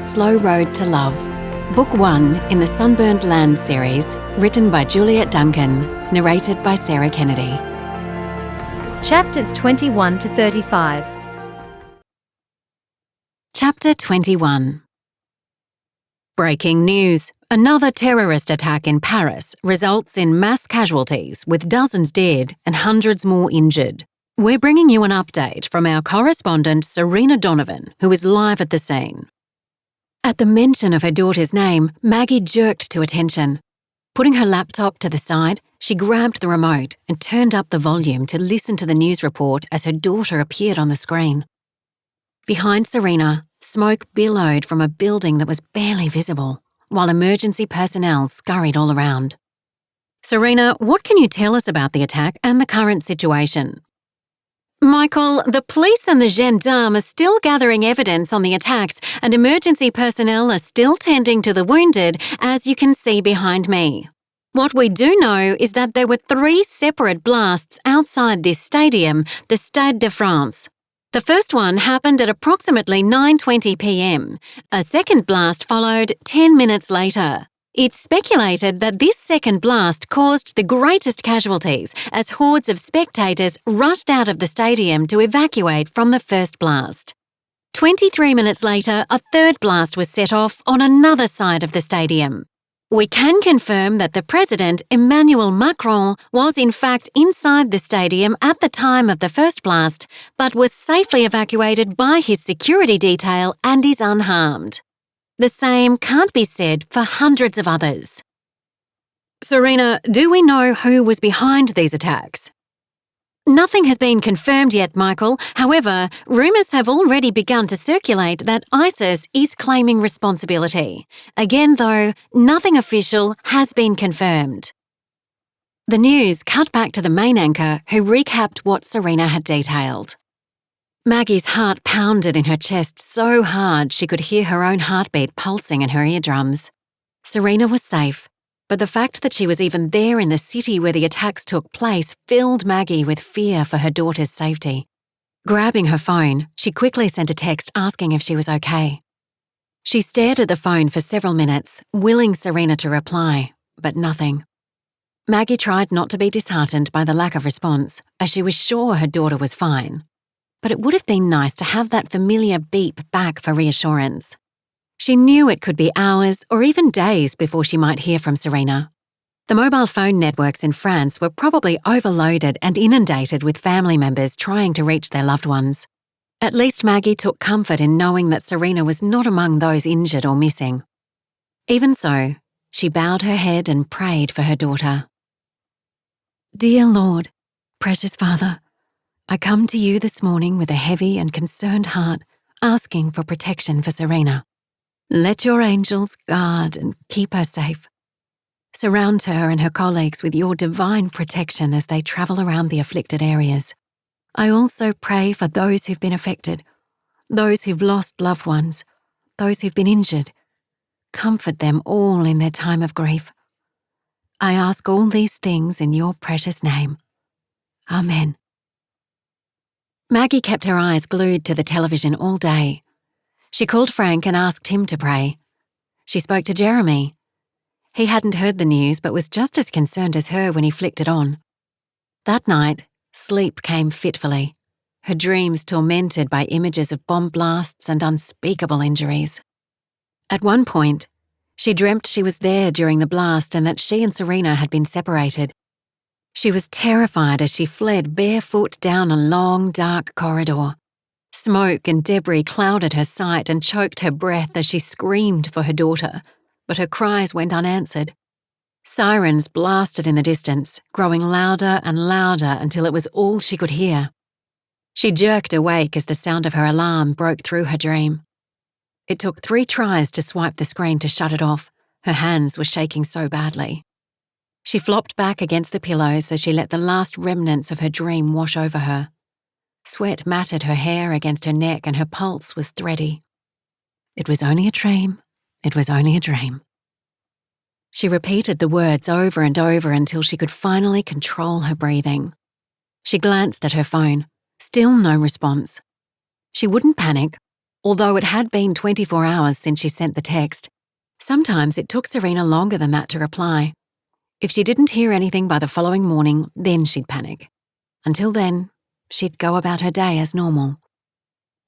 Slow Road to Love, Book 1 in the Sunburned Land series, written by Juliette Duncan, narrated by Sarah Kennedy. Chapters 21 to 35. Chapter 21. Breaking news. Another terrorist attack in Paris results in mass casualties, with dozens dead and hundreds more injured. We're bringing you an update from our correspondent Maggie Donovan, who is live at the scene. At the mention of her daughter's name, Maggie jerked to attention. Putting her laptop to the side, she grabbed the remote and turned up the volume to listen to the news report as her daughter appeared on the screen. Behind Serena, smoke billowed from a building that was barely visible, while emergency personnel scurried all around. Serena, what can you tell us about the attack and the current situation? Michael, the police and the gendarmes are still gathering evidence on the attacks, and emergency personnel are still tending to the wounded, as you can see behind me. What we do know is that there were 3 separate blasts outside this stadium, the Stade de France. The first one happened at approximately 9:20 p.m. A second blast followed 10 minutes later. It's speculated that this second blast caused the greatest casualties as hordes of spectators rushed out of the stadium to evacuate from the first blast. 23 minutes later, a third blast was set off on another side of the stadium. We can confirm that the President, Emmanuel Macron, was in fact inside the stadium at the time of the first blast, but was safely evacuated by his security detail and is unharmed. The same can't be said for hundreds of others. Serena, do we know who was behind these attacks? Nothing has been confirmed yet, Michael. However, rumours have already begun to circulate that ISIS is claiming responsibility. Again, though, nothing official has been confirmed. The news cut back to the main anchor, who recapped what Serena had detailed. Maggie's heart pounded in her chest so hard she could hear her own heartbeat pulsing in her eardrums. Serena was safe, but the fact that she was even there in the city where the attacks took place filled Maggie with fear for her daughter's safety. Grabbing her phone, she quickly sent a text asking if she was okay. She stared at the phone for several minutes, willing Serena to reply, but nothing. Maggie tried not to be disheartened by the lack of response, as she was sure her daughter was fine. But it would have been nice to have that familiar beep back for reassurance. She knew it could be hours or even days before she might hear from Serena. The mobile phone networks in France were probably overloaded and inundated with family members trying to reach their loved ones. At least Maggie took comfort in knowing that Serena was not among those injured or missing. Even so, she bowed her head and prayed for her daughter. Dear Lord, precious Father, I come to you this morning with a heavy and concerned heart, asking for protection for Serena. Let your angels guard and keep her safe. Surround her and her colleagues with your divine protection as they travel around the afflicted areas. I also pray for those who've been affected, those who've lost loved ones, those who've been injured. Comfort them all in their time of grief. I ask all these things in your precious name. Amen. Maggie kept her eyes glued to the television all day. She called Frank and asked him to pray. She spoke to Jeremy. He hadn't heard the news but was just as concerned as her when he flicked it on. That night, sleep came fitfully, her dreams tormented by images of bomb blasts and unspeakable injuries. At one point, she dreamt she was there during the blast and that she and Serena had been separated. She was terrified as she fled barefoot down a long, dark corridor. Smoke and debris clouded her sight and choked her breath as she screamed for her daughter, but her cries went unanswered. Sirens blasted in the distance, growing louder and louder until it was all she could hear. She jerked awake as the sound of her alarm broke through her dream. It took 3 tries to swipe the screen to shut it off. Her hands were shaking so badly. She flopped back against the pillows as she let the last remnants of her dream wash over her. Sweat matted her hair against her neck and her pulse was thready. It was only a dream. It was only a dream. She repeated the words over and over until she could finally control her breathing. She glanced at her phone. Still no response. She wouldn't panic. although it had been 24 hours since she sent the text. Sometimes it took Serena longer than that to reply. If she didn't hear anything by the following morning, then she'd panic. Until then, she'd go about her day as normal.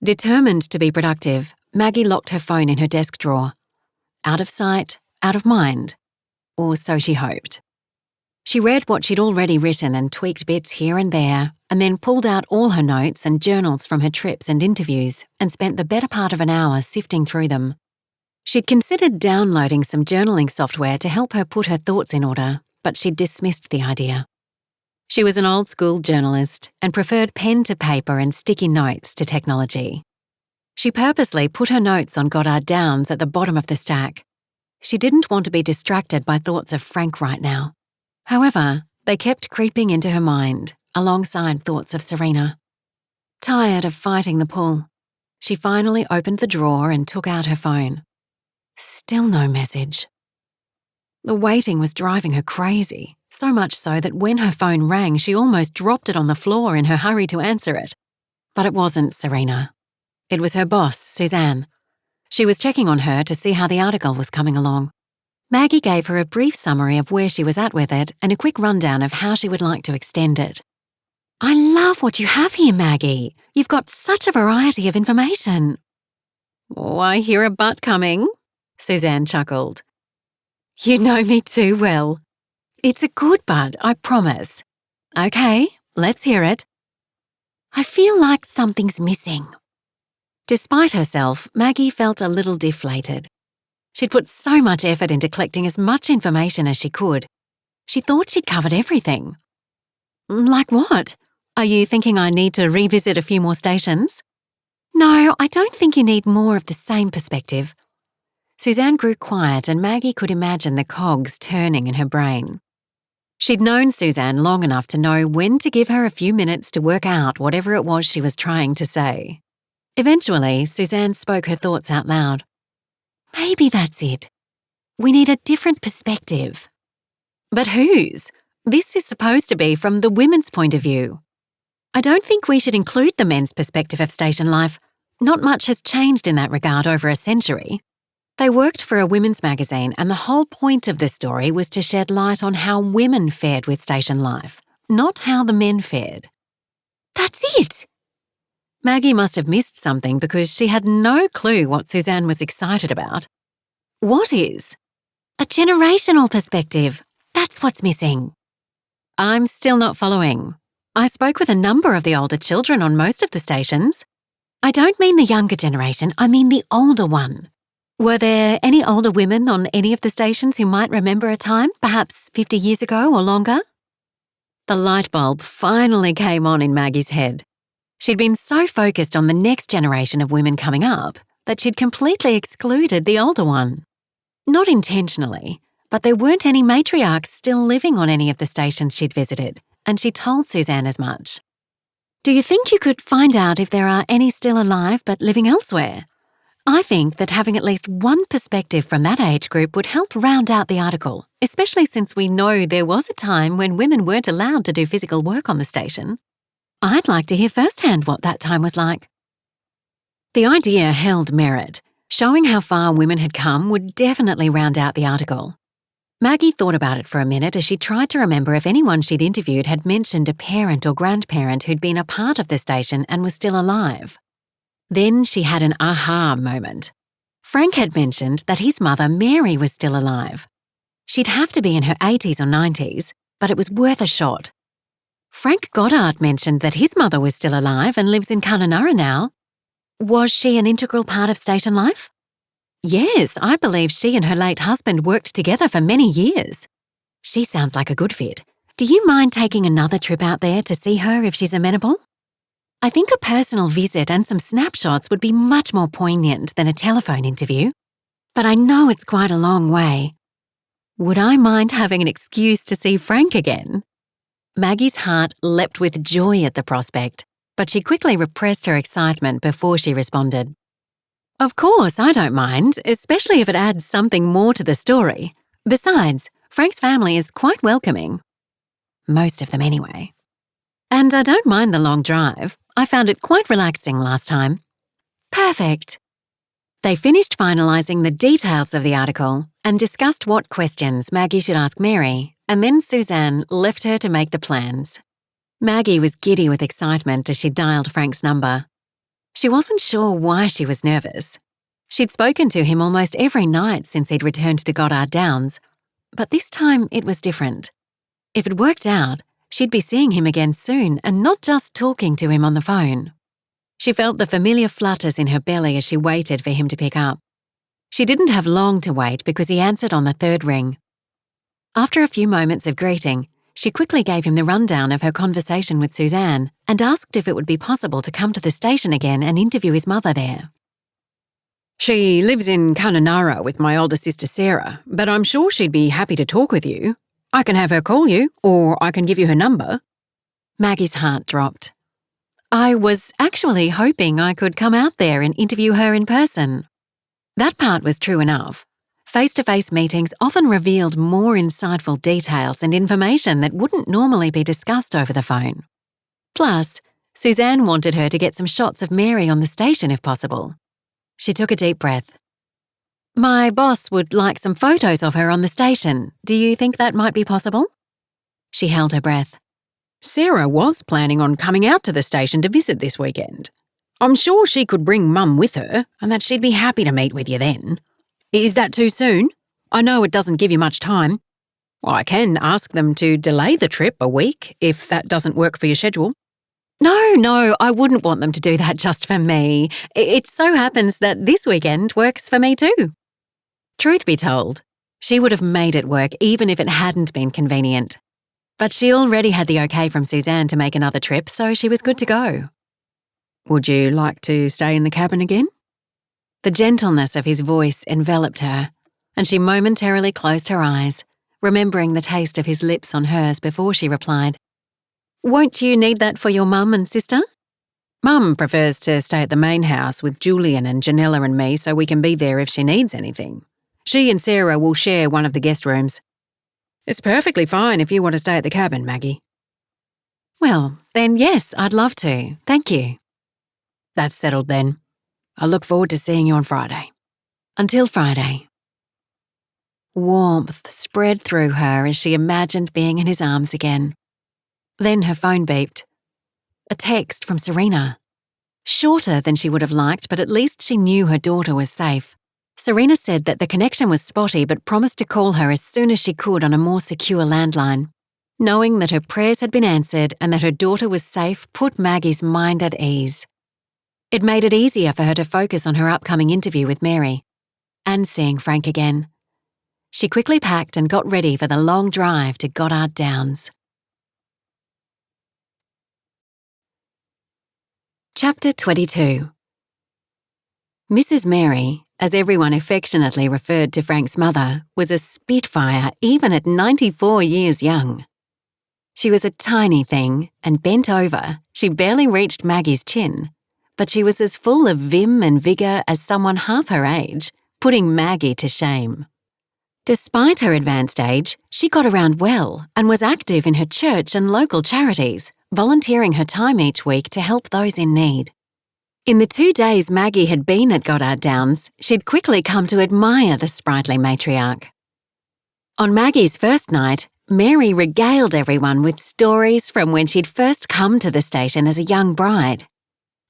Determined to be productive, Maggie locked her phone in her desk drawer. Out of sight, out of mind. Or so she hoped. She read what she'd already written and tweaked bits here and there, and then pulled out all her notes and journals from her trips and interviews and spent the better part of an hour sifting through them. She'd considered downloading some journaling software to help her put her thoughts in order, but she'd dismissed the idea. She was an old-school journalist and preferred pen to paper and sticky notes to technology. She purposely put her notes on Goddard Downs at the bottom of the stack. She didn't want to be distracted by thoughts of Frank right now. However, they kept creeping into her mind, alongside thoughts of Serena. Tired of fighting the pull, she finally opened the drawer and took out her phone. Still no message. The waiting was driving her crazy, so much so that when her phone rang, she almost dropped it on the floor in her hurry to answer it. But it wasn't Serena. It was her boss, Suzanne. She was checking on her to see how the article was coming along. Maggie gave her a brief summary of where she was at with it and a quick rundown of how she would like to extend it. "I love what you have here, Maggie. You've got such a variety of information." "Oh, I hear a but coming," Suzanne chuckled. "You know me too well. It's a good but, I promise. Okay, let's hear it." "I feel like something's missing." Despite herself, Maggie felt a little deflated. She'd put so much effort into collecting as much information as she could. She thought she'd covered everything. "Like what? Are you thinking I need to revisit a few more stations?" "No, I don't think you need more of the same perspective." Suzanne grew quiet and Maggie could imagine the cogs turning in her brain. She'd known Suzanne long enough to know when to give her a few minutes to work out whatever it was she was trying to say. Eventually, Suzanne spoke her thoughts out loud. "Maybe that's it. We need a different perspective." "But whose? This is supposed to be from the women's point of view." "I don't think we should include the men's perspective of station life. Not much has changed in that regard over a century. They worked for a women's magazine and the whole point of the story was to shed light on how women fared with station life, not how the men fared." "That's it!" Maggie must have missed something because she had no clue what Suzanne was excited about. "What is?" "A generational perspective. That's what's missing." "I'm still not following. I spoke with a number of the older children on most of the stations." "I don't mean the younger generation, I mean the older one. Were there any older women on any of the stations who might remember a time, perhaps 50 years ago or longer?" The light bulb finally came on in Maggie's head. She'd been so focused on the next generation of women coming up that she'd completely excluded the older one. Not intentionally, but there weren't any matriarchs still living on any of the stations she'd visited, and she told Suzanne as much. "Do you think you could find out if there are any still alive but living elsewhere? I think that having at least one perspective from that age group would help round out the article, especially since we know there was a time when women weren't allowed to do physical work on the station. I'd like to hear firsthand what that time was like." The idea held merit. Showing how far women had come would definitely round out the article. Maggie thought about it for a minute as she tried to remember if anyone she'd interviewed had mentioned a parent or grandparent who'd been a part of the station and was still alive. Then she had an aha moment. Frank had mentioned that his mother, Mary, was still alive. She'd have to be in her 80s or 90s, but it was worth a shot. Frank Goddard mentioned that his mother was still alive and lives in Kununurra now. Was she an integral part of station life? Yes, I believe she and her late husband worked together for many years. She sounds like a good fit. Do you mind taking another trip out there to see her if she's amenable? I think a personal visit and some snapshots would be much more poignant than a telephone interview. But I know it's quite a long way. Would I mind having an excuse to see Frank again? Maggie's heart leapt with joy at the prospect, but she quickly repressed her excitement before she responded. "Of course, I don't mind, especially if it adds something more to the story. Besides, Frank's family is quite welcoming. Most of them anyway. And I don't mind the long drive. I found it quite relaxing last time." "Perfect. They finished finalising the details of the article and discussed what questions Maggie should ask Mary, and then Suzanne left her to make the plans. Maggie was giddy with excitement as she dialed Frank's number. She wasn't sure why she was nervous. She'd spoken to him almost every night since he'd returned to Goddard Downs, but this time it was different. If it worked out, she'd be seeing him again soon and not just talking to him on the phone. She felt the familiar flutters in her belly as she waited for him to pick up. She didn't have long to wait because he answered on the third ring. After a few moments of greeting, she quickly gave him the rundown of her conversation with Suzanne and asked if it would be possible to come to the station again and interview his mother there. She lives in Kununurra with my older sister Sarah, but I'm sure she'd be happy to talk with you. I can have her call you, or I can give you her number. Maggie's heart dropped. I was actually hoping I could come out there and interview her in person. That part was true enough. Face-to-face meetings often revealed more insightful details and information that wouldn't normally be discussed over the phone. Plus, Suzanne wanted her to get some shots of Mary on the station if possible. She took a deep breath. My boss would like some photos of her on the station. Do you think that might be possible? She held her breath. Sarah was planning on coming out to the station to visit this weekend. I'm sure she could bring Mum with her and that she'd be happy to meet with you then. Is that too soon? I know it doesn't give you much time. I can ask them to delay the trip a week if that doesn't work for your schedule. No, I wouldn't want them to do that just for me. It so happens that this weekend works for me too. Truth be told, she would have made it work even if it hadn't been convenient. But she already had the okay from Suzanne to make another trip, so she was good to go. Would you like to stay in the cabin again? The gentleness of his voice enveloped her, and she momentarily closed her eyes, remembering the taste of his lips on hers before she replied, Won't you need that for your mum and sister? Mum prefers to stay at the main house with Julian and Janella and me so we can be there if she needs anything. She and Sarah will share one of the guest rooms. It's perfectly fine if you want to stay at the cabin, Maggie. Well, then yes, I'd love to. Thank you. That's settled then. I look forward to seeing you on Friday. Until Friday. Warmth spread through her as she imagined being in his arms again. Then her phone beeped. A text from Serena. Shorter than she would have liked, but at least she knew her daughter was safe. Serena said that the connection was spotty but promised to call her as soon as she could on a more secure landline. Knowing that her prayers had been answered and that her daughter was safe put Maggie's mind at ease. It made it easier for her to focus on her upcoming interview with Mary and seeing Frank again. She quickly packed and got ready for the long drive to Goddard Downs. Chapter 22. Mrs. Mary, as everyone affectionately referred to Frank's mother, was a spitfire even at 94 years young. She was a tiny thing, and bent over, she barely reached Maggie's chin, but she was as full of vim and vigour as someone half her age, putting Maggie to shame. Despite her advanced age, she got around well and was active in her church and local charities, volunteering her time each week to help those in need. In the 2 days Maggie had been at Goddard Downs, she'd quickly come to admire the sprightly matriarch. On Maggie's first night, Mary regaled everyone with stories from when she'd first come to the station as a young bride.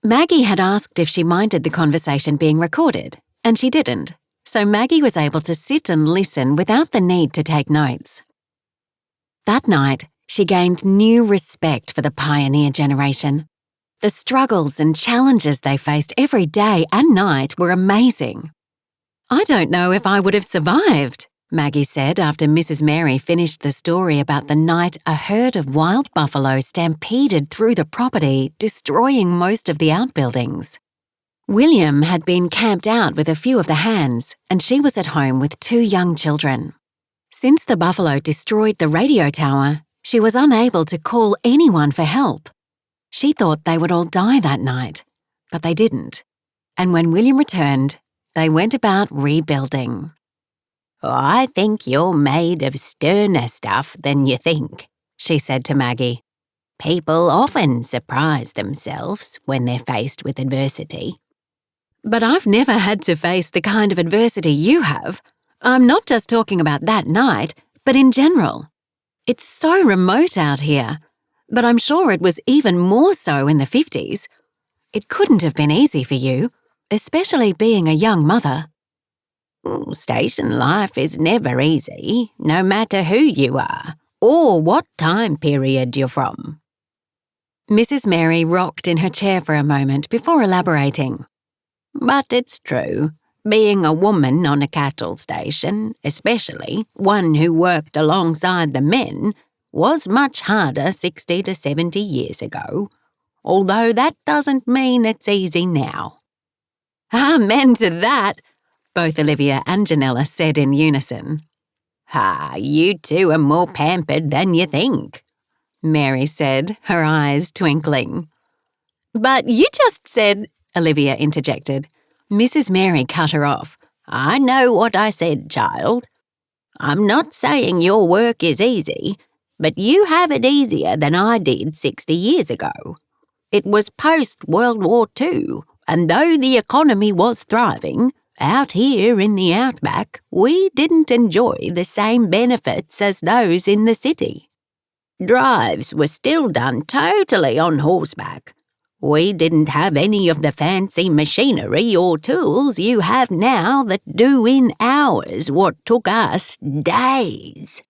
Maggie had asked if she minded the conversation being recorded, and she didn't, so Maggie was able to sit and listen without the need to take notes. That night, she gained new respect for the pioneer generation. The struggles and challenges they faced every day and night were amazing. I don't know if I would have survived, Maggie said after Mrs. Mary finished the story about the night a herd of wild buffalo stampeded through the property, destroying most of the outbuildings. William had been camped out with a few of the hands, and she was at home with 2 young children. Since the buffalo destroyed the radio tower, she was unable to call anyone for help. She thought they would all die that night, but they didn't. And when William returned, they went about rebuilding. I think you're made of sterner stuff than you think, she said to Maggie. People often surprise themselves when they're faced with adversity. But I've never had to face the kind of adversity you have. I'm not just talking about that night, but in general. It's so remote out here, but I'm sure it was even more so in the 50s. It couldn't have been easy for you, especially being a young mother. Station life is never easy, no matter who you are, or what time period you're from. Mrs. Mary rocked in her chair for a moment before elaborating. But it's true, being a woman on a cattle station, especially one who worked alongside the men, was much harder 60 to 70 years ago, although that doesn't mean it's easy now. Amen to that, both Olivia and Janella said in unison. You two are more pampered than you think, Mary said, her eyes twinkling. But you just said, Olivia interjected. Mrs. Mary cut her off. I know what I said, child. I'm not saying your work is easy, but you have it easier than I did 60 years ago. It was post-World War II, and though the economy was thriving, out here in the outback, we didn't enjoy the same benefits as those in the city. Drives were still done totally on horseback. We didn't have any of the fancy machinery or tools you have now that do in hours what took us days.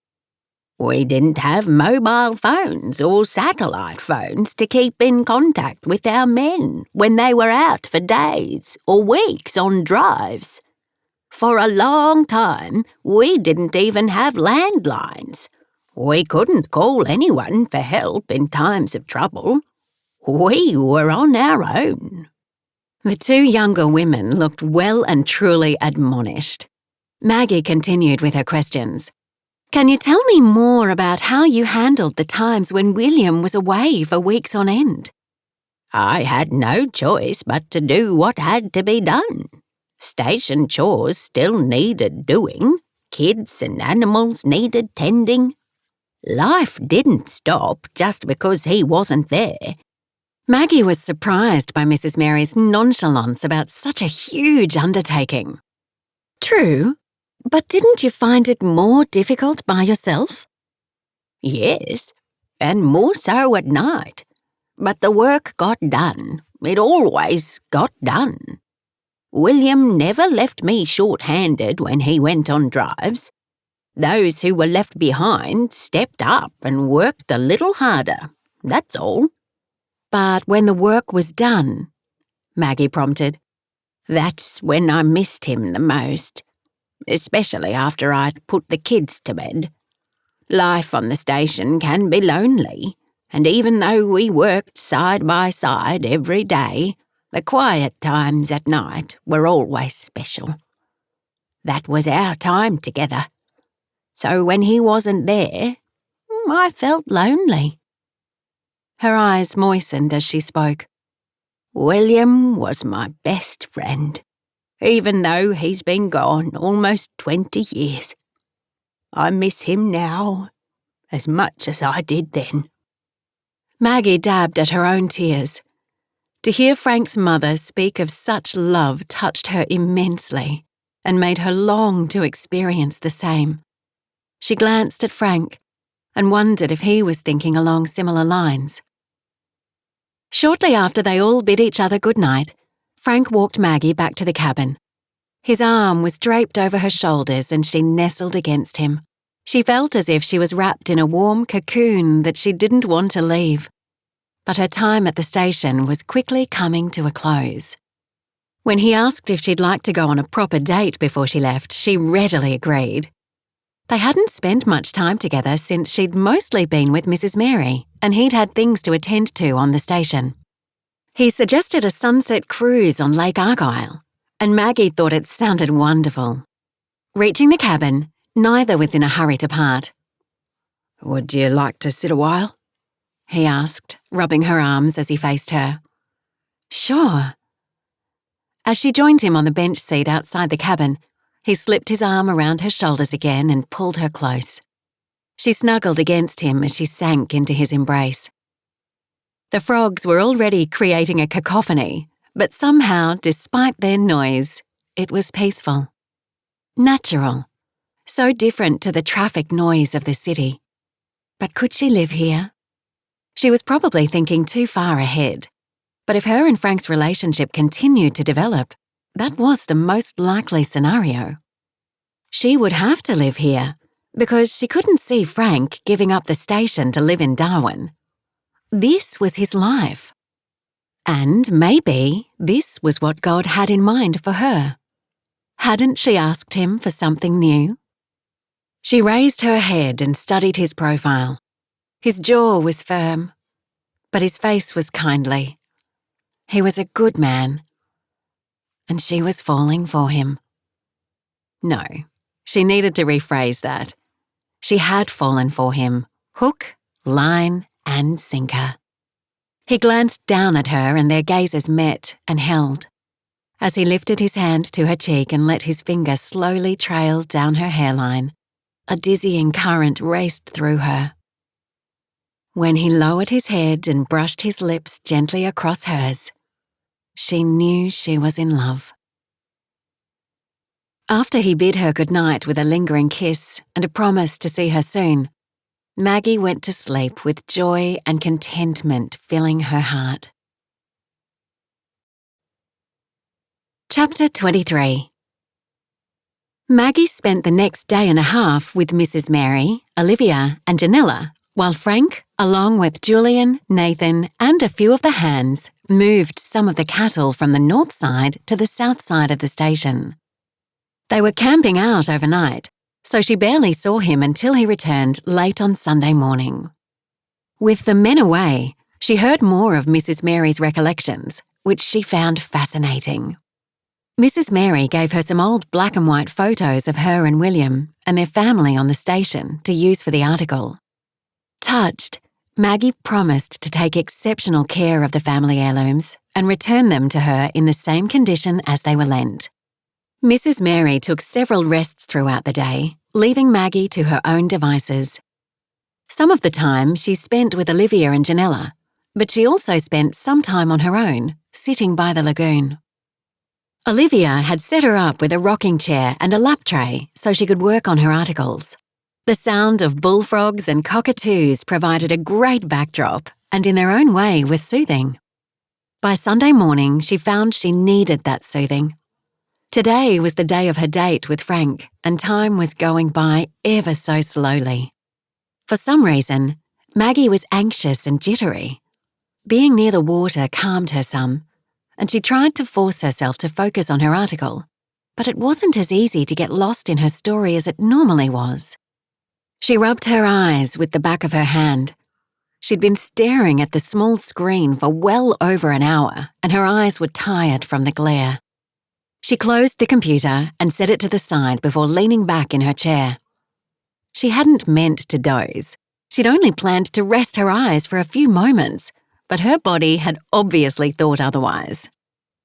We didn't have mobile phones or satellite phones to keep in contact with our men when they were out for days or weeks on drives. For a long time, we didn't even have landlines. We couldn't call anyone for help in times of trouble. We were on our own. The two younger women looked well and truly admonished. Maggie continued with her questions. Can you tell me more about how you handled the times when William was away for weeks on end? I had no choice but to do what had to be done. Station chores still needed doing. Kids and animals needed tending. Life didn't stop just because he wasn't there. Maggie was surprised by Mrs. Mary's nonchalance about such a huge undertaking. True, but didn't you find it more difficult by yourself? Yes, and more so at night. But the work got done. It always got done. William never left me short-handed when he went on drives. Those who were left behind stepped up and worked a little harder, that's all. But when the work was done, Maggie prompted. That's when I missed him the most, especially after I'd put the kids to bed. Life on the station can be lonely, and even though we worked side by side every day, the quiet times at night were always special. That was our time together. So when he wasn't there, I felt lonely. Her eyes moistened as she spoke. William was my best friend, even though he's been gone almost 20 years. I miss him now as much as I did then. Maggie dabbed at her own tears. To hear Frank's mother speak of such love touched her immensely and made her long to experience the same. She glanced at Frank and wondered if he was thinking along similar lines. Shortly after they all bid each other good night, Frank walked Maggie back to the cabin. His arm was draped over her shoulders and she nestled against him. She felt as if she was wrapped in a warm cocoon that she didn't want to leave. But her time at the station was quickly coming to a close. When he asked if she'd like to go on a proper date before she left, she readily agreed. They hadn't spent much time together since she'd mostly been with Mrs. Mary, and he'd had things to attend to on the station. He suggested a sunset cruise on Lake Argyle, and Maggie thought it sounded wonderful. Reaching the cabin, neither was in a hurry to part. Would you like to sit a while? He asked, rubbing her arms as he faced her. Sure. As she joined him on the bench seat outside the cabin, he slipped his arm around her shoulders again and pulled her close. She snuggled against him as she sank into his embrace. The frogs were already creating a cacophony, But somehow, despite their noise, it was peaceful. Natural. So different to the traffic noise of the city. But could she live here? She was probably thinking too far ahead. But if her and Frank's relationship continued to develop, that was the most likely scenario. She would have to live here because she couldn't see Frank giving up the station to live in Darwin. This was his life. And maybe this was what God had in mind for her. Hadn't she asked him for something new? She raised her head and studied his profile. His jaw was firm, but his face was kindly. He was a good man. And she was falling for him. No, she needed to rephrase that. She had fallen for him, hook, line, and sinker. He glanced down at her and their gazes met and held. As he lifted his hand to her cheek and let his finger slowly trail down her hairline, a dizzying current raced through her. When he lowered his head and brushed his lips gently across hers, she knew she was in love. After he bid her goodnight with a lingering kiss and a promise to see her soon, Maggie went to sleep with joy and contentment filling her heart. Chapter 23. Maggie spent the next day and a half with Mrs. Mary, Olivia, and Janella, while Frank, along with Julian, Nathan, and a few of the hands, moved some of the cattle from the north side to the south side of the station. They were camping out overnight, so she barely saw him until he returned late on Sunday morning. With the men away, she heard more of Mrs. Mary's recollections, which she found fascinating. Mrs. Mary gave her some old black and white photos of her and William and their family on the station to use for the article. Touched, Maggie promised to take exceptional care of the family heirlooms and return them to her in the same condition as they were lent. Mrs. Mary took several rests throughout the day, leaving Maggie to her own devices. Some of the time she spent with Olivia and Janella, but she also spent some time on her own, sitting by the lagoon. Olivia had set her up with a rocking chair and a lap tray so she could work on her articles. The sound of bullfrogs and cockatoos provided a great backdrop and in their own way were soothing. By Sunday morning, she found she needed that soothing. Today was the day of her date with Frank, and time was going by ever so slowly. For some reason, Maggie was anxious and jittery. Being near the water calmed her some, and she tried to force herself to focus on her article, but it wasn't as easy to get lost in her story as it normally was. She rubbed her eyes with the back of her hand. She'd been staring at the small screen for well over an hour, and her eyes were tired from the glare. She closed the computer and set it to the side before leaning back in her chair. She hadn't meant to doze. She'd only planned to rest her eyes for a few moments, but her body had obviously thought otherwise.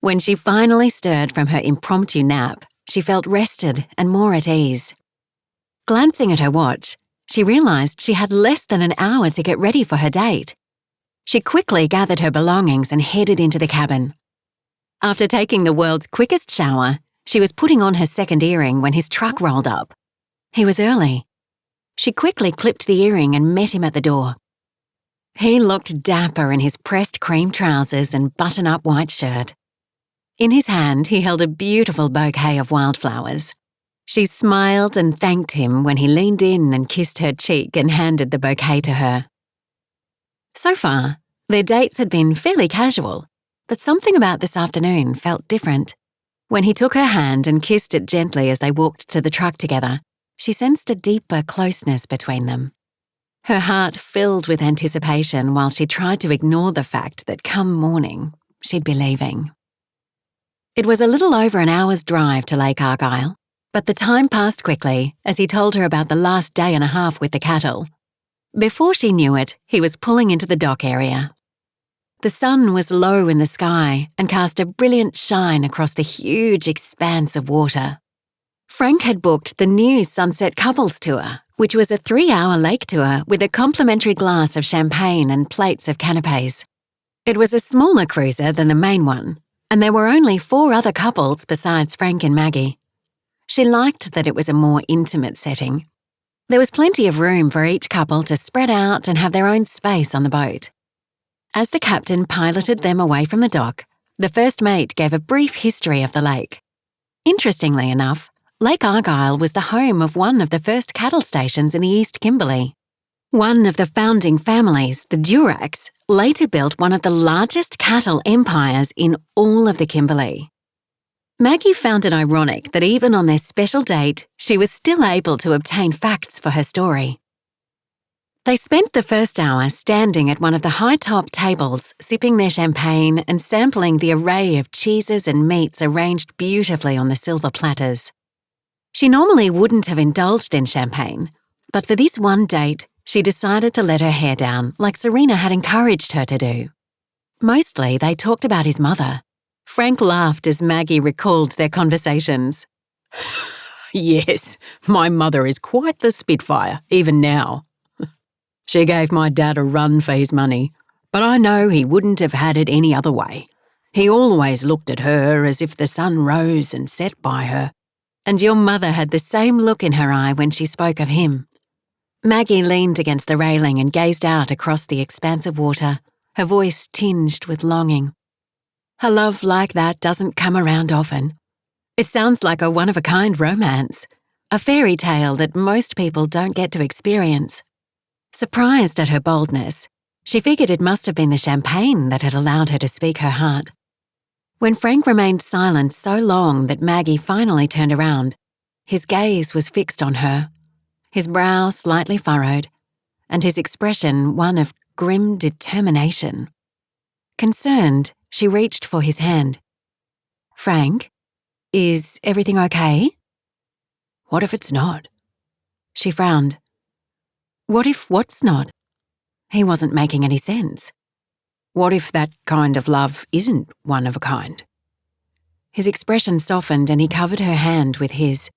When she finally stirred from her impromptu nap, she felt rested and more at ease. Glancing at her watch, she realised she had less than an hour to get ready for her date. She quickly gathered her belongings and headed into the cabin. After taking the world's quickest shower, she was putting on her second earring when his truck rolled up. He was early. She quickly clipped the earring and met him at the door. He looked dapper in his pressed cream trousers and button-up white shirt. In his hand, he held a beautiful bouquet of wildflowers. She smiled and thanked him when he leaned in and kissed her cheek and handed the bouquet to her. So far, their dates had been fairly casual, but something about this afternoon felt different. When he took her hand and kissed it gently as they walked to the truck together, she sensed a deeper closeness between them. Her heart filled with anticipation while she tried to ignore the fact that come morning, she'd be leaving. It was a little over an hour's drive to Lake Argyle, but the time passed quickly as he told her about the last day and a half with the cattle. Before she knew it, he was pulling into the dock area. The sun was low in the sky and cast a brilliant shine across the huge expanse of water. Frank had booked the new Sunset Couples Tour, which was a 3-hour lake tour with a complimentary glass of champagne and plates of canapes. It was a smaller cruiser than the main one, And there were only 4 other couples besides Frank and Maggie. She liked that it was a more intimate setting. There was plenty of room for each couple to spread out and have their own space on the boat. As the captain piloted them away from the dock, the first mate gave a brief history of the lake. Interestingly enough, Lake Argyle was the home of one of the first cattle stations in the East Kimberley. One of the founding families, the Duracks, later built one of the largest cattle empires in all of the Kimberley. Maggie found it ironic that even on their special date, she was still able to obtain facts for her story. They spent the first hour standing at one of the high-top tables, sipping their champagne and sampling the array of cheeses and meats arranged beautifully on the silver platters. She normally wouldn't have indulged in champagne, but for this one date, she decided to let her hair down like Serena had encouraged her to do. Mostly, they talked about his mother. Frank laughed as Maggie recalled their conversations. Yes, my mother is quite the spitfire, even now. She gave my dad a run for his money, but I know he wouldn't have had it any other way. He always looked at her as if the sun rose and set by her. And your mother had the same look in her eye when she spoke of him. Maggie leaned against the railing and gazed out across the expanse of water, her voice tinged with longing. A love like that doesn't come around often. It sounds like a one-of-a-kind romance, a fairy tale that most people don't get to experience. Surprised at her boldness, she figured it must have been the champagne that had allowed her to speak her heart. When Frank remained silent so long that Maggie finally turned around, his gaze was fixed on her, his brow slightly furrowed, and his expression one of grim determination. Concerned, she reached for his hand. "Frank, is everything okay?" What if it's not? She frowned. What if what's not? He wasn't making any sense. What if that kind of love isn't one of a kind? His expression softened and he covered her hand with his.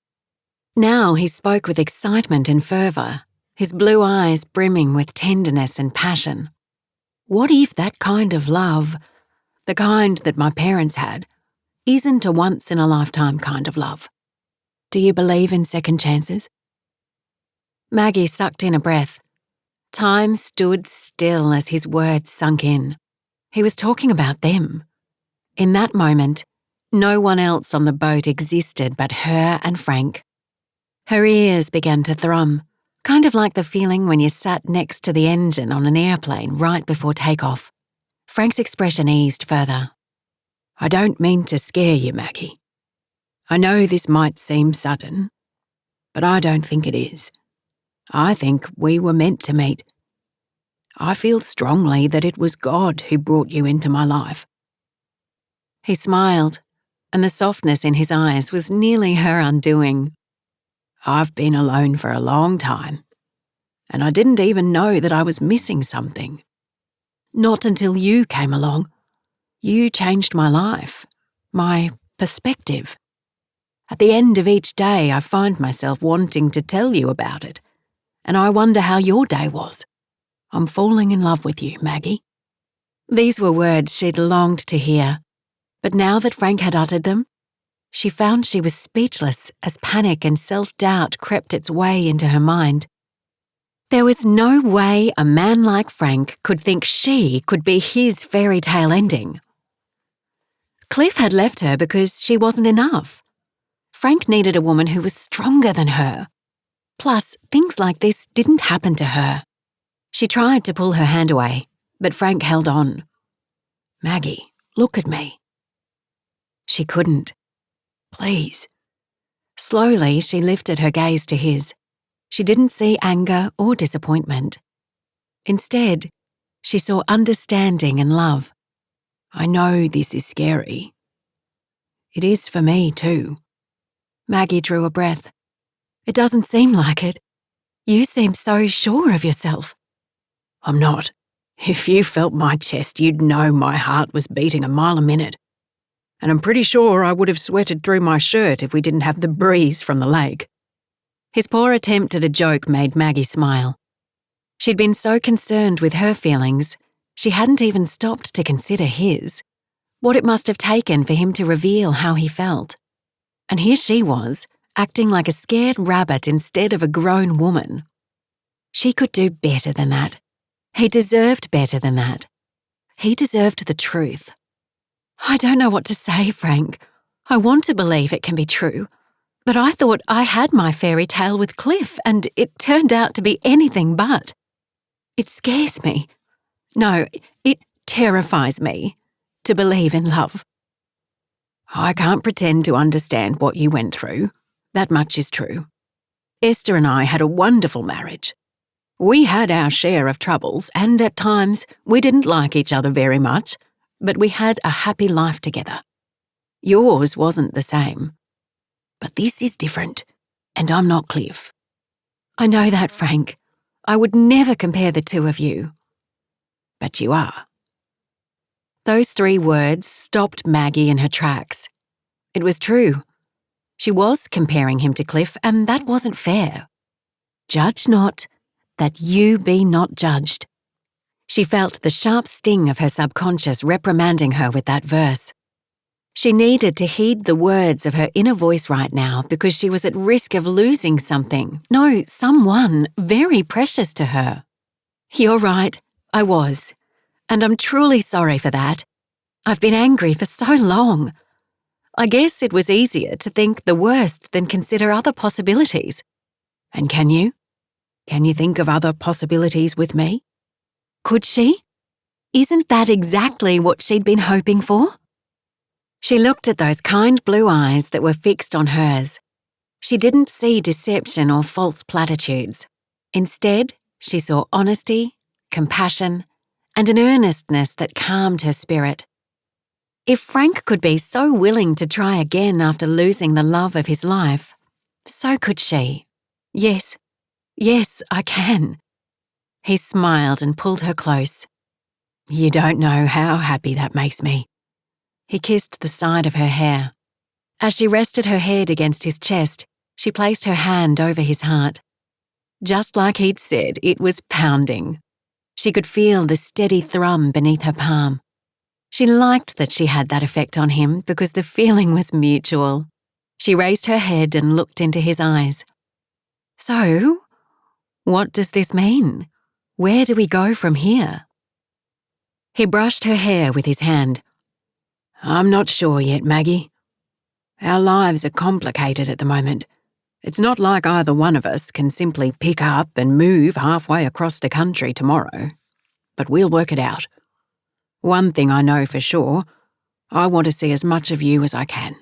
Now he spoke with excitement and fervour, his blue eyes brimming with tenderness and passion. What if that kind of love, the kind that my parents had, isn't a once-in-a-lifetime kind of love? Do you believe in second chances? Maggie sucked in a breath. Time stood still as his words sunk in. He was talking about them. In that moment, no one else on the boat existed but her and Frank. Her ears began to thrum, kind of like the feeling when you sat next to the engine on an airplane right before takeoff. Frank's expression eased further. I don't mean to scare you, Maggie. I know this might seem sudden, but I don't think it is. I think we were meant to meet. I feel strongly that it was God who brought you into my life. He smiled, and the softness in his eyes was nearly her undoing. I've been alone for a long time, and I didn't even know that I was missing something. Not until you came along. You changed my life, my perspective. At the end of each day, I find myself wanting to tell you about it, and I wonder how your day was. I'm falling in love with you, Maggie. These were words she'd longed to hear, but now that Frank had uttered them, she found she was speechless as panic and self-doubt crept its way into her mind. There was no way a man like Frank could think she could be his fairy tale ending. Cliff had left her because she wasn't enough. Frank needed a woman who was stronger than her. Plus, things like this didn't happen to her. She tried to pull her hand away, but Frank held on. Maggie, look at me. She couldn't. Please. Slowly, she lifted her gaze to his. She didn't see anger or disappointment. Instead, she saw understanding and love. I know this is scary. It is for me too. Maggie drew a breath. It doesn't seem like it. You seem so sure of yourself. I'm not. If you felt my chest, you'd know my heart was beating a mile a minute. And I'm pretty sure I would have sweated through my shirt if we didn't have the breeze from the lake. His poor attempt at a joke made Maggie smile. She'd been so concerned with her feelings, she hadn't even stopped to consider his. what it must have taken for him to reveal how he felt. And here she was, acting like a scared rabbit instead of a grown woman. She could do better than that. He deserved better than that. He deserved the truth. I don't know what to say, Frank. I want to believe it can be true, but I thought I had my fairy tale with Cliff, and it turned out to be anything but. It scares me. No, it terrifies me to believe in love. I can't pretend to understand what you went through. That much is true. Esther and I had a wonderful marriage. We had our share of troubles, and at times we didn't like each other very much, but we had a happy life together. Yours wasn't the same. But this is different, and I'm not Cliff. I know that, Frank. I would never compare the two of you. But you are. Those 3 words stopped Maggie in her tracks. It was true. She was comparing him to Cliff, and that wasn't fair. Judge not, that you be not judged. She felt the sharp sting of her subconscious reprimanding her with that verse. She needed to heed the words of her inner voice right now because she was at risk of losing something, no, someone very precious to her. You're right, I was, and I'm truly sorry for that. I've been angry for so long. I guess it was easier to think the worst than consider other possibilities. And can you? Can you think of other possibilities with me? Could she? Isn't that exactly what she'd been hoping for? She looked at those kind blue eyes that were fixed on hers. She didn't see deception or false platitudes. Instead, she saw honesty, compassion, and an earnestness that calmed her spirit. If Frank could be so willing to try again after losing the love of his life, so could she. Yes, I can. He smiled and pulled her close. You don't know how happy that makes me. He kissed the side of her hair. As she rested her head against his chest, she placed her hand over his heart. Just like he'd said, it was pounding. She could feel the steady thrum beneath her palm. She liked that she had that effect on him because the feeling was mutual. She raised her head and looked into his eyes. So, what does this mean? Where do we go from here? He brushed her hair with his hand. I'm not sure yet, Maggie. Our lives are complicated at the moment. It's not like either one of us can simply pick up and move halfway across the country tomorrow. But we'll work it out. One thing I know for sure, I want to see as much of you as I can.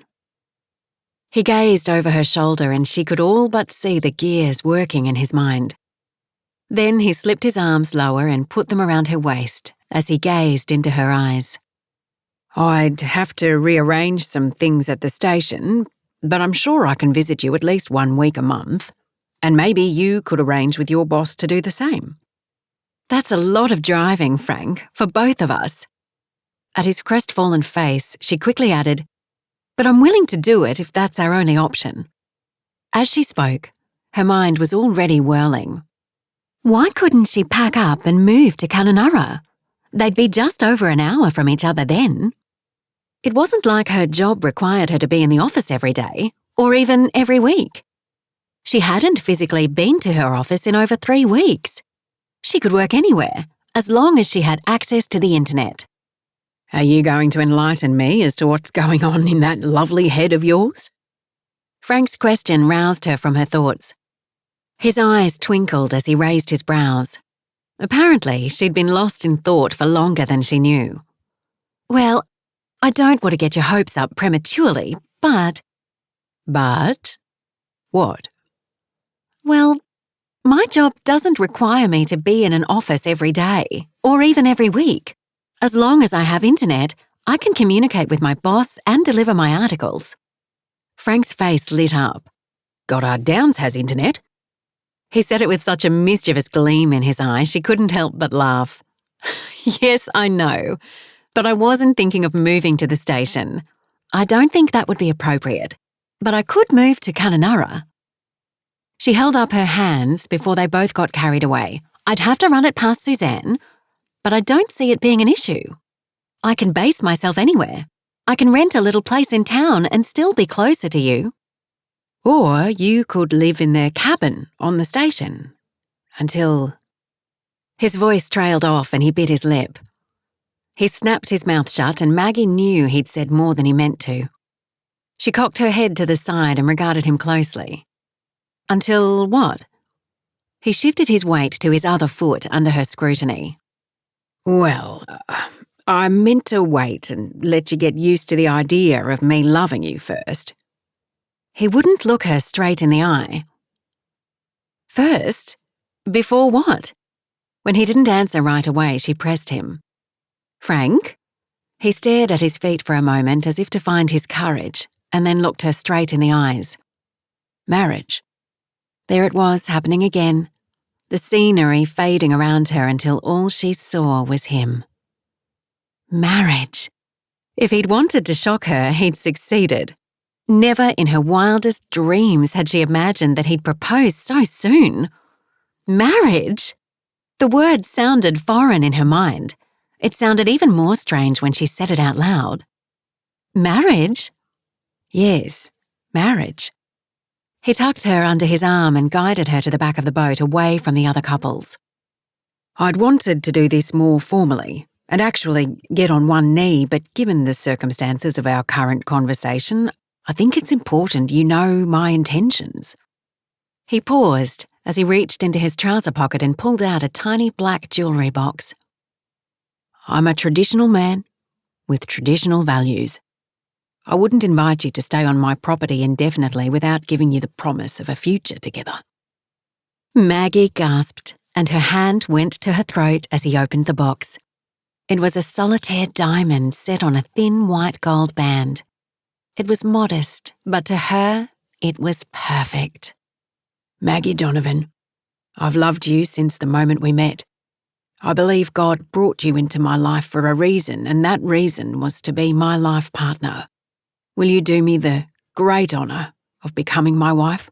He gazed over her shoulder and she could all but see the gears working in his mind. Then he slipped his arms lower and put them around her waist as he gazed into her eyes. I'd have to rearrange some things at the station, but I'm sure I can visit you at least 1 week a month, and maybe you could arrange with your boss to do the same. That's a lot of driving, Frank, for both of us. At his crestfallen face, she quickly added, but I'm willing to do it if that's our only option. As she spoke, her mind was already whirling. Why couldn't she pack up and move to Kununurra? They'd be just over an hour from each other then. It wasn't like her job required her to be in the office every day, or even every week. She hadn't physically been to her office in over 3 weeks. She could work anywhere, as long as she had access to the internet. Are you going to enlighten me as to what's going on in that lovely head of yours? Frank's question roused her from her thoughts. His eyes twinkled as he raised his brows. Apparently, she'd been lost in thought for longer than she knew. Well, I don't want to get your hopes up prematurely, but... But? What? Well, my job doesn't require me to be in an office every day, or even every week. As long as I have internet, I can communicate with my boss and deliver my articles. Frank's face lit up. Goddard Downs has internet. He said it with such a mischievous gleam in his eye she couldn't help but laugh. Yes, I know, but I wasn't thinking of moving to the station. I don't think that would be appropriate, but I could move to Kununurra. She held up her hands before they both got carried away. I'd have to run it past Suzanne, but I don't see it being an issue. I can base myself anywhere. I can rent a little place in town and still be closer to you. Or you could live in their cabin on the station until... His voice trailed off and he bit his lip. He snapped his mouth shut and Maggie knew he'd said more than he meant to. She cocked her head to the side and regarded him closely. Until what? He shifted his weight to his other foot under her scrutiny. Well, I meant to wait and let you get used to the idea of me loving you first. He wouldn't look her straight in the eye. First? Before what? When he didn't answer right away, she pressed him. Frank? He stared at his feet for a moment as if to find his courage, and then looked her straight in the eyes. Marriage. There it was, happening again, the scenery fading around her until all she saw was him. Marriage. If he'd wanted to shock her, he'd succeeded. Never in her wildest dreams had she imagined that he'd propose so soon. Marriage? The word sounded foreign in her mind. It sounded even more strange when she said it out loud. Marriage? Yes, marriage. He tucked her under his arm and guided her to the back of the boat away from the other couples. I'd wanted to do this more formally and actually get on one knee, but given the circumstances of our current conversation, I think it's important you know my intentions. He paused as he reached into his trouser pocket and pulled out a tiny black jewellery box. I'm a traditional man with traditional values. I wouldn't invite you to stay on my property indefinitely without giving you the promise of a future together. Maggie gasped, and her hand went to her throat as he opened the box. It was a solitaire diamond set on a thin white gold band. It was modest, but to her, it was perfect. Maggie Donovan, I've loved you since the moment we met. I believe God brought you into my life for a reason, and that reason was to be my life partner. Will you do me the great honour of becoming my wife?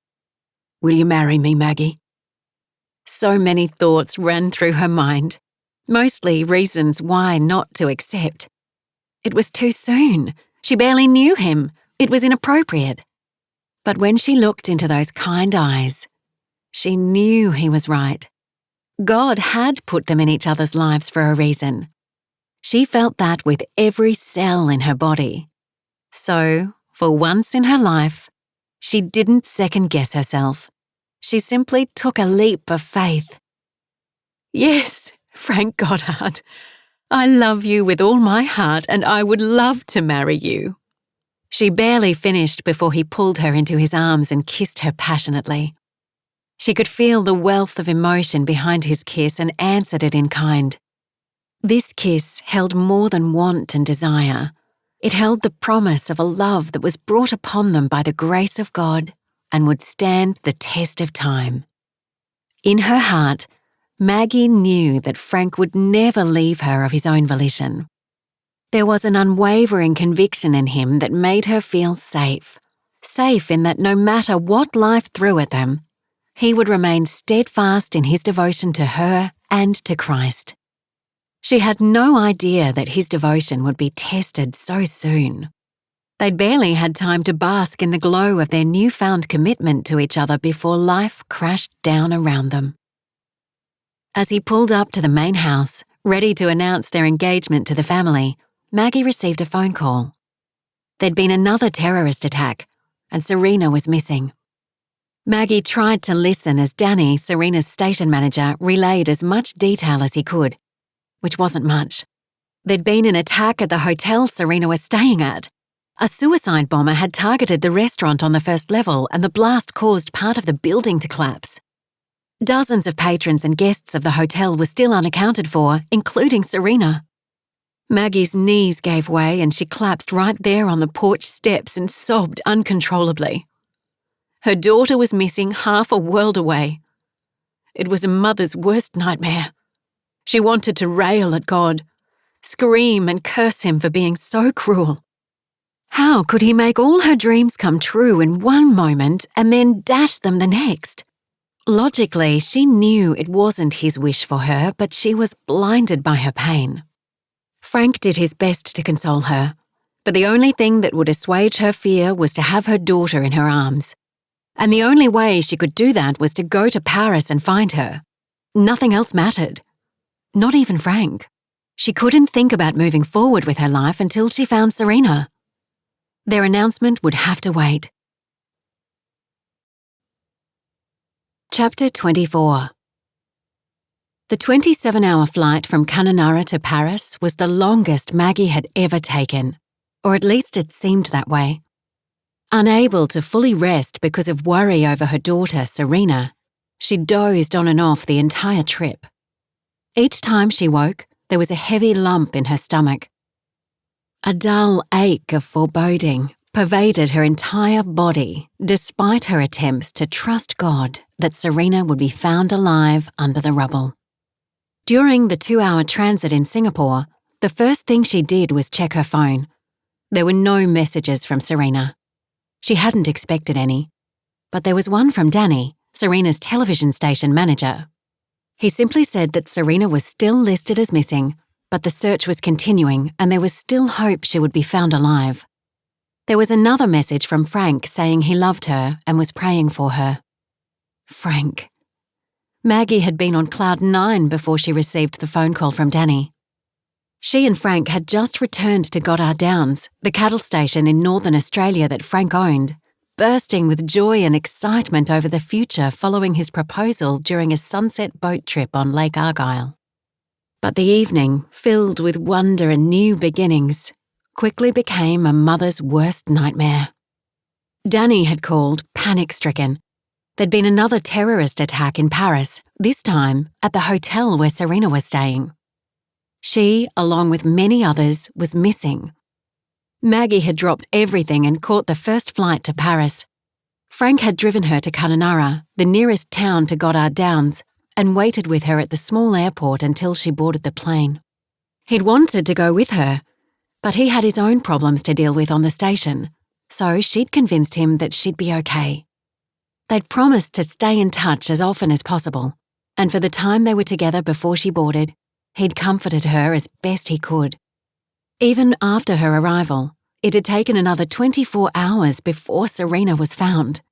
Will you marry me, Maggie? So many thoughts ran through her mind, mostly reasons why not to accept. It was too soon. She barely knew him. It was inappropriate. But when she looked into those kind eyes, she knew he was right. God had put them in each other's lives for a reason. She felt that with every cell in her body. So, for once in her life, she didn't second-guess herself. She simply took a leap of faith. Yes, Frank Goddard, I love you with all my heart and I would love to marry you. She barely finished before he pulled her into his arms and kissed her passionately. She could feel the wealth of emotion behind his kiss and answered it in kind. This kiss held more than want and desire. It held the promise of a love that was brought upon them by the grace of God and would stand the test of time. In her heart, Maggie knew that Frank would never leave her of his own volition. There was an unwavering conviction in him that made her feel safe. Safe in that no matter what life threw at them, he would remain steadfast in his devotion to her and to Christ. She had no idea that his devotion would be tested so soon. They'd barely had time to bask in the glow of their newfound commitment to each other before life crashed down around them. As he pulled up to the main house, ready to announce their engagement to the family, Maggie received a phone call. There'd been another terrorist attack, and Serena was missing. Maggie tried to listen as Danny, Serena's station manager, relayed as much detail as he could, which wasn't much. There'd been an attack at the hotel Serena was staying at. A suicide bomber had targeted the restaurant on the first level and the blast caused part of the building to collapse. Dozens of patrons and guests of the hotel were still unaccounted for, including Serena. Maggie's knees gave way and she collapsed right there on the porch steps and sobbed uncontrollably. Her daughter was missing half a world away. It was a mother's worst nightmare. She wanted to rail at God, scream and curse him for being so cruel. How could he make all her dreams come true in one moment and then dash them the next? Logically, she knew it wasn't his wish for her, but she was blinded by her pain. Frank did his best to console her, but the only thing that would assuage her fear was to have her daughter in her arms. And the only way she could do that was to go to Paris and find her. Nothing else mattered. Not even Frank. She couldn't think about moving forward with her life until she found Serena. Their announcement would have to wait. Chapter 24. The 27-hour flight from Canonara to Paris was the longest Maggie had ever taken, or at least it seemed that way. Unable to fully rest because of worry over her daughter, Serena, she dozed on and off the entire trip. Each time she woke, there was a heavy lump in her stomach. A dull ache of foreboding pervaded her entire body, despite her attempts to trust God that Serena would be found alive under the rubble. During the 2-hour transit in Singapore, the first thing she did was check her phone. There were no messages from Serena. She hadn't expected any, but there was one from Danny, Serena's television station manager. He simply said that Serena was still listed as missing, but the search was continuing and there was still hope she would be found alive. There was another message from Frank saying he loved her and was praying for her. Frank. Maggie had been on cloud 9 before she received the phone call from Danny. She and Frank had just returned to Goddard Downs, the cattle station in northern Australia that Frank owned, bursting with joy and excitement over the future following his proposal during a sunset boat trip on Lake Argyle. But the evening, filled with wonder and new beginnings, quickly became a mother's worst nightmare. Danny had called, panic-stricken. There'd been another terrorist attack in Paris, this time at the hotel where Serena was staying. She, along with many others, was missing. Maggie had dropped everything and caught the first flight to Paris. Frank had driven her to Canonara, the nearest town to Goddard Downs, and waited with her at the small airport until she boarded the plane. He'd wanted to go with her, but he had his own problems to deal with on the station, so she'd convinced him that she'd be okay. They'd promised to stay in touch as often as possible, and for the time they were together before she boarded, he'd comforted her as best he could. Even after her arrival, it had taken another 24 hours before Serena was found.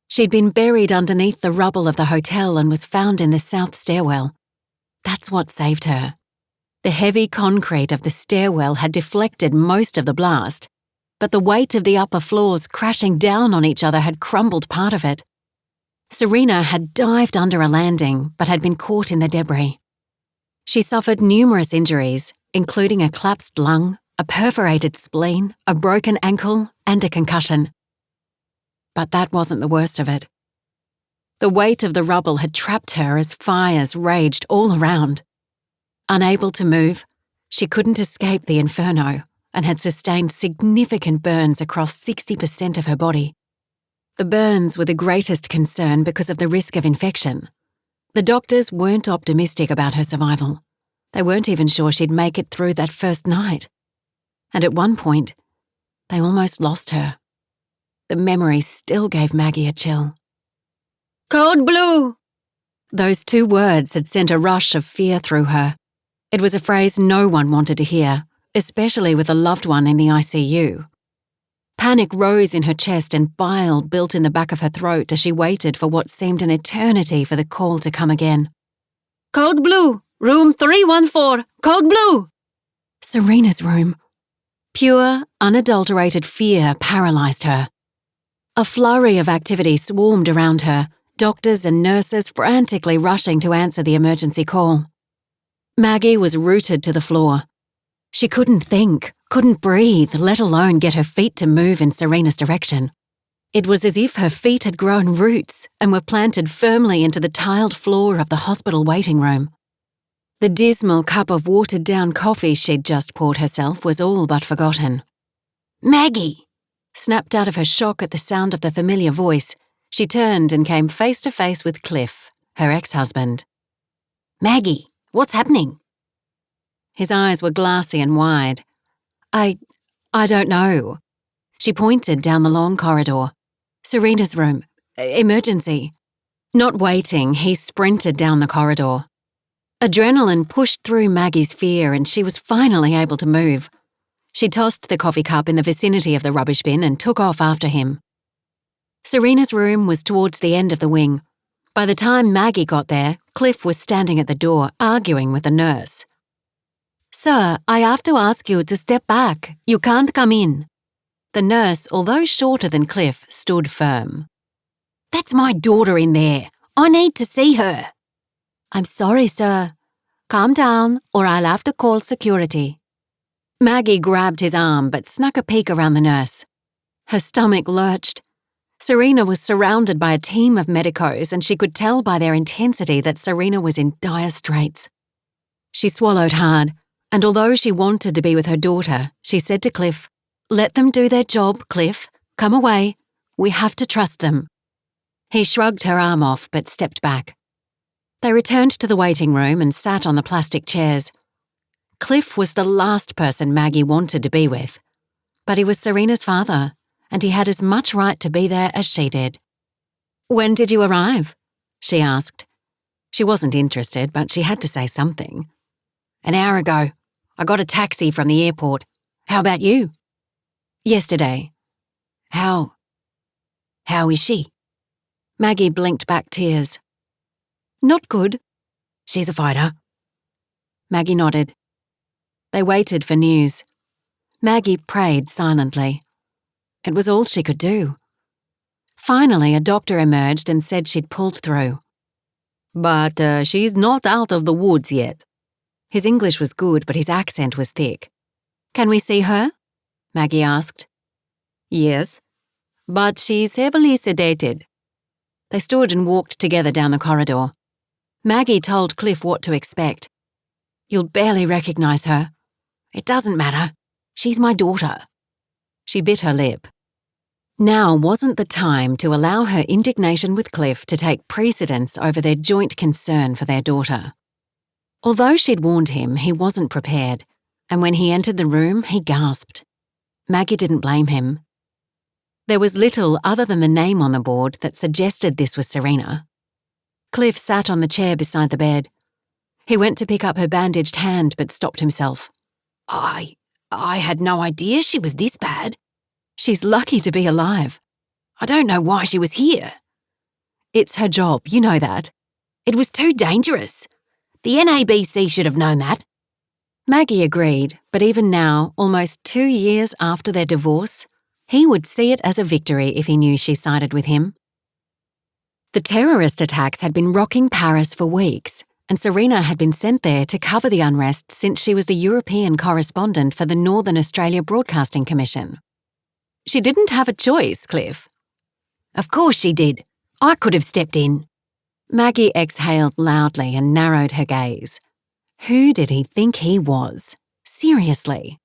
She'd been buried underneath the rubble of the hotel and was found in the south stairwell. That's what saved her. The heavy concrete of the stairwell had deflected most of the blast, but the weight of the upper floors crashing down on each other had crumbled part of it. Serena had dived under a landing, but had been caught in the debris. She suffered numerous injuries, including a collapsed lung, a perforated spleen, a broken ankle, and a concussion. But that wasn't the worst of it. The weight of the rubble had trapped her as fires raged all around. Unable to move, she couldn't escape the inferno and had sustained significant burns across 60% of her body. The burns were the greatest concern because of the risk of infection. The doctors weren't optimistic about her survival. They weren't even sure she'd make it through that first night. And at one point, they almost lost her. The memory still gave Maggie a chill. "Code Blue!" Those 2 words had sent a rush of fear through her. It was a phrase no one wanted to hear, especially with a loved one in the ICU. Panic rose in her chest and bile built in the back of her throat as she waited for what seemed an eternity for the call to come again. "Code Blue! Room 314! Code Blue!" Serena's room. Pure, unadulterated fear paralysed her. A flurry of activity swarmed around her, doctors and nurses frantically rushing to answer the emergency call. Maggie was rooted to the floor. She couldn't think, couldn't breathe, let alone get her feet to move in Serena's direction. It was as if her feet had grown roots and were planted firmly into the tiled floor of the hospital waiting room. The dismal cup of watered-down coffee she'd just poured herself was all but forgotten. "Maggie!" Snapped out of her shock at the sound of the familiar voice, she turned and came face to face with Cliff, her ex-husband. "Maggie, what's happening?" His eyes were glassy and wide. I don't know." She pointed down the long corridor. "Serena's room. Emergency." Not waiting, he sprinted down the corridor. Adrenaline pushed through Maggie's fear and she was finally able to move. She tossed the coffee cup in the vicinity of the rubbish bin and took off after him. Serena's room was towards the end of the wing. By the time Maggie got there, Cliff was standing at the door, arguing with the nurse. "Sir, I have to ask you to step back. You can't come in." The nurse, although shorter than Cliff, stood firm. "That's my daughter in there. I need to see her." "I'm sorry, sir. Calm down, or I'll have to call security." Maggie grabbed his arm but snuck a peek around the nurse. Her stomach lurched. Serena was surrounded by a team of medicos and she could tell by their intensity that Serena was in dire straits. She swallowed hard, and although she wanted to be with her daughter, she said to Cliff, "Let them do their job, Cliff. Come away. We have to trust them." He shrugged her arm off but stepped back. They returned to the waiting room and sat on the plastic chairs. Cliff was the last person Maggie wanted to be with, but he was Serena's father, and he had as much right to be there as she did. "When did you arrive?" she asked. She wasn't interested, but she had to say something. "An hour ago. I got a taxi from the airport. How about you?" "Yesterday." How is she?" Maggie blinked back tears. "Not good." "She's a fighter." Maggie nodded. They waited for news. Maggie prayed silently. It was all she could do. Finally, a doctor emerged and said she'd pulled through. "But she's not out of the woods yet." His English was good, but his accent was thick. "Can we see her?" Maggie asked. "Yes, but she's heavily sedated." They stood and walked together down the corridor. Maggie told Cliff what to expect. "You'll barely recognize her. It doesn't matter. She's my daughter." She bit her lip. Now wasn't the time to allow her indignation with Cliff to take precedence over their joint concern for their daughter. Although she'd warned him, he wasn't prepared, and when he entered the room, he gasped. Maggie didn't blame him. There was little other than the name on the board that suggested this was Serena. Cliff sat on the chair beside the bed. He went to pick up her bandaged hand but stopped himself. I had no idea she was this bad. She's lucky to be alive. I don't know why she was here." "It's her job, you know that." "It was too dangerous. The NABC should have known that." Maggie agreed, but even now, almost 2 years after their divorce, he would see it as a victory if he knew she sided with him. The terrorist attacks had been rocking Paris for weeks, and Serena had been sent there to cover the unrest since she was the European correspondent for the Northern Australia Broadcasting Commission. She didn't have a choice, Cliff. "Of course she did. I could have stepped in." Maggie exhaled loudly and narrowed her gaze. Who did he think he was? Seriously.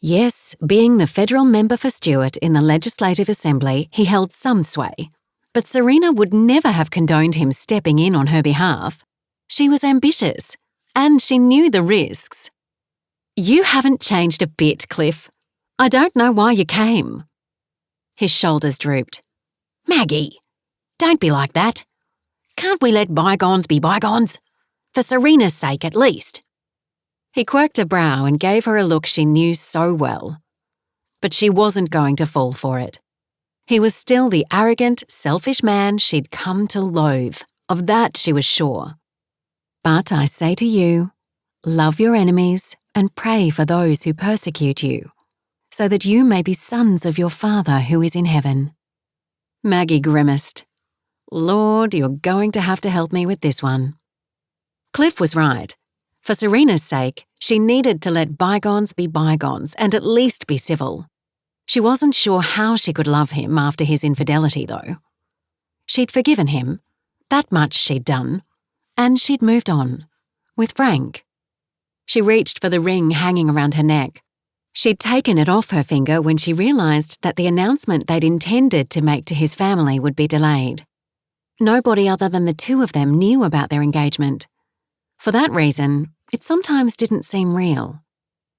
Yes, being the federal member for Stewart in the Legislative Assembly, he held some sway. But Serena would never have condoned him stepping in on her behalf. She was ambitious, and she knew the risks. "You haven't changed a bit, Cliff. I don't know why you came." His shoulders drooped. "Maggie, don't be like that. Can't we let bygones be bygones? For Serena's sake, at least." He quirked a brow and gave her a look she knew so well. But she wasn't going to fall for it. He was still the arrogant, selfish man she'd come to loathe. Of that she was sure. "But I say to you, love your enemies and pray for those who persecute you, so that you may be sons of your Father who is in heaven." Maggie grimaced. "Lord, you're going to have to help me with this one." Cliff was right. For Serena's sake, she needed to let bygones be bygones and at least be civil. She wasn't sure how she could love him after his infidelity, though. She'd forgiven him. That much she'd done. And she'd moved on. With Frank. She reached for the ring hanging around her neck. She'd taken it off her finger when she realised that the announcement they'd intended to make to his family would be delayed. Nobody other than the two of them knew about their engagement. For that reason, it sometimes didn't seem real.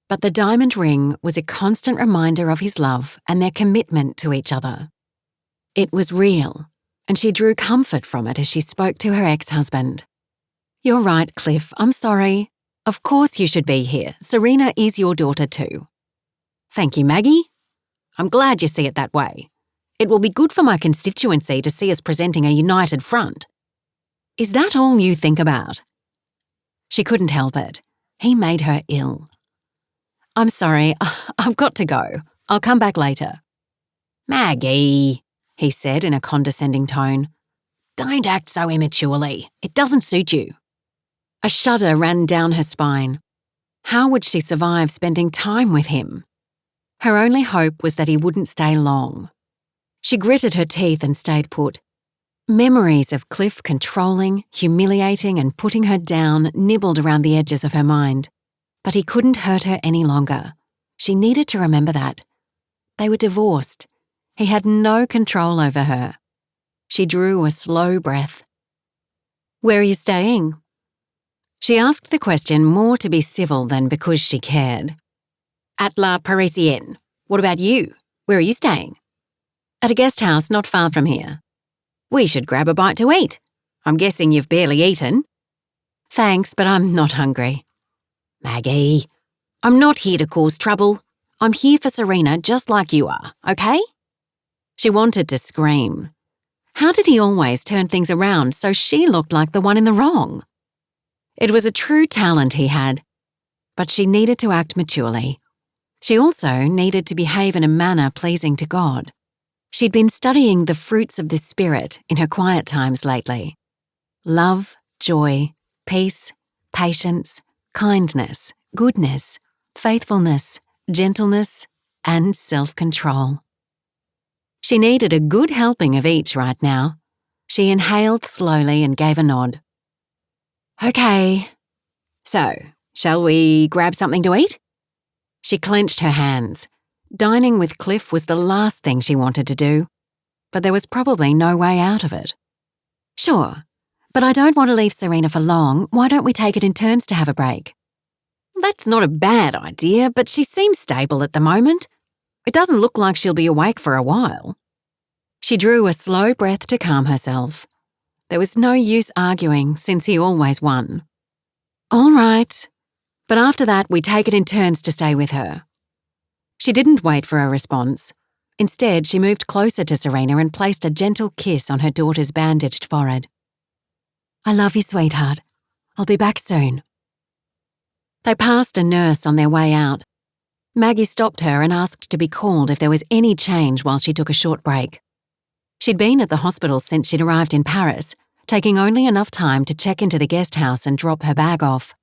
But the diamond ring was a constant reminder of his love and their commitment to each other. It was real, and she drew comfort from it as she spoke to her ex-husband. You're right, Cliff. I'm sorry. Of course you should be here. Serena is your daughter too. Thank you, Maggie. I'm glad you see it that way. It will be good for my constituency to see us presenting a united front. Is that all you think about? She couldn't help it. He made her ill. I'm sorry, I've got to go. I'll come back later. Maggie, he said in a condescending tone. don't act so immaturely. It doesn't suit you. A shudder ran down her spine. How would she survive spending time with him? Her only hope was that he wouldn't stay long. She gritted her teeth and stayed put. Memories of Cliff controlling, humiliating and putting her down nibbled around the edges of her mind. But he couldn't hurt her any longer. She needed to remember that. They were divorced. He had no control over her. She drew a slow breath. Where are you staying? She asked the question more to be civil than because she cared. At La Parisienne. What about you? Where are you staying? At a guest house not far from here. We should grab a bite to eat. I'm guessing you've barely eaten. Thanks, but I'm not hungry. Maggie, I'm not here to cause trouble. I'm here for Serena just like you are, okay? She wanted to scream. How did he always turn things around so she looked like the one in the wrong? It was a true talent he had, but she needed to act maturely. She also needed to behave in a manner pleasing to God. She'd been studying the fruits of the Spirit in her quiet times lately. Love, joy, peace, patience, kindness, goodness, faithfulness, gentleness, and self-control. She needed a good helping of each right now. She inhaled slowly and gave a nod. Okay. So, shall we grab something to eat? She clenched her hands. Dining with Cliff was the last thing she wanted to do, but there was probably no way out of it. Sure, but I don't want to leave Serena for long. Why don't we take it in turns to have a break? That's not a bad idea, but she seems stable at the moment. It doesn't look like she'll be awake for a while. She drew a slow breath to calm herself. There was no use arguing since he always won. All right, but after that we take it in turns to stay with her. She didn't wait for a response. Instead, she moved closer to Serena and placed a gentle kiss on her daughter's bandaged forehead. I love you, sweetheart. I'll be back soon. They passed a nurse on their way out. Maggie stopped her and asked to be called if there was any change while she took a short break. She'd been at the hospital since she'd arrived in Paris, taking only enough time to check into the guest house and drop her bag off.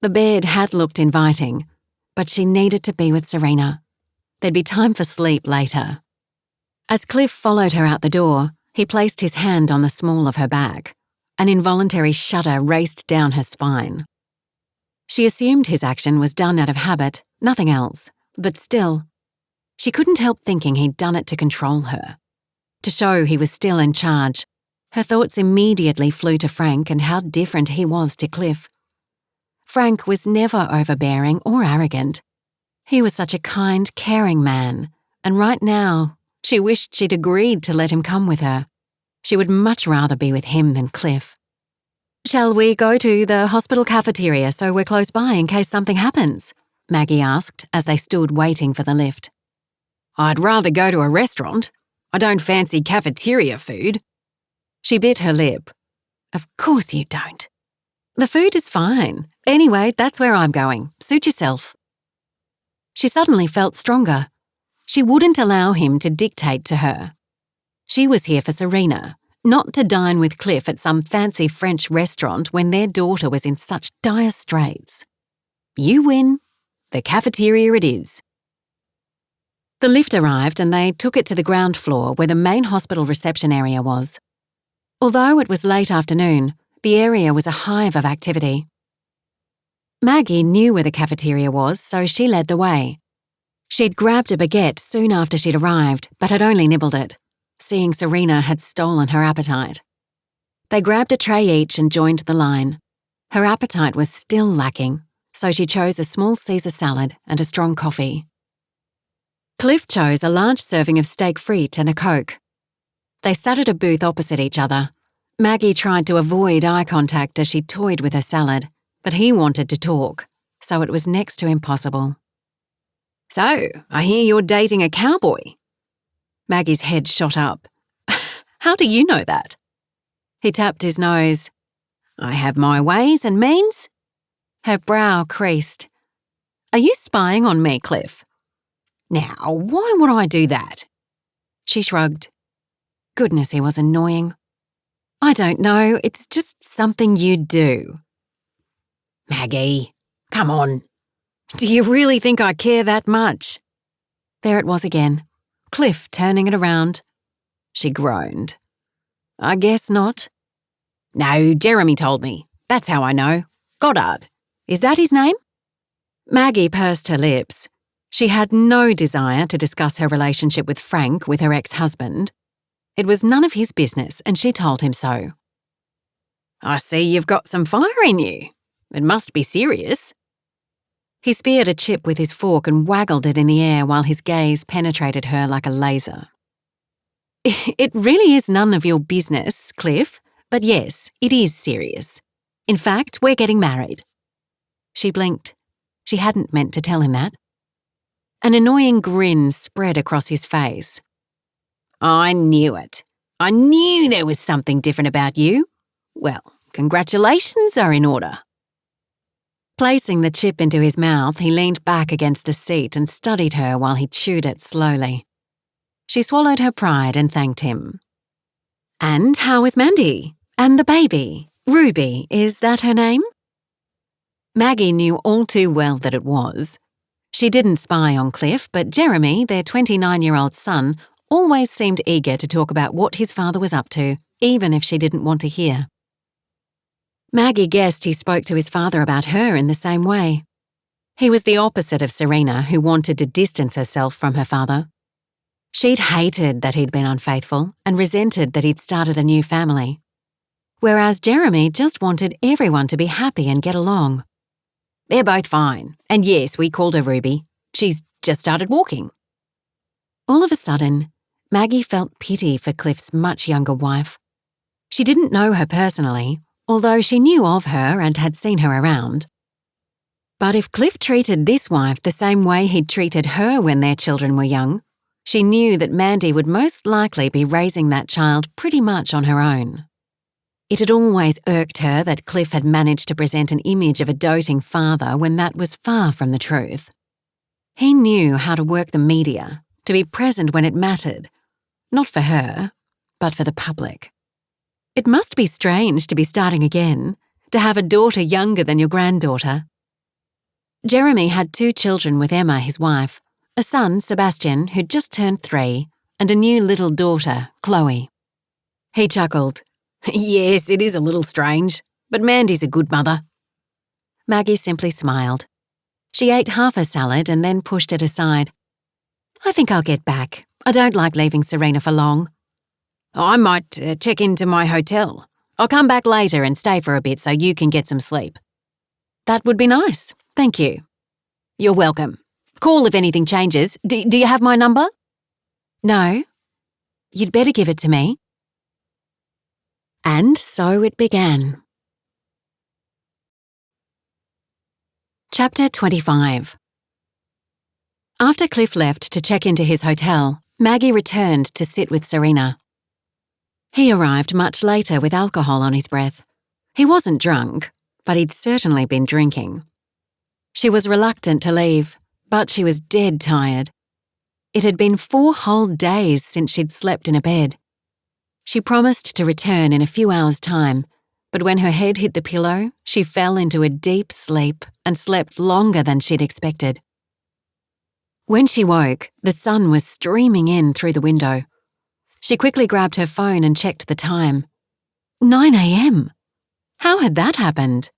The bed had looked inviting, but she needed to be with Serena. There'd be time for sleep later. As Cliff followed her out the door, he placed his hand on the small of her back. An involuntary shudder raced down her spine. She assumed his action was done out of habit, nothing else, but still, she couldn't help thinking he'd done it to control her. To show he was still in charge, her thoughts immediately flew to Frank and how different he was to Cliff. Frank was never overbearing or arrogant. He was such a kind, caring man, and right now, she wished she'd agreed to let him come with her. She would much rather be with him than Cliff. Shall we go to the hospital cafeteria so we're close by in case something happens? Maggie asked as they stood waiting for the lift. I'd rather go to a restaurant. I don't fancy cafeteria food. She bit her lip. Of course you don't. The food is fine. Anyway, that's where I'm going. Suit yourself. She suddenly felt stronger. She wouldn't allow him to dictate to her. She was here for Serena, not to dine with Cliff at some fancy French restaurant when their daughter was in such dire straits. You win. The cafeteria it is. The lift arrived and they took it to the ground floor where the main hospital reception area was. Although it was late afternoon, the area was a hive of activity. Maggie knew where the cafeteria was, so she led the way. She'd grabbed a baguette soon after she'd arrived, but had only nibbled it. Seeing Serena had stolen her appetite. They grabbed a tray each and joined the line. Her appetite was still lacking, so she chose a small Caesar salad and a strong coffee. Cliff chose a large serving of steak frite and a Coke. They sat at a booth opposite each other. Maggie tried to avoid eye contact as she toyed with her salad, but he wanted to talk, so it was next to impossible. So, I hear you're dating a cowboy. Maggie's head shot up. How do you know that? He tapped his nose. I have my ways and means. Her brow creased. Are you spying on me, Cliff? Now, why would I do that? She shrugged. Goodness, he was annoying. I don't know, it's just something you do. Maggie, come on. Do you really think I care that much? There it was again, Cliff turning it around. She groaned. I guess not. No, Jeremy told me. That's how I know. Goddard. Is that his name? Maggie pursed her lips. She had no desire to discuss her relationship with Frank with her ex-husband. It was none of his business, and she told him so. I see you've got some fire in you. It must be serious. He speared a chip with his fork and waggled it in the air while his gaze penetrated her like a laser. It really is none of your business, Cliff, but yes, it is serious. In fact, we're getting married. She blinked. She hadn't meant to tell him that. An annoying grin spread across his face. I knew it. I knew there was something different about you. Well, congratulations are in order. Placing the chip into his mouth, he leaned back against the seat and studied her while he chewed it slowly. She swallowed her pride and thanked him. And how is Mandy? And the baby? Ruby, is that her name? Maggie knew all too well that it was. She didn't spy on Cliff, but Jeremy, their 29-year-old son, always seemed eager to talk about what his father was up to, even if she didn't want to hear. Maggie guessed he spoke to his father about her in the same way. He was the opposite of Serena, who wanted to distance herself from her father. She'd hated that he'd been unfaithful and resented that he'd started a new family. Whereas Jeremy just wanted everyone to be happy and get along. They're both fine, and yes, we called her Ruby. She's just started walking. All of a sudden, Maggie felt pity for Cliff's much younger wife. She didn't know her personally, although she knew of her and had seen her around. But if Cliff treated this wife the same way he'd treated her when their children were young, she knew that Mandy would most likely be raising that child pretty much on her own. It had always irked her that Cliff had managed to present an image of a doting father when that was far from the truth. He knew how to work the media, to be present when it mattered, not for her, but for the public. It must be strange to be starting again, to have a daughter younger than your granddaughter. Jeremy had 2 children with Emma, his wife, a son, Sebastian, who'd just turned 3, and a new little daughter, Chloe. He chuckled. Yes, it is a little strange, but Mandy's a good mother. Maggie simply smiled. She ate half her salad and then pushed it aside. I think I'll get back. I don't like leaving Serena for long. I might check into my hotel. I'll come back later and stay for a bit so you can get some sleep. That would be nice. Thank you. You're welcome. Call if anything changes. Do you have my number? No. You'd better give it to me. And so it began. Chapter 25. After Cliff left to check into his hotel, Maggie returned to sit with Serena. He arrived much later with alcohol on his breath. He wasn't drunk, but he'd certainly been drinking. She was reluctant to leave, but she was dead tired. It had been 4 whole days since she'd slept in a bed. She promised to return in a few hours' time, but when her head hit the pillow, she fell into a deep sleep and slept longer than she'd expected. When she woke, the sun was streaming in through the window. She quickly grabbed her phone and checked the time. 9 a.m. How had that happened?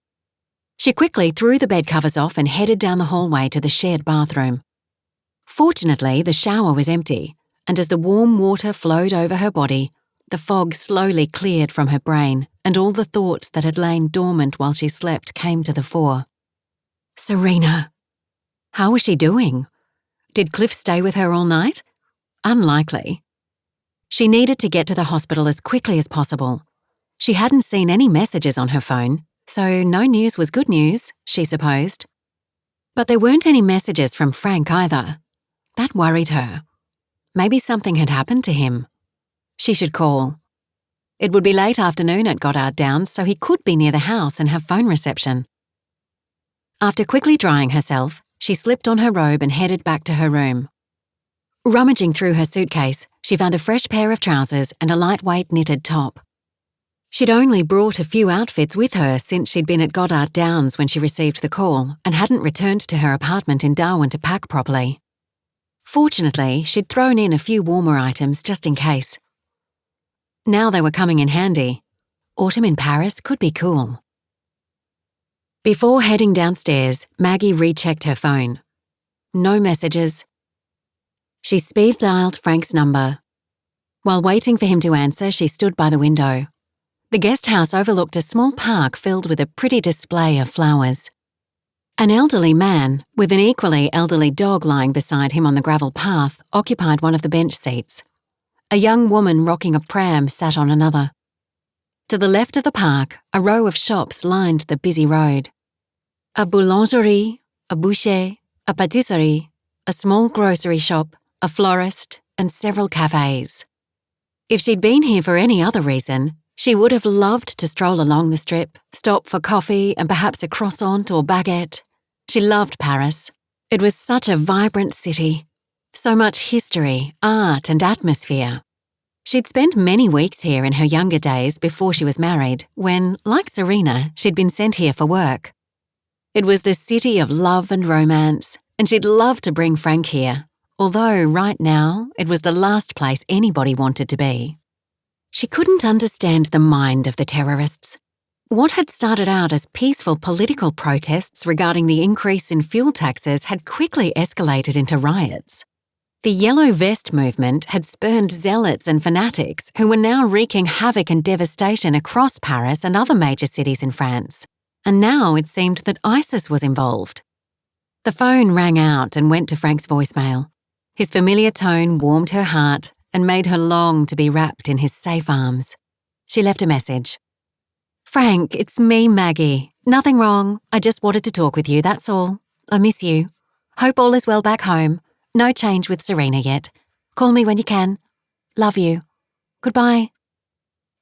She quickly threw the bed covers off and headed down the hallway to the shared bathroom. Fortunately, the shower was empty, and as the warm water flowed over her body, the fog slowly cleared from her brain, and all the thoughts that had lain dormant while she slept came to the fore. Serena. How was she doing? Did Cliff stay with her all night? Unlikely. She needed to get to the hospital as quickly as possible. She hadn't seen any messages on her phone, so no news was good news, she supposed. But there weren't any messages from Frank either. That worried her. Maybe something had happened to him. She should call. It would be late afternoon at Goddard Downs, so he could be near the house and have phone reception. After quickly drying herself, she slipped on her robe and headed back to her room. Rummaging through her suitcase, she found a fresh pair of trousers and a lightweight knitted top. She'd only brought a few outfits with her since she'd been at Goddard Downs when she received the call and hadn't returned to her apartment in Darwin to pack properly. Fortunately, she'd thrown in a few warmer items just in case. Now they were coming in handy. Autumn in Paris could be cool. Before heading downstairs, Maggie rechecked her phone. No messages. She speed-dialed Frank's number. While waiting for him to answer, she stood by the window. The guest house overlooked a small park filled with a pretty display of flowers. An elderly man, with an equally elderly dog lying beside him on the gravel path, occupied one of the bench seats. A young woman rocking a pram sat on another. To the left of the park, a row of shops lined the busy road. A boulangerie, a boucher, a patisserie, a small grocery shop, a florist, and several cafes. If she'd been here for any other reason, she would have loved to stroll along the strip, stop for coffee and perhaps a croissant or baguette. She loved Paris. It was such a vibrant city. So much history, art and atmosphere. She'd spent many weeks here in her younger days before she was married, when, like Serena, she'd been sent here for work. It was the city of love and romance, and she'd love to bring Frank here, although right now it was the last place anybody wanted to be. She couldn't understand the mind of the terrorists. What had started out as peaceful political protests regarding the increase in fuel taxes had quickly escalated into riots. The Yellow Vest movement had spurned zealots and fanatics who were now wreaking havoc and devastation across Paris and other major cities in France. And now it seemed that ISIS was involved. The phone rang out and went to Frank's voicemail. His familiar tone warmed her heart and made her long to be wrapped in his safe arms. She left a message. "Frank, it's me, Maggie. Nothing wrong. I just wanted to talk with you, that's all. I miss you. Hope all is well back home. No change with Serena yet. Call me when you can. Love you. Goodbye."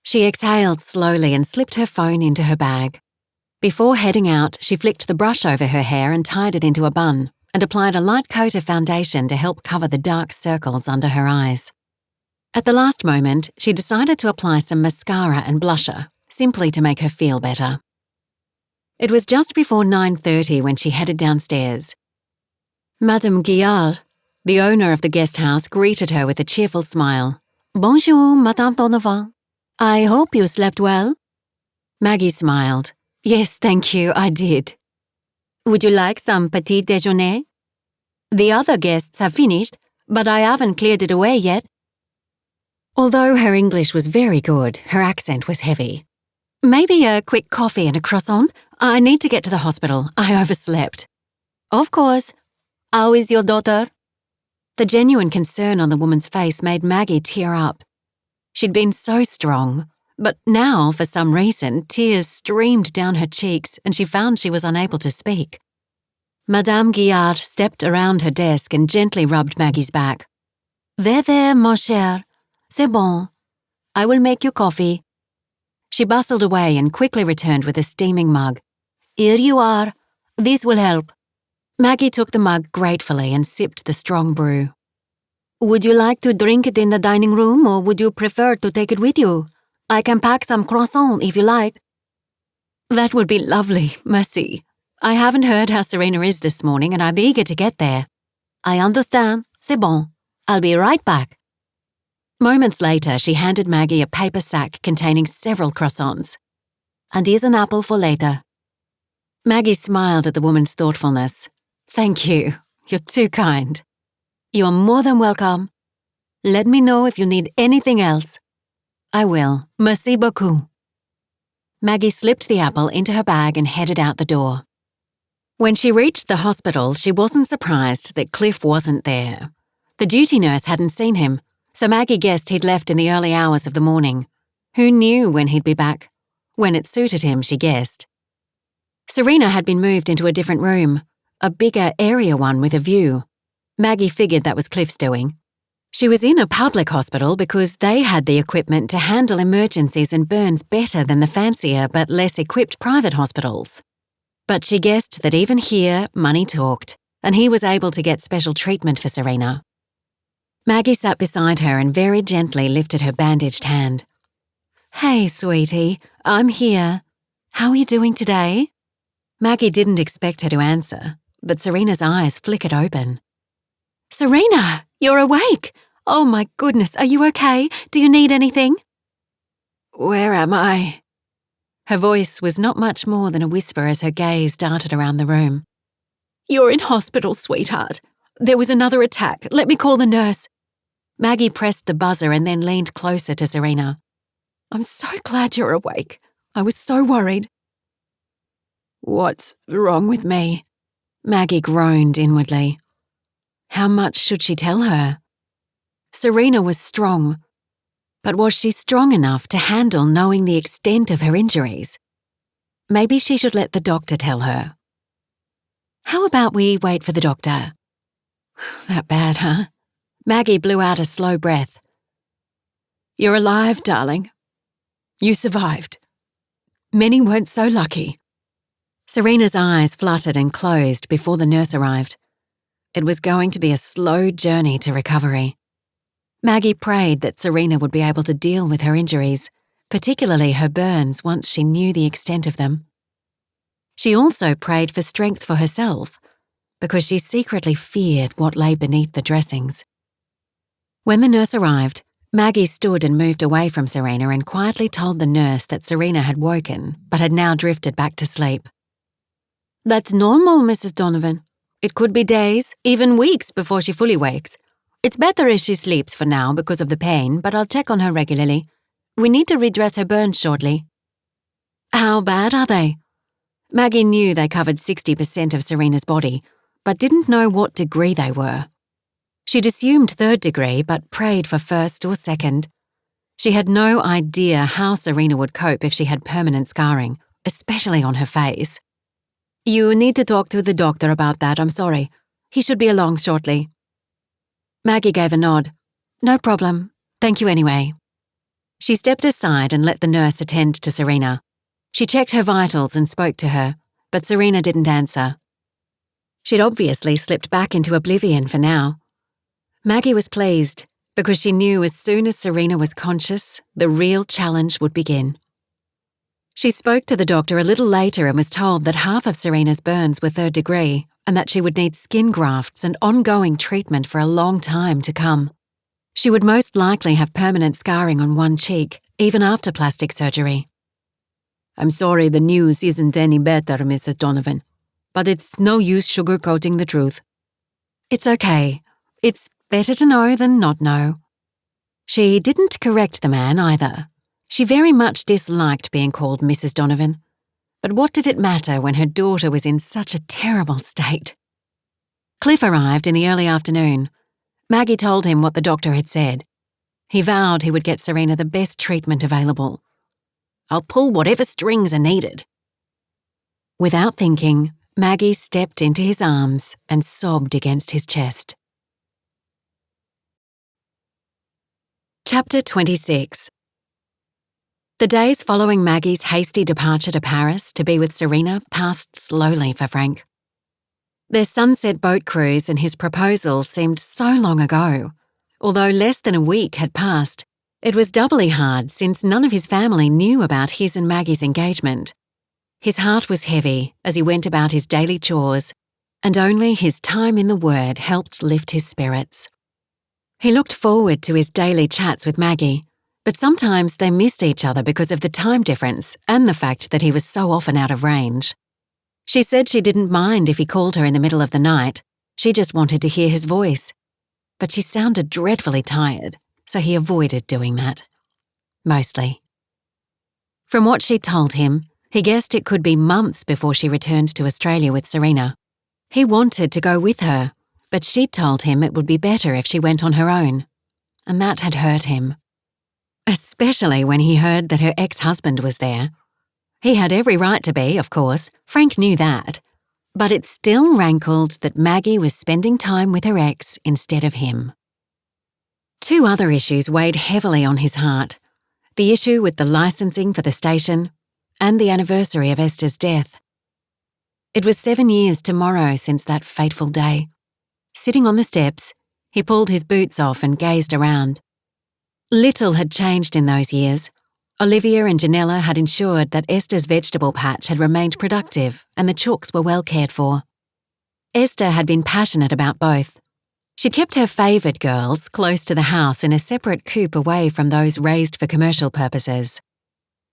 She exhaled slowly and slipped her phone into her bag. Before heading out, she flicked the brush over her hair and tied it into a bun, and applied a light coat of foundation to help cover the dark circles under her eyes. At the last moment, she decided to apply some mascara and blusher, simply to make her feel better. It was just before 9:30 when she headed downstairs. Madame Guillard, the owner of the guest house, greeted her with a cheerful smile. "Bonjour, Madame Donovan. I hope you slept well." Maggie smiled. "Yes, thank you, I did." "Would you like some petit déjeuner? The other guests have finished, but I haven't cleared it away yet." Although her English was very good, her accent was heavy. "Maybe a quick coffee and a croissant? I need to get to the hospital. I overslept." "Of course. How is your daughter?" The genuine concern on the woman's face made Maggie tear up. She'd been so strong, but now, for some reason, tears streamed down her cheeks and she found she was unable to speak. Madame Guillard stepped around her desk and gently rubbed Maggie's back. There, mon cher. C'est bon. I will make you coffee." She bustled away and quickly returned with a steaming mug. "Here you are. This will help." Maggie took the mug gratefully and sipped the strong brew. "Would you like to drink it in the dining room or would you prefer to take it with you? I can pack some croissants if you like." "That would be lovely, merci. I haven't heard how Serena is this morning and I'm eager to get there." "I understand. C'est bon. I'll be right back." Moments later, she handed Maggie a paper sack containing several croissants. "And here's an apple for later." Maggie smiled at the woman's thoughtfulness. "Thank you. You're too kind." "You're more than welcome. Let me know if you need anything else." "I will. Merci beaucoup." Maggie slipped the apple into her bag and headed out the door. When she reached the hospital, she wasn't surprised that Cliff wasn't there. The duty nurse hadn't seen him, so Maggie guessed he'd left in the early hours of the morning. Who knew when he'd be back? When it suited him, she guessed. Serena had been moved into a different room, a bigger, airier one with a view. Maggie figured that was Cliff's doing. She was in a public hospital because they had the equipment to handle emergencies and burns better than the fancier but less equipped private hospitals. But she guessed that even here, money talked, and he was able to get special treatment for Serena. Maggie sat beside her and very gently lifted her bandaged hand. "Hey, sweetie, I'm here. How are you doing today?" Maggie didn't expect her to answer, but Serena's eyes flickered open. "Serena, you're awake! Oh my goodness, are you okay? Do you need anything?" "Where am I?" Her voice was not much more than a whisper as her gaze darted around the room. "You're in hospital, sweetheart. There was another attack. Let me call the nurse." Maggie pressed the buzzer and then leaned closer to Serena. "I'm so glad you're awake. I was so worried." "What's wrong with me?" Maggie groaned inwardly. How much should she tell her? Serena was strong, but was she strong enough to handle knowing the extent of her injuries? Maybe she should let the doctor tell her. How about we wait for the doctor? That bad, huh? Maggie blew out a slow breath. You're alive, darling. You survived. Many weren't so lucky. Serena's eyes fluttered and closed before the nurse arrived. It was going to be a slow journey to recovery. Maggie prayed that Serena would be able to deal with her injuries, particularly her burns, once she knew the extent of them. She also prayed for strength for herself, because she secretly feared what lay beneath the dressings. When the nurse arrived, Maggie stood and moved away from Serena and quietly told the nurse that Serena had woken, but had now drifted back to sleep. That's normal, Mrs. Donovan. It could be days, even weeks before she fully wakes. It's better if she sleeps for now because of the pain, but I'll check on her regularly. We need to redress her burns shortly. How bad are they? Maggie knew they covered 60% of Serena's body, but didn't know what degree they were. She'd assumed 3rd degree, but prayed for 1st or 2nd. She had no idea how Serena would cope if she had permanent scarring, especially on her face. You need to talk to the doctor about that, I'm sorry. He should be along shortly. Maggie gave a nod. No problem. Thank you anyway. She stepped aside and let the nurse attend to Serena. She checked her vitals and spoke to her, but Serena didn't answer. She'd obviously slipped back into oblivion for now. Maggie was pleased, because she knew as soon as Serena was conscious, the real challenge would begin. She spoke to the doctor a little later and was told that half of Serena's burns were 3rd degree and that she would need skin grafts and ongoing treatment for a long time to come. She would most likely have permanent scarring on one cheek, even after plastic surgery. I'm sorry the news isn't any better, Mrs. Donovan, but it's no use sugarcoating the truth. It's okay. It's better to know than not know. She didn't correct the man either. She very much disliked being called Mrs. Donovan. But what did it matter when her daughter was in such a terrible state? Cliff arrived in the early afternoon. Maggie told him what the doctor had said. He vowed he would get Serena the best treatment available. I'll pull whatever strings are needed. Without thinking, Maggie stepped into his arms and sobbed against his chest. Chapter 26. The days following Maggie's hasty departure to Paris to be with Serena passed slowly for Frank. Their sunset boat cruise and his proposal seemed so long ago. Although less than a week had passed, it was doubly hard since none of his family knew about his and Maggie's engagement. His heart was heavy as he went about his daily chores, and only his time in the Word helped lift his spirits. He looked forward to his daily chats with Maggie, but sometimes they missed each other because of the time difference and the fact that he was so often out of range. She said she didn't mind if he called her in the middle of the night. She just wanted to hear his voice. But she sounded dreadfully tired, so he avoided doing that. Mostly. From what she told him, he guessed it could be months before she returned to Australia with Serena. He wanted to go with her, but she'd told him it would be better if she went on her own. And that had hurt him. especially when he heard that her ex-husband was there. He had every right to be, of course, Frank knew that, but it still rankled that Maggie was spending time with her ex instead of him. 2 other issues weighed heavily on his heart: the issue with the licensing for the station and the anniversary of Esther's death. It was 7 years tomorrow since that fateful day. Sitting on the steps, he pulled his boots off and gazed around. Little had changed in those years. Olivia and Janella had ensured that Esther's vegetable patch had remained productive and the chooks were well cared for. Esther had been passionate about both. She'd kept her favoured girls close to the house in a separate coop away from those raised for commercial purposes.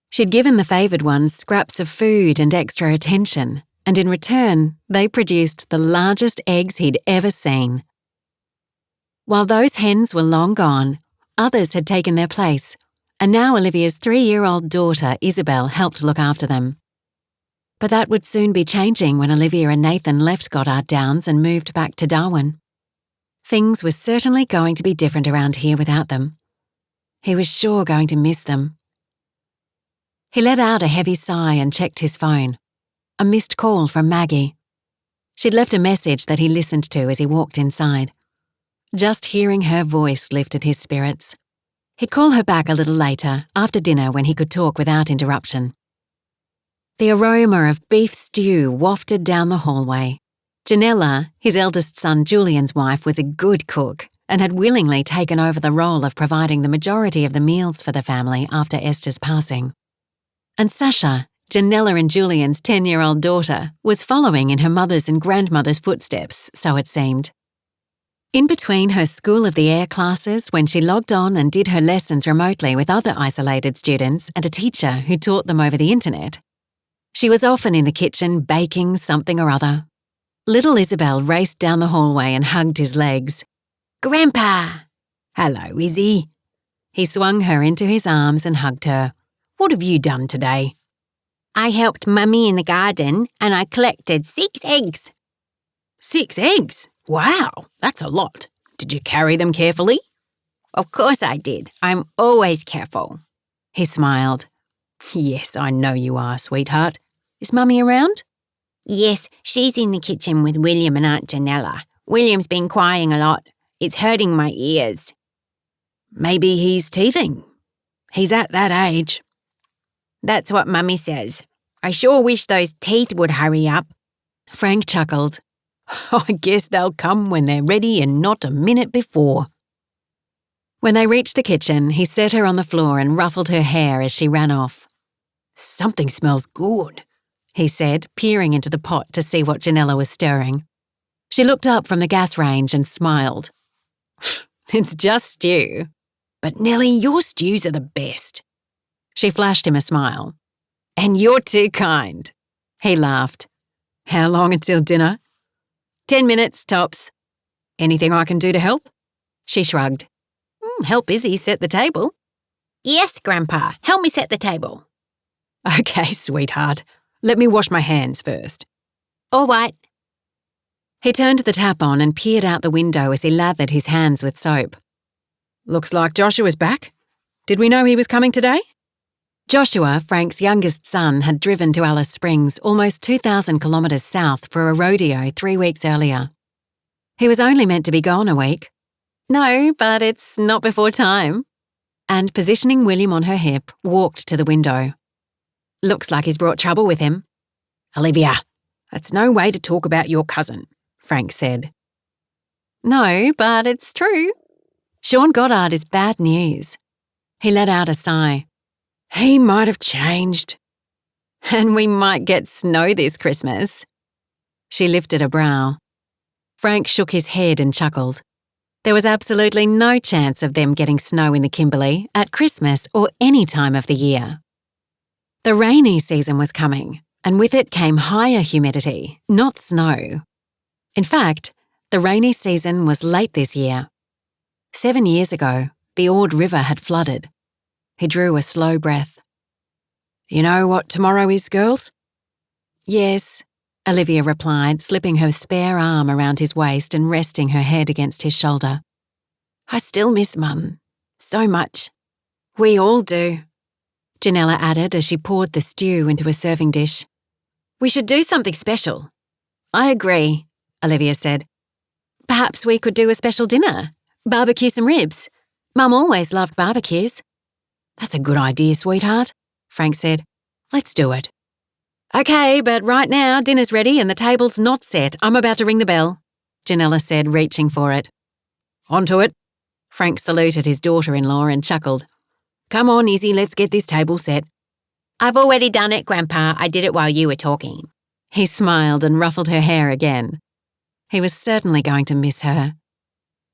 She'd given the favoured ones scraps of food and extra attention, and in return, they produced the largest eggs he'd ever seen. While those hens were long gone, others had taken their place, and now Olivia's 3-year-old daughter, Isabel, helped look after them. But that would soon be changing when Olivia and Nathan left Goddard Downs and moved back to Darwin. Things were certainly going to be different around here without them. He was sure going to miss them. He let out a heavy sigh and checked his phone. A missed call from Maggie. She'd left a message that he listened to as he walked inside. Just hearing her voice lifted his spirits. He'd call her back a little later, after dinner when he could talk without interruption. The aroma of beef stew wafted down the hallway. Janella, his eldest son Julian's wife, was a good cook and had willingly taken over the role of providing the majority of the meals for the family after Esther's passing. And Sasha, Janella and Julian's 10-year-old daughter, was following in her mother's and grandmother's footsteps, so it seemed. In between her School of the Air classes, when she logged on and did her lessons remotely with other isolated students and a teacher who taught them over the internet, she was often in the kitchen baking something or other. Little Isabel raced down the hallway and hugged his legs. "Grandpa!" "Hello, Izzy." He swung her into his arms and hugged her. "What have you done today?" I helped Mummy in the garden and I collected 6 eggs. 6 eggs? Wow, that's a lot. Did you carry them carefully? Of course I did. I'm always careful. He smiled. Yes, I know you are, sweetheart. Is Mummy around? Yes, she's in the kitchen with William and Aunt Janella. William's been crying a lot. It's hurting my ears. Maybe he's teething. He's at that age. That's what Mummy says. I sure wish those teeth would hurry up. Frank chuckled. I guess they'll come when they're ready and not a minute before. When they reached the kitchen, he set her on the floor and ruffled her hair as she ran off. Something smells good, he said, peering into the pot to see what Janella was stirring. She looked up from the gas range and smiled. It's just stew. But Nellie, your stews are the best. She flashed him a smile. And you're too kind. He laughed. How long until dinner? 10 minutes, tops. Anything I can do to help? She shrugged. Help Izzy set the table. Yes, Grandpa. Help me set the table. Okay, sweetheart. Let me wash my hands first. All right. He turned the tap on and peered out the window as he lathered his hands with soap. Looks like Joshua's back. Did we know he was coming today? Joshua, Frank's youngest son, had driven to Alice Springs almost 2,000 kilometres south for a rodeo 3 weeks earlier. He was only meant to be gone a week. No, but it's not before time. And positioning William on her hip, walked to the window. Looks like he's brought trouble with him. Olivia, that's no way to talk about your cousin, Frank said. No, but it's true. Sean Goddard is bad news. He let out a sigh. He might have changed. And we might get snow this Christmas. She lifted a brow. Frank shook his head and chuckled. There was absolutely no chance of them getting snow in the Kimberley at Christmas or any time of the year. The rainy season was coming, and with it came higher humidity, not snow. In fact, the rainy season was late this year. 7 years ago, the Ord River had flooded. He drew a slow breath. You know what tomorrow is, girls? Yes, Olivia replied, slipping her spare arm around his waist and resting her head against his shoulder. I still miss Mum. So much. We all do, Janella added as she poured the stew into a serving dish. We should do something special. I agree, Olivia said. Perhaps we could do a special dinner. Barbecue some ribs. Mum always loved barbecues. That's a good idea, sweetheart, Frank said. Let's do it. Okay, but right now dinner's ready and the table's not set. I'm about to ring the bell, Janella said, reaching for it. On to it. Frank saluted his daughter-in-law and chuckled. Come on, Izzy, let's get this table set. I've already done it, Grandpa. I did it while you were talking. He smiled and ruffled her hair again. He was certainly going to miss her.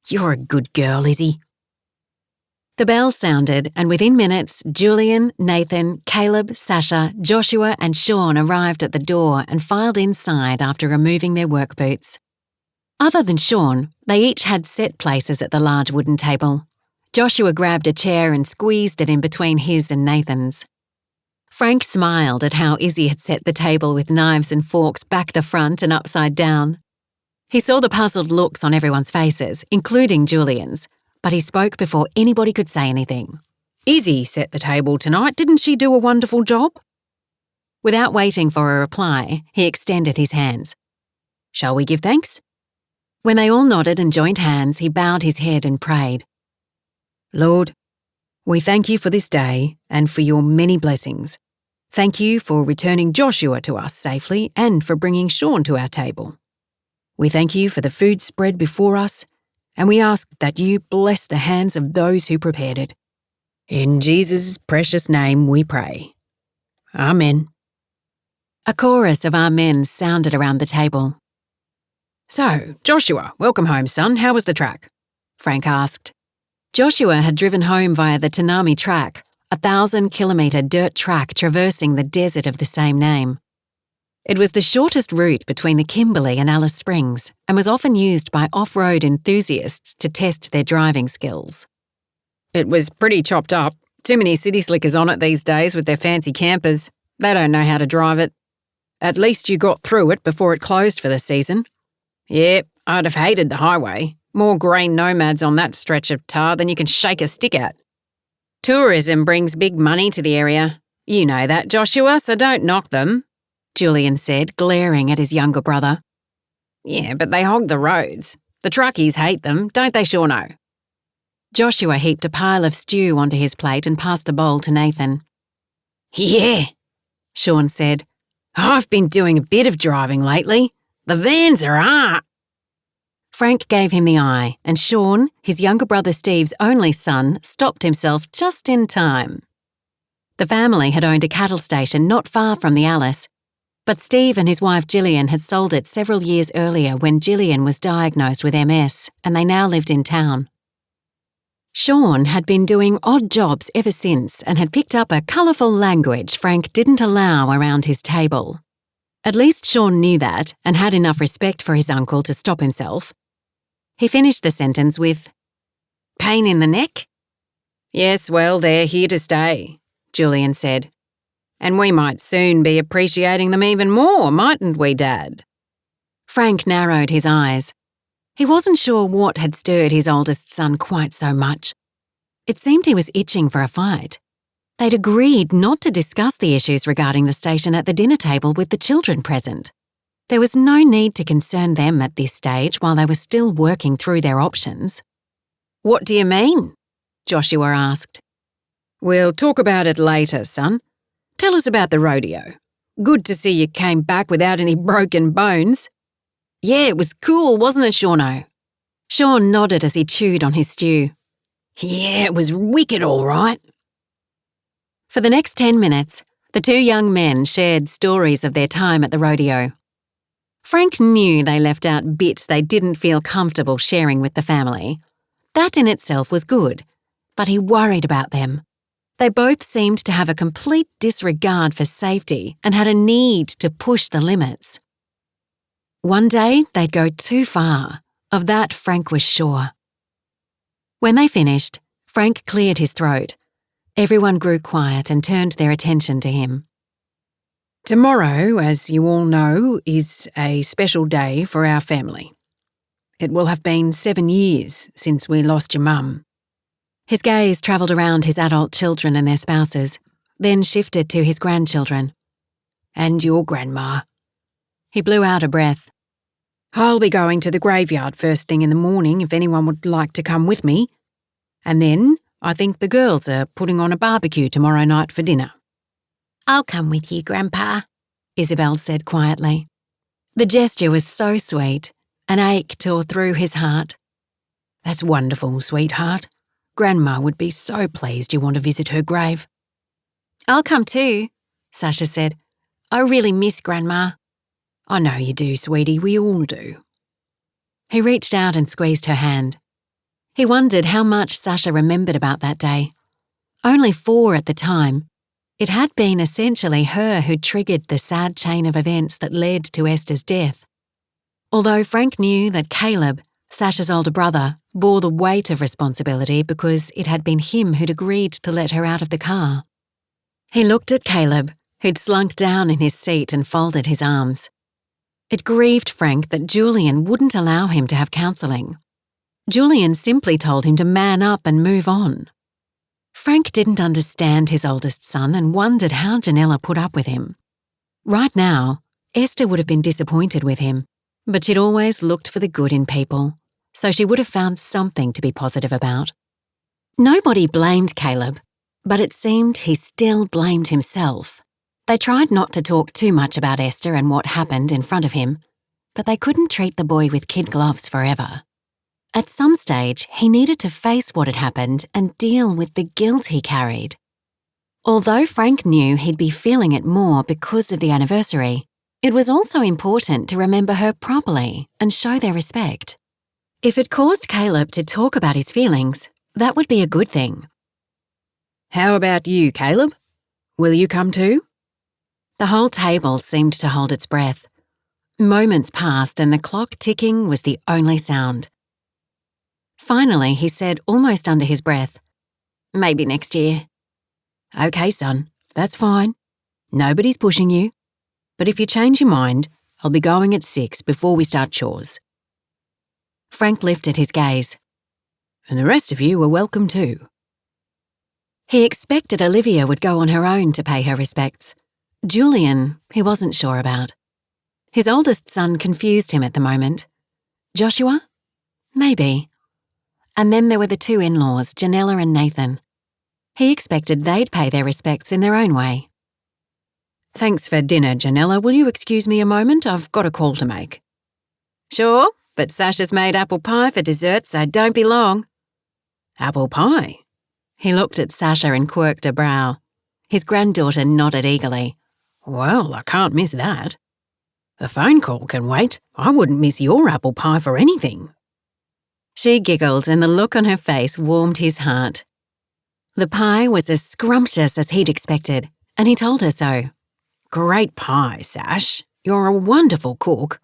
You're a good girl, Izzy. The bell sounded, and within minutes, Julian, Nathan, Caleb, Sasha, Joshua and Sean arrived at the door and filed inside after removing their work boots. Other than Sean, they each had set places at the large wooden table. Joshua grabbed a chair and squeezed it in between his and Nathan's. Frank smiled at how Izzy had set the table with knives and forks back the front and upside down. He saw the puzzled looks on everyone's faces, including Julian's, but he spoke before anybody could say anything. Izzy set the table tonight, didn't she do a wonderful job? Without waiting for a reply, he extended his hands. Shall we give thanks? When they all nodded and joined hands, he bowed his head and prayed. Lord, we thank you for this day and for your many blessings. Thank you for returning Joshua to us safely and for bringing Sean to our table. We thank you for the food spread before us, and we ask that you bless the hands of those who prepared it. In Jesus' precious name we pray. Amen. A chorus of amens sounded around the table. So, Joshua, welcome home, son. How was the track? Frank asked. Joshua had driven home via the Tanami track, a 1,000-kilometre dirt track traversing the desert of the same name. It was the shortest route between the Kimberley and Alice Springs and was often used by off-road enthusiasts to test their driving skills. It was pretty chopped up. Too many city slickers on it these days with their fancy campers. They don't know how to drive it. At least you got through it before it closed for the season. Yep, I'd have hated the highway. More grain nomads on that stretch of tar than you can shake a stick at. Tourism brings big money to the area. You know that, Joshua, so don't knock them, Julian said, glaring at his younger brother. Yeah, but they hog the roads. The truckies hate them, don't they, Shauno? Joshua heaped a pile of stew onto his plate and passed a bowl to Nathan. Yeah, Sean said. I've been doing a bit of driving lately. The vans are art. Frank gave him the eye, and Sean, his younger brother Steve's only son, stopped himself just in time. The family had owned a cattle station not far from the Alice, but Steve and his wife Gillian had sold it several years earlier when Gillian was diagnosed with MS, and they now lived in town. Sean had been doing odd jobs ever since and had picked up a colourful language Frank didn't allow around his table. At least Sean knew that and had enough respect for his uncle to stop himself. He finished the sentence with, Pain in the neck? Yes, well, they're here to stay, Julian said. And we might soon be appreciating them even more, mightn't we, Dad? Frank narrowed his eyes. He wasn't sure what had stirred his oldest son quite so much. It seemed he was itching for a fight. They'd agreed not to discuss the issues regarding the station at the dinner table with the children present. There was no need to concern them at this stage while they were still working through their options. What do you mean? Joshua asked. We'll talk about it later, son. Tell us about the rodeo. Good to see you came back without any broken bones. Yeah, it was cool, wasn't it, Shauno? Sean nodded as he chewed on his stew. Yeah, it was wicked all right. For the next 10 minutes, the two young men shared stories of their time at the rodeo. Frank knew they left out bits they didn't feel comfortable sharing with the family. That in itself was good, but he worried about them. They both seemed to have a complete disregard for safety and had a need to push the limits. One day they'd go too far. Of that Frank was sure. When they finished, Frank cleared his throat. Everyone grew quiet and turned their attention to him. Tomorrow, as you all know, is a special day for our family. It will have been 7 years since we lost your mum. His gaze travelled around his adult children and their spouses, then shifted to his grandchildren. And your grandma. He blew out a breath. I'll be going to the graveyard first thing in the morning if anyone would like to come with me. And then I think the girls are putting on a barbecue tomorrow night for dinner. I'll come with you, Grandpa, Isabel said quietly. The gesture was so sweet. An ache tore through his heart. That's wonderful, sweetheart. Grandma would be so pleased you want to visit her grave. I'll come too, Sasha said. I really miss Grandma. I know you do, sweetie, we all do. He reached out and squeezed her hand. He wondered how much Sasha remembered about that day. Only 4 at the time, it had been essentially her who triggered the sad chain of events that led to Esther's death. Although Frank knew that Caleb, Sasha's older brother, bore the weight of responsibility because it had been him who'd agreed to let her out of the car. He looked at Caleb, who'd slunk down in his seat and folded his arms. It grieved Frank that Julian wouldn't allow him to have counselling. Julian simply told him to man up and move on. Frank didn't understand his oldest son and wondered how Janella put up with him. Right now, Esther would have been disappointed with him, but she'd always looked for the good in people, so she would have found something to be positive about. Nobody blamed Caleb, but it seemed he still blamed himself. They tried not to talk too much about Esther and what happened in front of him, but they couldn't treat the boy with kid gloves forever. At some stage, he needed to face what had happened and deal with the guilt he carried. Although Frank knew he'd be feeling it more because of the anniversary, it was also important to remember her properly and show their respect. If it caused Caleb to talk about his feelings, that would be a good thing. How about you, Caleb? Will you come too? The whole table seemed to hold its breath. Moments passed and the clock ticking was the only sound. Finally, he said almost under his breath, Maybe next year. Okay, son, that's fine. Nobody's pushing you. But if you change your mind, I'll be going at 6 before we start chores. Frank lifted his gaze. And the rest of you are welcome too. He expected Olivia would go on her own to pay her respects. Julian, he wasn't sure about. His oldest son confused him at the moment. Joshua? Maybe. And then there were the 2 in-laws, Janella and Nathan. He expected they'd pay their respects in their own way. Thanks for dinner, Janella. Will you excuse me a moment? I've got a call to make. Sure, but Sasha's made apple pie for dessert, so don't be long. Apple pie? He looked at Sasha and quirked a brow. His granddaughter nodded eagerly. Well, I can't miss that. The phone call can wait. I wouldn't miss your apple pie for anything. She giggled and the look on her face warmed his heart. The pie was as scrumptious as he'd expected, and he told her so. Great pie, Sash. You're a wonderful cook.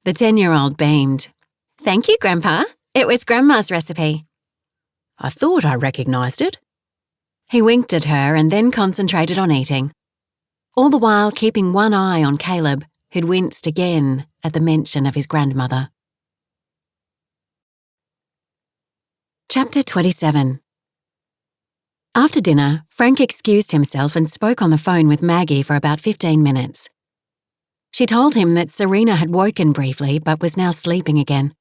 The 10-year-old beamed. Thank you, Grandpa. It was Grandma's recipe. I thought I recognised it. He winked at her and then concentrated on eating, all the while keeping one eye on Caleb, who'd winced again at the mention of his grandmother. Chapter 27. After dinner, Frank excused himself and spoke on the phone with Maggie for about 15 minutes. She told him that Serena had woken briefly but was now sleeping again.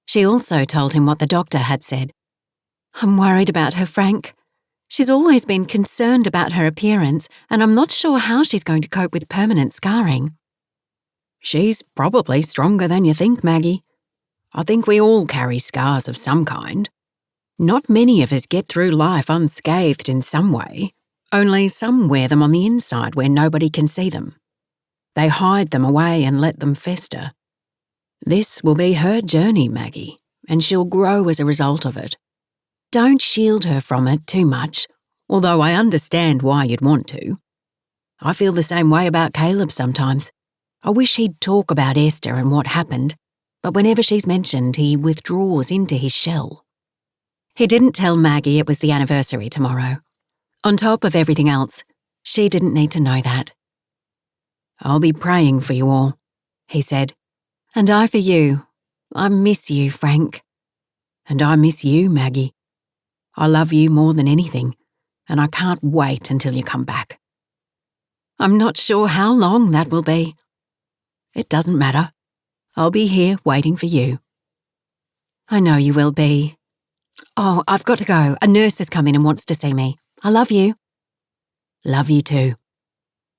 She also told him what the doctor had said. I'm worried about her, Frank. She's always been concerned about her appearance, and I'm not sure how she's going to cope with permanent scarring. She's probably stronger than you think, Maggie. I think we all carry scars of some kind. Not many of us get through life unscathed in some way, only some wear them on the inside where nobody can see them. They hide them away and let them fester. This will be her journey, Maggie, and she'll grow as a result of it. Don't shield her from it too much, although I understand why you'd want to. I feel the same way about Caleb sometimes. I wish he'd talk about Esther and what happened, but whenever she's mentioned, he withdraws into his shell. He didn't tell Maggie it was the anniversary tomorrow. On top of everything else, she didn't need to know that. I'll be praying for you all, he said. And I for you. I miss you, Frank. And I miss you, Maggie. I love you more than anything, and I can't wait until you come back. I'm not sure how long that will be. It doesn't matter. I'll be here waiting for you. I know you will be. Oh, I've got to go. A nurse has come in and wants to see me. I love you. Love you too.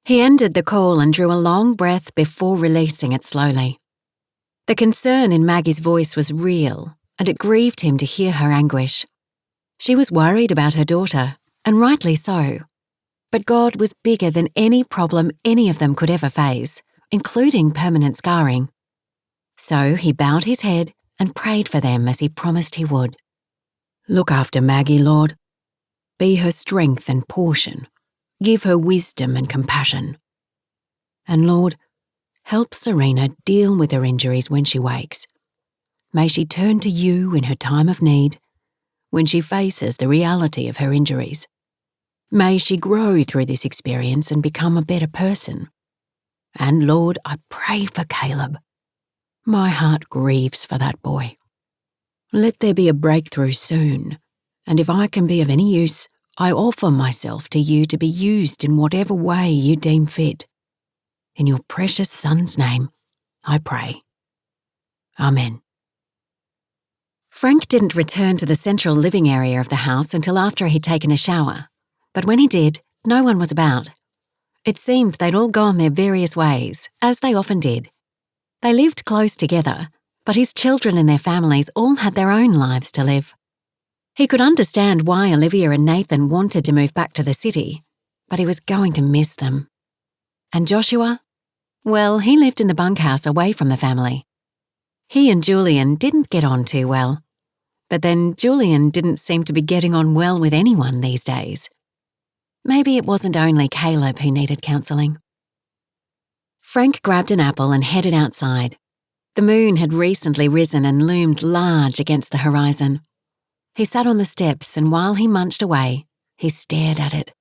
He ended the call and drew a long breath before releasing it slowly. The concern in Maggie's voice was real, and it grieved him to hear her anguish. She was worried about her daughter, and rightly so. But God was bigger than any problem any of them could ever face, including permanent scarring. So he bowed his head and prayed for them as he promised he would. Look after Maggie, Lord. Be her strength and portion. Give her wisdom and compassion. And Lord, help Serena deal with her injuries when she wakes. May she turn to you in her time of need, when she faces the reality of her injuries. May she grow through this experience and become a better person. And Lord, I pray for Caleb. My heart grieves for that boy. Let there be a breakthrough soon, and if I can be of any use, I offer myself to you to be used in whatever way you deem fit. In your precious Son's name, I pray. Amen. Frank didn't return to the central living area of the house until after he'd taken a shower, but when he did, no one was about. It seemed they'd all gone their various ways, as they often did. They lived close together, but his children and their families all had their own lives to live. He could understand why Olivia and Nathan wanted to move back to the city, but he was going to miss them. And Joshua? Well, he lived in the bunkhouse away from the family. He and Julian didn't get on too well, but then Julian didn't seem to be getting on well with anyone these days. Maybe it wasn't only Caleb who needed counselling. Frank grabbed an apple and headed outside. The moon had recently risen and loomed large against the horizon. He sat on the steps and while he munched away, he stared at it.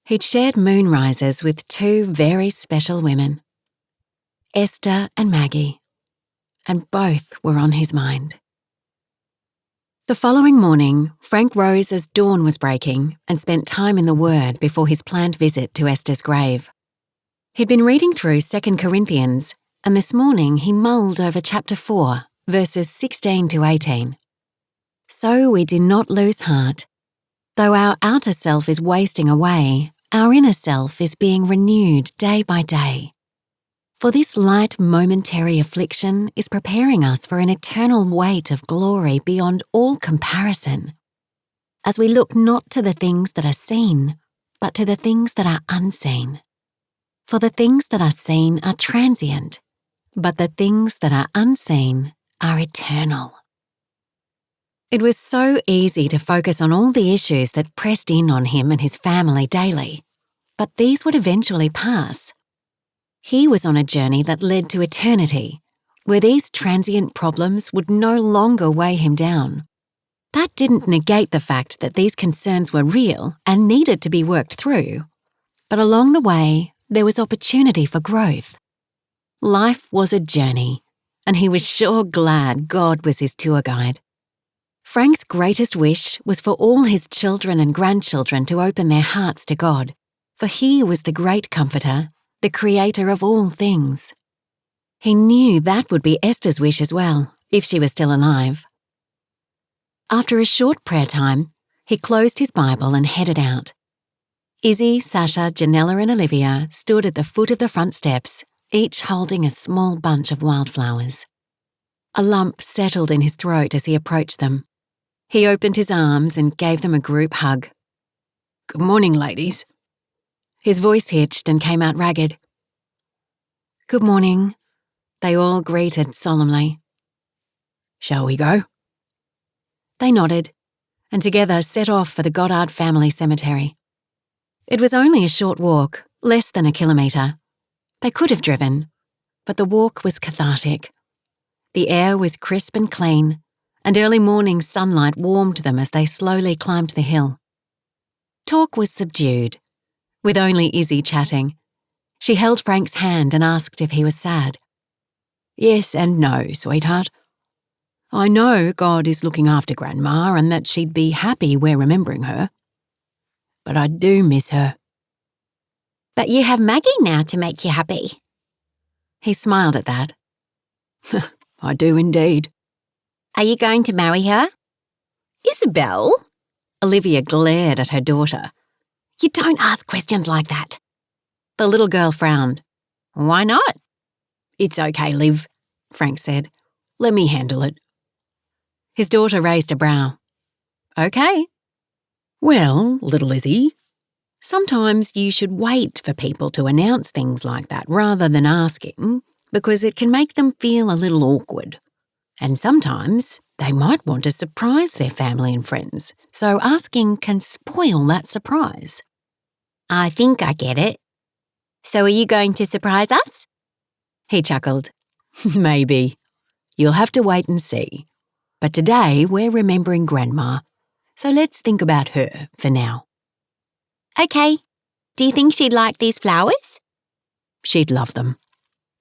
He'd shared moonrises with two very special women, Esther and Maggie, and both were on his mind. The following morning, Frank rose as dawn was breaking and spent time in the Word before his planned visit to Esther's grave. He'd been reading through 2 Corinthians, and this morning he mulled over chapter 4, verses 16 to 18. So we do not lose heart. Though our outer self is wasting away, our inner self is being renewed day by day. For this light momentary affliction is preparing us for an eternal weight of glory beyond all comparison, as we look not to the things that are seen, but to the things that are unseen. For the things that are seen are transient, but the things that are unseen are eternal. It was so easy to focus on all the issues that pressed in on him and his family daily, but these would eventually pass. He was on a journey that led to eternity, where these transient problems would no longer weigh him down. That didn't negate the fact that these concerns were real and needed to be worked through, but along the way, there was opportunity for growth. Life was a journey, and he was sure glad God was his tour guide. Frank's greatest wish was for all his children and grandchildren to open their hearts to God, for he was the great comforter, the creator of all things. He knew that would be Esther's wish as well, if she was still alive. After a short prayer time, he closed his Bible and headed out. Izzy, Sasha, Janella and Olivia stood at the foot of the front steps, each holding a small bunch of wildflowers. A lump settled in his throat as he approached them. He opened his arms and gave them a group hug. Good morning, ladies. His voice hitched and came out ragged. Good morning, they all greeted solemnly. Shall we go? They nodded, and together set off for the Goddard family cemetery. It was only a short walk, less than a kilometre. They could have driven, but the walk was cathartic. The air was crisp and clean, and early morning sunlight warmed them as they slowly climbed the hill. Talk was subdued, with only Izzy chatting. She held Frank's hand and asked if he was sad. Yes and no, sweetheart. I know God is looking after Grandma and that she'd be happy we're remembering her. But I do miss her. But you have Maggie now to make you happy. He smiled at that. I do indeed. Are you going to marry her? Isabel? Olivia glared at her daughter. You don't ask questions like that. The little girl frowned. Why not? It's okay, Liv, Frank said. Let me handle it. His daughter raised a brow. Okay. Well, little Lizzie, sometimes you should wait for people to announce things like that rather than asking, because it can make them feel a little awkward. And sometimes they might want to surprise their family and friends, so asking can spoil that surprise. I think I get it. So are you going to surprise us? He chuckled. Maybe. You'll have to wait and see. But today we're remembering Grandma, so let's think about her for now. Okay. Do you think she'd like these flowers? She'd love them.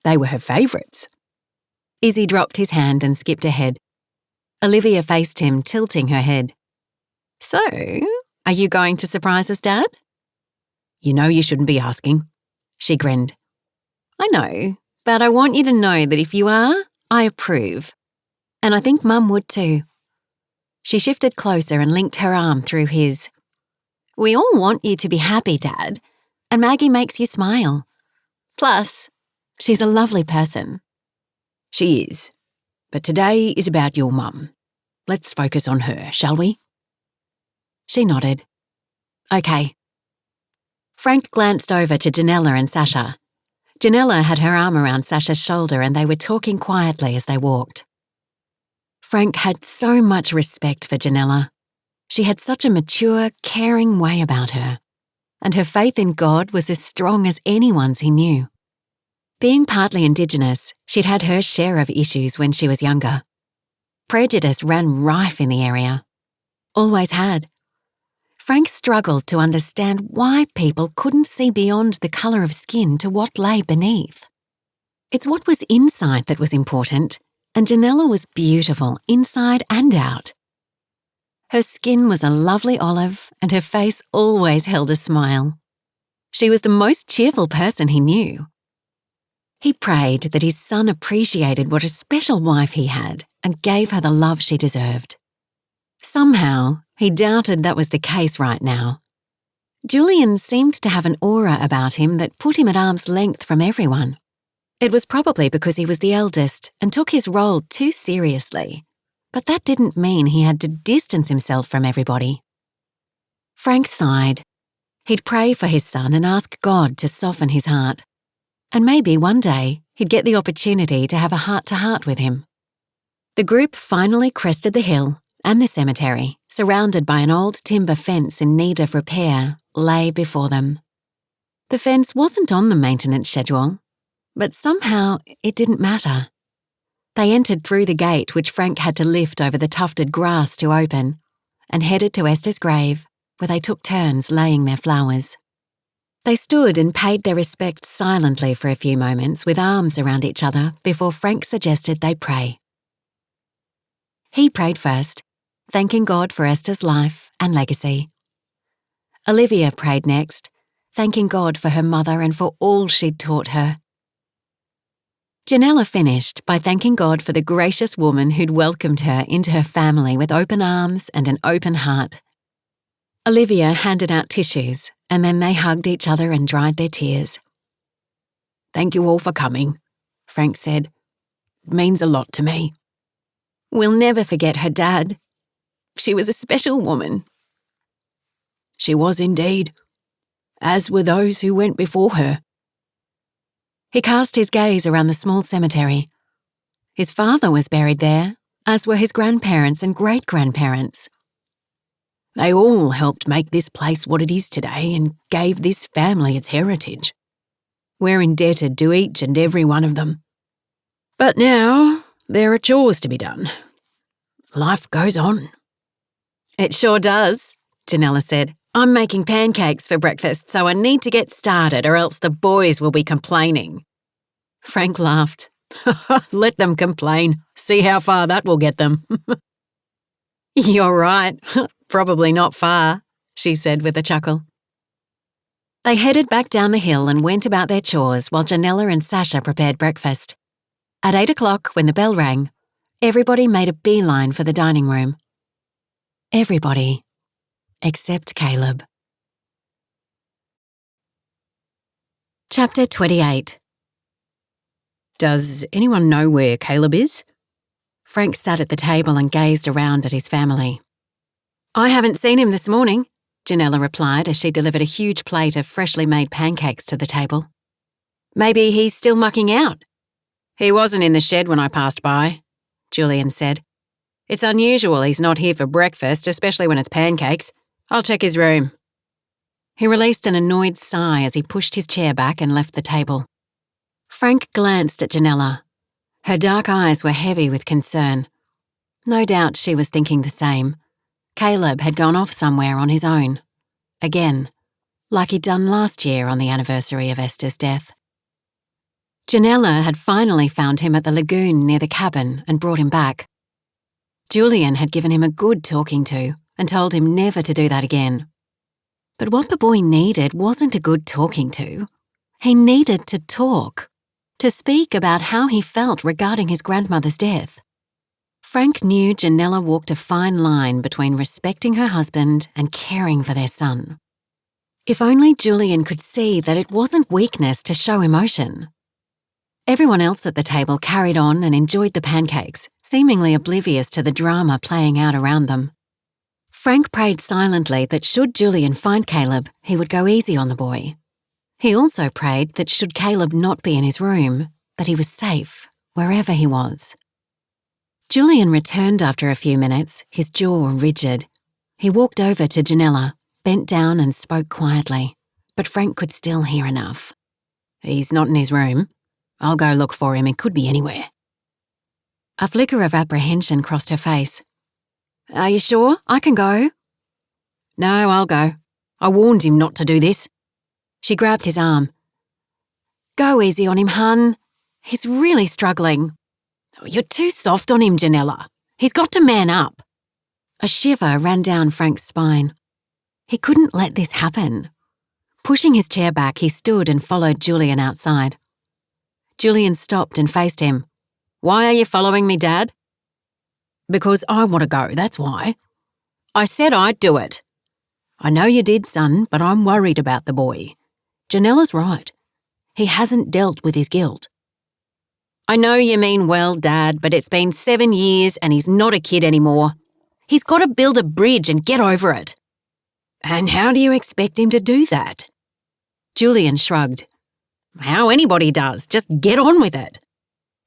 They were her favourites. Izzy dropped his hand and skipped ahead. Olivia faced him, tilting her head. So, are you going to surprise us, Dad? You know you shouldn't be asking. She grinned. I know, but I want you to know that if you are, I approve. And I think Mum would too. She shifted closer and linked her arm through his. We all want you to be happy, Dad, and Maggie makes you smile. Plus, she's a lovely person. She is. But today is about your mum. Let's focus on her, shall we? She nodded. Okay. Frank glanced over to Janella and Sasha. Janella had her arm around Sasha's shoulder and they were talking quietly as they walked. Frank had so much respect for Janella. She had such a mature, caring way about her, and her faith in God was as strong as anyone's he knew. Being partly Indigenous, she'd had her share of issues when she was younger. Prejudice ran rife in the area. Always had. Frank struggled to understand why people couldn't see beyond the colour of skin to what lay beneath. It's what was inside that was important, and Janella was beautiful inside and out. Her skin was a lovely olive and her face always held a smile. She was the most cheerful person he knew. He prayed that his son appreciated what a special wife he had and gave her the love she deserved. Somehow, he doubted that was the case right now. Julian seemed to have an aura about him that put him at arm's length from everyone. It was probably because he was the eldest and took his role too seriously, but that didn't mean he had to distance himself from everybody. Frank sighed. He'd pray for his son and ask God to soften his heart. And maybe one day he'd get the opportunity to have a heart-to-heart with him. The group finally crested the hill, and the cemetery, surrounded by an old timber fence in need of repair, lay before them. The fence wasn't on the maintenance schedule, but somehow it didn't matter. They entered through the gate which Frank had to lift over the tufted grass to open, and headed to Esther's grave, where they took turns laying their flowers. They stood and paid their respects silently for a few moments with arms around each other before Frank suggested they pray. He prayed first, thanking God for Esther's life and legacy. Olivia prayed next, thanking God for her mother and for all she'd taught her. Janella finished by thanking God for the gracious woman who'd welcomed her into her family with open arms and an open heart. Olivia handed out tissues, and then they hugged each other and dried their tears. Thank you all for coming, Frank said. It means a lot to me. We'll never forget her dad. She was a special woman. She was indeed, as were those who went before her. He cast his gaze around the small cemetery. His father was buried there, as were his grandparents and great-grandparents. They all helped make this place what it is today and gave this family its heritage. We're indebted to each and every one of them. But now, there are chores to be done. Life goes on. It sure does, Janella said. I'm making pancakes for breakfast, so I need to get started or else the boys will be complaining. Frank laughed. Let them complain. See how far that will get them. You're right. Probably not far, she said with a chuckle. They headed back down the hill and went about their chores while Janella and Sasha prepared breakfast. At 8 o'clock, when the bell rang, everybody made a beeline for the dining room. Everybody, except Caleb. Chapter 28. Does anyone know where Caleb is? Frank sat at the table and gazed around at his family. I haven't seen him this morning, Janella replied as she delivered a huge plate of freshly made pancakes to the table. Maybe he's still mucking out. He wasn't in the shed when I passed by, Julian said. It's unusual he's not here for breakfast, especially when it's pancakes. I'll check his room. He released an annoyed sigh as he pushed his chair back and left the table. Frank glanced at Janella. Her dark eyes were heavy with concern. No doubt she was thinking the same. Caleb had gone off somewhere on his own. Again, like he'd done last year on the anniversary of Esther's death. Janella had finally found him at the lagoon near the cabin and brought him back. Julian had given him a good talking to and told him never to do that again. But what the boy needed wasn't a good talking to. He needed to talk, to speak about how he felt regarding his grandmother's death. Frank knew Janella walked a fine line between respecting her husband and caring for their son. If only Julian could see that it wasn't weakness to show emotion. Everyone else at the table carried on and enjoyed the pancakes, seemingly oblivious to the drama playing out around them. Frank prayed silently that should Julian find Caleb, he would go easy on the boy. He also prayed that should Caleb not be in his room, that he was safe wherever he was. Julian returned after a few minutes, his jaw rigid. He walked over to Janella, bent down and spoke quietly, but Frank could still hear enough. He's not in his room. I'll go look for him. He could be anywhere. A flicker of apprehension crossed her face. Are you sure? I can go. No, I'll go. I warned him not to do this. She grabbed his arm. Go easy on him, hun. He's really struggling. You're too soft on him, Janella. He's got to man up. A shiver ran down Frank's spine. He couldn't let this happen. Pushing his chair back, he stood and followed Julian outside. Julian stopped and faced him. Why are you following me, Dad? Because I want to go, that's why. I said I'd do it. I know you did, son, but I'm worried about the boy. Janella's right. He hasn't dealt with his guilt. I know you mean well, Dad, but it's been 7 years and he's not a kid anymore. He's got to build a bridge and get over it. And how do you expect him to do that? Julian shrugged. How anybody does, just get on with it.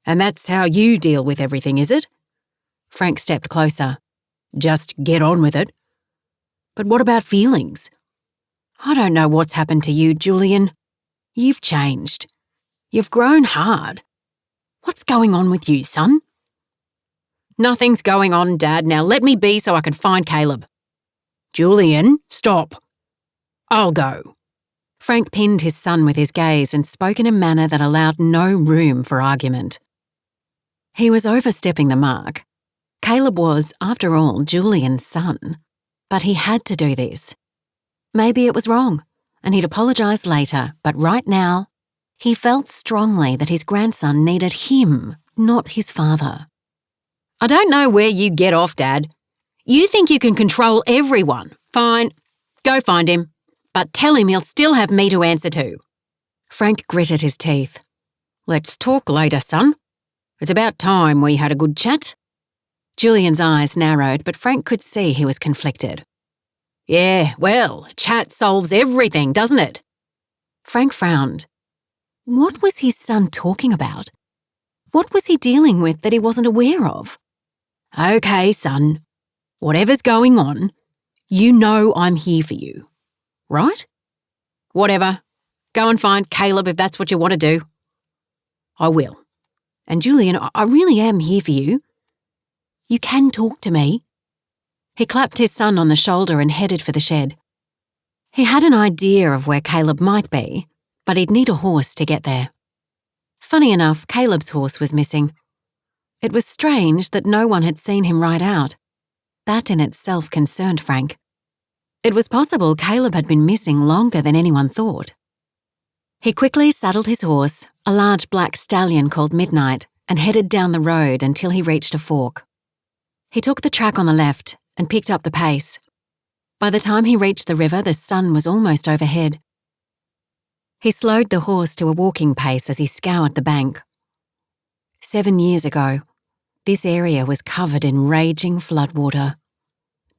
And that's how you deal with everything, is it? Frank stepped closer. Just get on with it. But what about feelings? I don't know what's happened to you, Julian. You've changed. You've grown hard. What's going on with you, son? Nothing's going on, Dad. Now let me be so I can find Caleb. Julian, stop. I'll go. Frank pinned his son with his gaze and spoke in a manner that allowed no room for argument. He was overstepping the mark. Caleb was, after all, Julian's son. But he had to do this. Maybe it was wrong, and he'd apologise later, but right now, he felt strongly that his grandson needed him, not his father. I don't know where you get off, Dad. You think you can control everyone. Fine, go find him, but tell him he'll still have me to answer to. Frank gritted his teeth. Let's talk later, son. It's about time we had a good chat. Julian's eyes narrowed, but Frank could see he was conflicted. Yeah, well, chat solves everything, doesn't it? Frank frowned. What was his son talking about? What was he dealing with that he wasn't aware of? Okay, son. Whatever's going on, you know I'm here for you. Right? Whatever. Go and find Caleb if that's what you want to do. I will. And Julian, I really am here for you. You can talk to me. He clapped his son on the shoulder and headed for the shed. He had an idea of where Caleb might be, but he'd need a horse to get there. Funny enough, Caleb's horse was missing. It was strange that no one had seen him ride out. That in itself concerned Frank. It was possible Caleb had been missing longer than anyone thought. He quickly saddled his horse, a large black stallion called Midnight, and headed down the road until he reached a fork. He took the track on the left and picked up the pace. By the time he reached the river, the sun was almost overhead. He slowed the horse to a walking pace as he scoured the bank. 7 years ago, this area was covered in raging floodwater.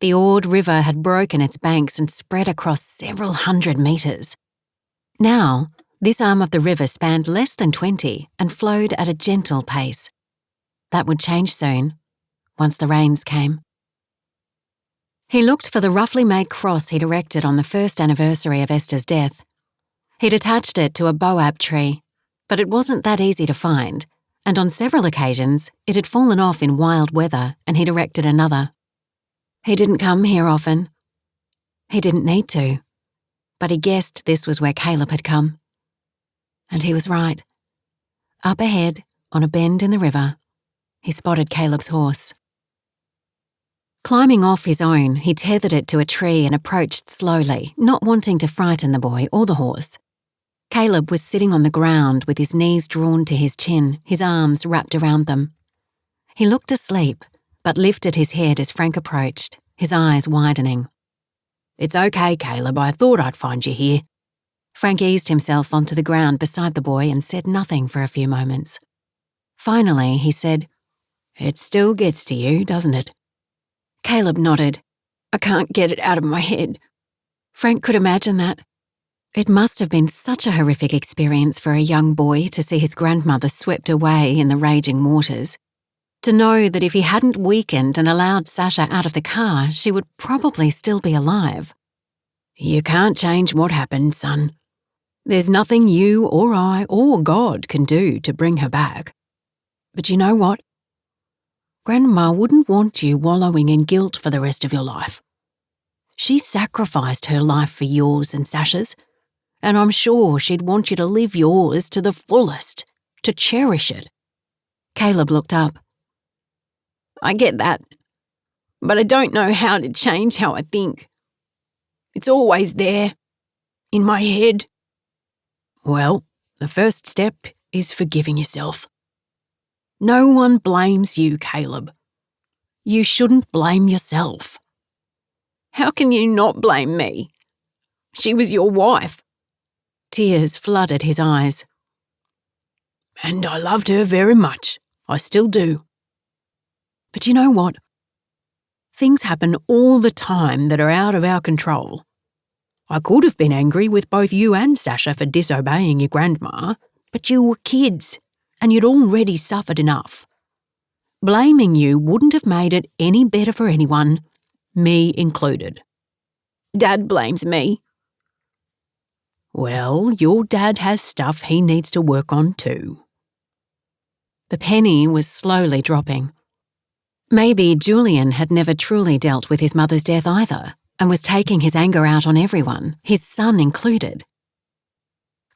The Ord River had broken its banks and spread across several hundred metres. Now, this arm of the river spanned less than 20 and flowed at a gentle pace. That would change soon, once the rains came. He looked for the roughly made cross he'd erected on the first anniversary of Esther's death. He'd attached it to a boab tree, but it wasn't that easy to find, and on several occasions it had fallen off in wild weather and he'd erected another. He didn't come here often. He didn't need to, but he guessed this was where Caleb had come. And he was right. Up ahead, on a bend in the river, he spotted Caleb's horse. Climbing off his own, he tethered it to a tree and approached slowly, not wanting to frighten the boy or the horse. Caleb was sitting on the ground with his knees drawn to his chin, his arms wrapped around them. He looked asleep, but lifted his head as Frank approached, his eyes widening. "It's okay, Caleb, I thought I'd find you here." Frank eased himself onto the ground beside the boy and said nothing for a few moments. Finally, he said, "It still gets to you, doesn't it?" Caleb nodded. "I can't get it out of my head." Frank could imagine that. It must have been such a horrific experience for a young boy to see his grandmother swept away in the raging waters. To know that if he hadn't weakened and allowed Sasha out of the car, she would probably still be alive. "You can't change what happened, son. There's nothing you or I or God can do to bring her back. But you know what? Grandma wouldn't want you wallowing in guilt for the rest of your life. She sacrificed her life for yours and Sasha's, and I'm sure she'd want you to live yours to the fullest, to cherish it." Caleb looked up. "I get that, but I don't know how to change how I think. It's always there, in my head." "Well, the first step is forgiving yourself. No one blames you, Caleb. You shouldn't blame yourself." "How can you not blame me? She was your wife." Tears flooded his eyes. "And I loved her very much. I still do. But you know what? Things happen all the time that are out of our control. I could have been angry with both you and Sasha for disobeying your grandma, but you were kids, and you'd already suffered enough. Blaming you wouldn't have made it any better for anyone, me included. Dad blames me. Well, your dad has stuff he needs to work on too." The penny was slowly dropping. Maybe Julian had never truly dealt with his mother's death either, and was taking his anger out on everyone, his son included.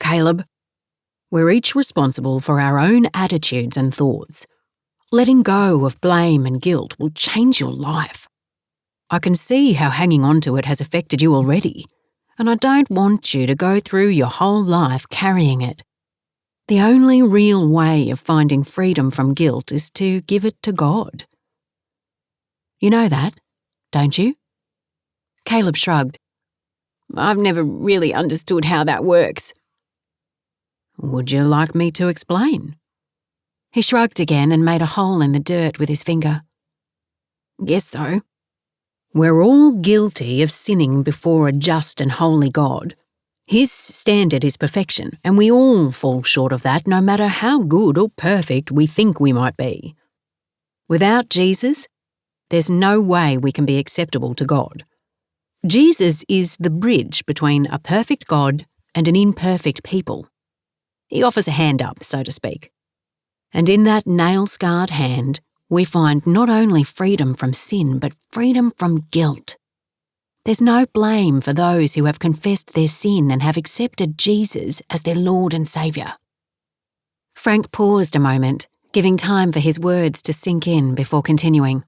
"Caleb, we're each responsible for our own attitudes and thoughts. Letting go of blame and guilt will change your life. I can see how hanging on to it has affected you already, and I don't want you to go through your whole life carrying it. The only real way of finding freedom from guilt is to give it to God. You know that, don't you?" Caleb shrugged. "I've never really understood how that works." "Would you like me to explain?" He shrugged again and made a hole in the dirt with his finger. "Guess so. We're all guilty of sinning before a just and holy God. His standard is perfection, and we all fall short of that no matter how good or perfect we think we might be. Without Jesus, there's no way we can be acceptable to God. Jesus is the bridge between a perfect God and an imperfect people. He offers a hand up, so to speak. And in that nail-scarred hand, we find not only freedom from sin, but freedom from guilt. There's no blame for those who have confessed their sin and have accepted Jesus as their Lord and Saviour." Frank paused a moment, giving time for his words to sink in before continuing.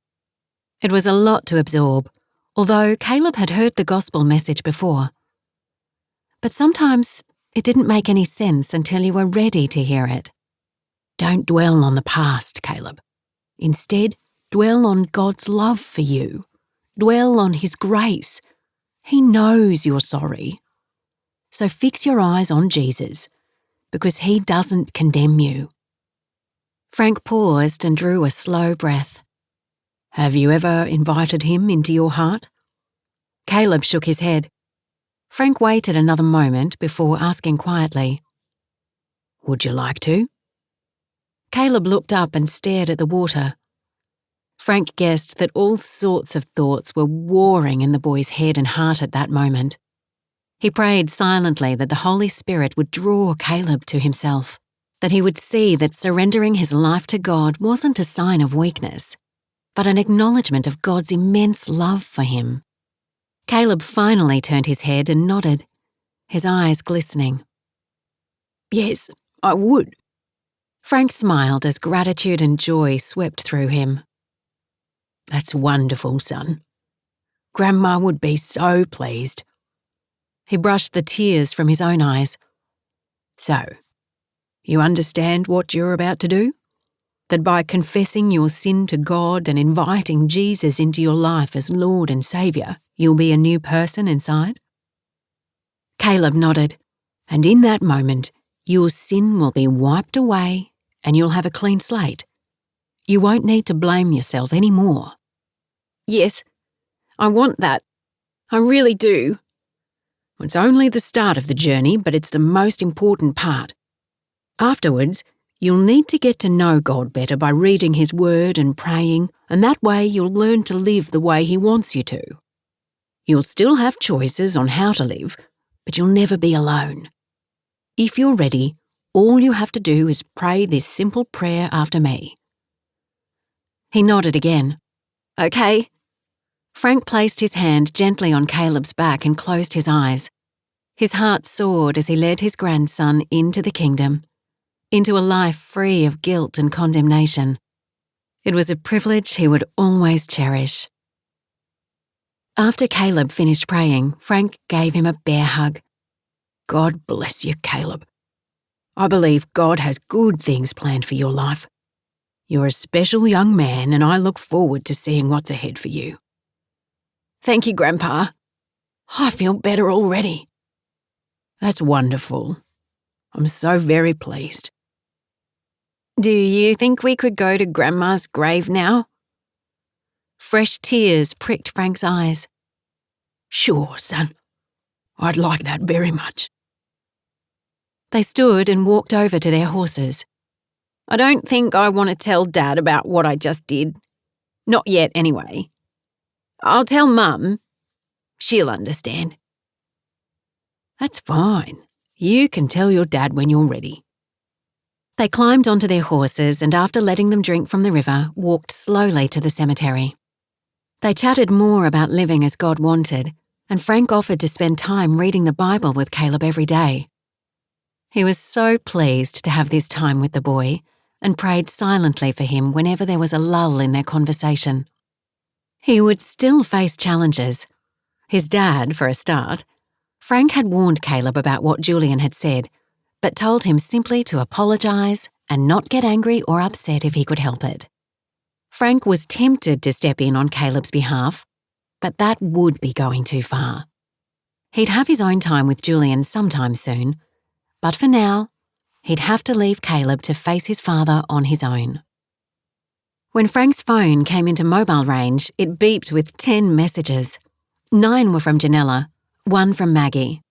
It was a lot to absorb, although Caleb had heard the gospel message before. But sometimes it didn't make any sense until you were ready to hear it. Don't dwell on the past, Caleb. Instead, dwell on God's love for you. Dwell on His grace. He knows you're sorry. So fix your eyes on Jesus, because He doesn't condemn you. Frank paused and drew a slow breath. Have you ever invited Him into your heart? Caleb shook his head. Frank waited another moment before asking quietly, Would you like to? Caleb looked up and stared at the water. Frank guessed that all sorts of thoughts were warring in the boy's head and heart at that moment. He prayed silently that the Holy Spirit would draw Caleb to himself, that he would see that surrendering his life to God wasn't a sign of weakness, but an acknowledgement of God's immense love for him. Caleb finally turned his head and nodded, his eyes glistening. Yes, I would. Frank smiled as gratitude and joy swept through him. That's wonderful, son. Grandma would be so pleased. He brushed the tears from his own eyes. So, you understand what you're about to do? That by confessing your sin to God and inviting Jesus into your life as Lord and Saviour, you'll be a new person inside? Caleb nodded, and in that moment, your sin will be wiped away and you'll have a clean slate. You won't need to blame yourself anymore. Yes, I want that. I really do. It's only the start of the journey, but it's the most important part. Afterwards, you'll need to get to know God better by reading His Word and praying, and that way you'll learn to live the way He wants you to. You'll still have choices on how to live, but you'll never be alone. If you're ready, all you have to do is pray this simple prayer after me. He nodded again. Okay. Frank placed his hand gently on Caleb's back and closed his eyes. His heart soared as he led his grandson into the kingdom, into a life free of guilt and condemnation. It was a privilege he would always cherish. After Caleb finished praying, Frank gave him a bear hug. God bless you, Caleb. I believe God has good things planned for your life. You're a special young man, and I look forward to seeing what's ahead for you. Thank you, Grandpa. I feel better already. That's wonderful. I'm so very pleased. Do you think we could go to Grandma's grave now? Fresh tears pricked Frank's eyes. Sure, son. I'd like that very much. They stood and walked over to their horses. I don't think I want to tell Dad about what I just did. Not yet, anyway. I'll tell Mum. She'll understand. That's fine. You can tell your dad when you're ready. They climbed onto their horses and after letting them drink from the river, walked slowly to the cemetery. They chatted more about living as God wanted, and Frank offered to spend time reading the Bible with Caleb every day. He was so pleased to have this time with the boy and prayed silently for him whenever there was a lull in their conversation. He would still face challenges. His dad, for a start. Frank had warned Caleb about what Julian had said, but told him simply to apologise and not get angry or upset if he could help it. Frank was tempted to step in on Caleb's behalf, but that would be going too far. He'd have his own time with Julian sometime soon, but for now, he'd have to leave Caleb to face his father on his own. When Frank's phone came into mobile range, it beeped with 10 messages. 9 were from Janella, 1 from Maggie.